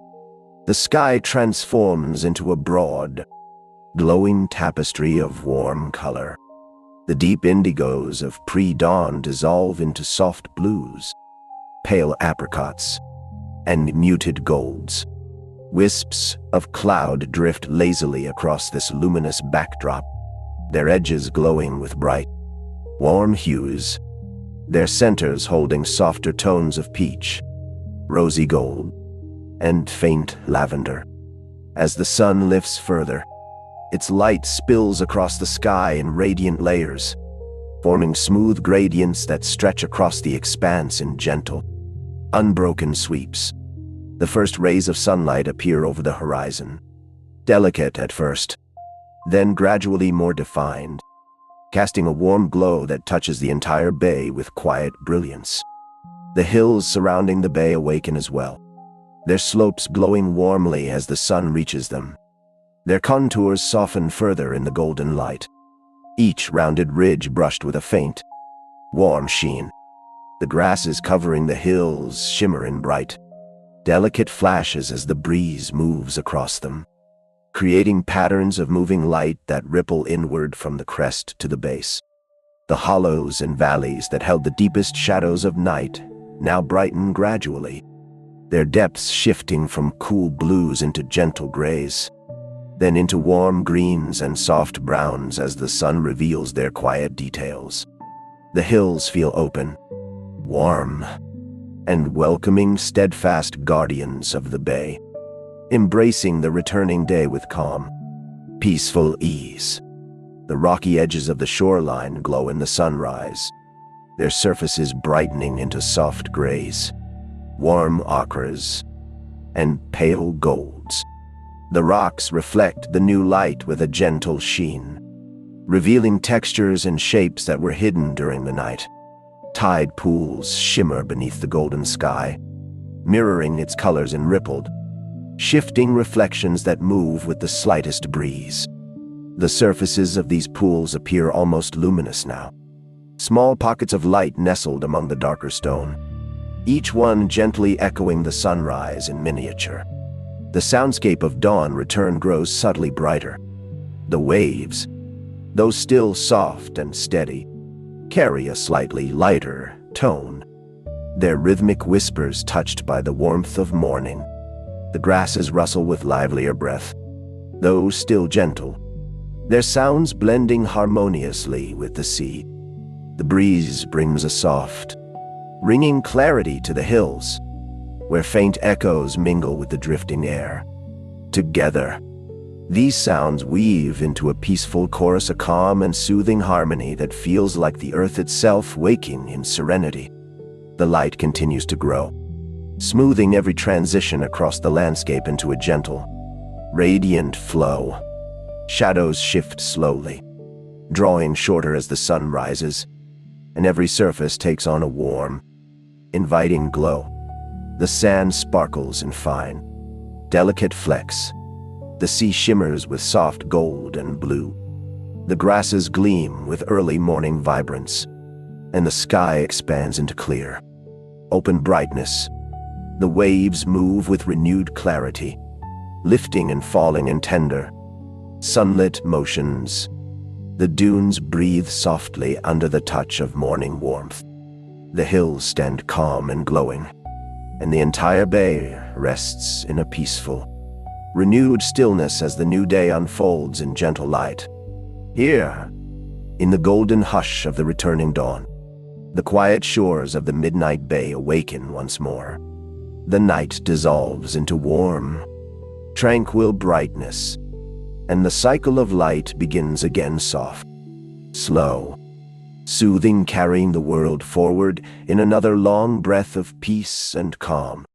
the sky transforms into a broad, glowing tapestry of warm color. The deep indigos of pre-dawn dissolve into soft blues, pale apricots, and muted golds. Wisps of cloud drift lazily across this luminous backdrop, their edges glowing with bright, warm hues, their centers holding softer tones of peach, rosy gold, and faint lavender. As the sun lifts further, its light spills across the sky in radiant layers, forming smooth gradients that stretch across the expanse in gentle, unbroken sweeps. The first rays of sunlight appear over the horizon, delicate at first, then gradually more defined, casting a warm glow that touches the entire bay with quiet brilliance. The hills surrounding the bay awaken as well, their slopes glowing warmly as the sun reaches them. Their contours soften further in the golden light, each rounded ridge brushed with a faint, warm sheen. The grasses covering the hills shimmer in bright, delicate flashes as the breeze moves across them, creating patterns of moving light that ripple inward from the crest to the base. The hollows and valleys that held the deepest shadows of night now brighten gradually, their depths shifting from cool blues into gentle grays, then into warm greens and soft browns as the sun reveals their quiet details. The hills feel open, warm, and welcoming, steadfast guardians of the bay, embracing the returning day with calm, peaceful ease. The rocky edges of the shoreline glow in the sunrise, their surfaces brightening into soft grays, warm ochres, and pale golds. The rocks reflect the new light with a gentle sheen, revealing textures and shapes that were hidden during the night. Tide pools shimmer beneath the golden sky, mirroring its colors in rippled, shifting reflections that move with the slightest breeze. The surfaces of these pools appear almost luminous now, small pockets of light nestled among the darker stone, each one gently echoing the sunrise in miniature. The soundscape of dawn return grows subtly brighter. The waves, though still soft and steady, carry a slightly lighter tone, their rhythmic whispers touched by the warmth of morning. The grasses rustle with livelier breath, though still gentle, their sounds blending harmoniously with the sea. The breeze brings a soft, ringing clarity to the hills, where faint echoes mingle with the drifting air. Together, these sounds weave into a peaceful chorus, a calm and soothing harmony that feels like the earth itself waking in serenity. The light continues to grow, smoothing every transition across the landscape into a gentle, radiant flow. Shadows shift slowly, drawing shorter as the sun rises, and every surface takes on a warm, inviting glow. The sand sparkles in fine, delicate flecks. The sea shimmers with soft gold and blue. The grasses gleam with early morning vibrance, and the sky expands into clear, open brightness. The waves move with renewed clarity, lifting and falling in tender, sunlit motions. The dunes breathe softly under the touch of morning warmth. The hills stand calm and glowing, and the entire bay rests in a peaceful, renewed stillness as the new day unfolds in gentle light. Here, in the golden hush of the returning dawn, the quiet shores of the midnight bay awaken once more. The night dissolves into warm, tranquil brightness, and the cycle of light begins again, soft, slow, soothing, carrying the world forward in another long breath of peace and calm.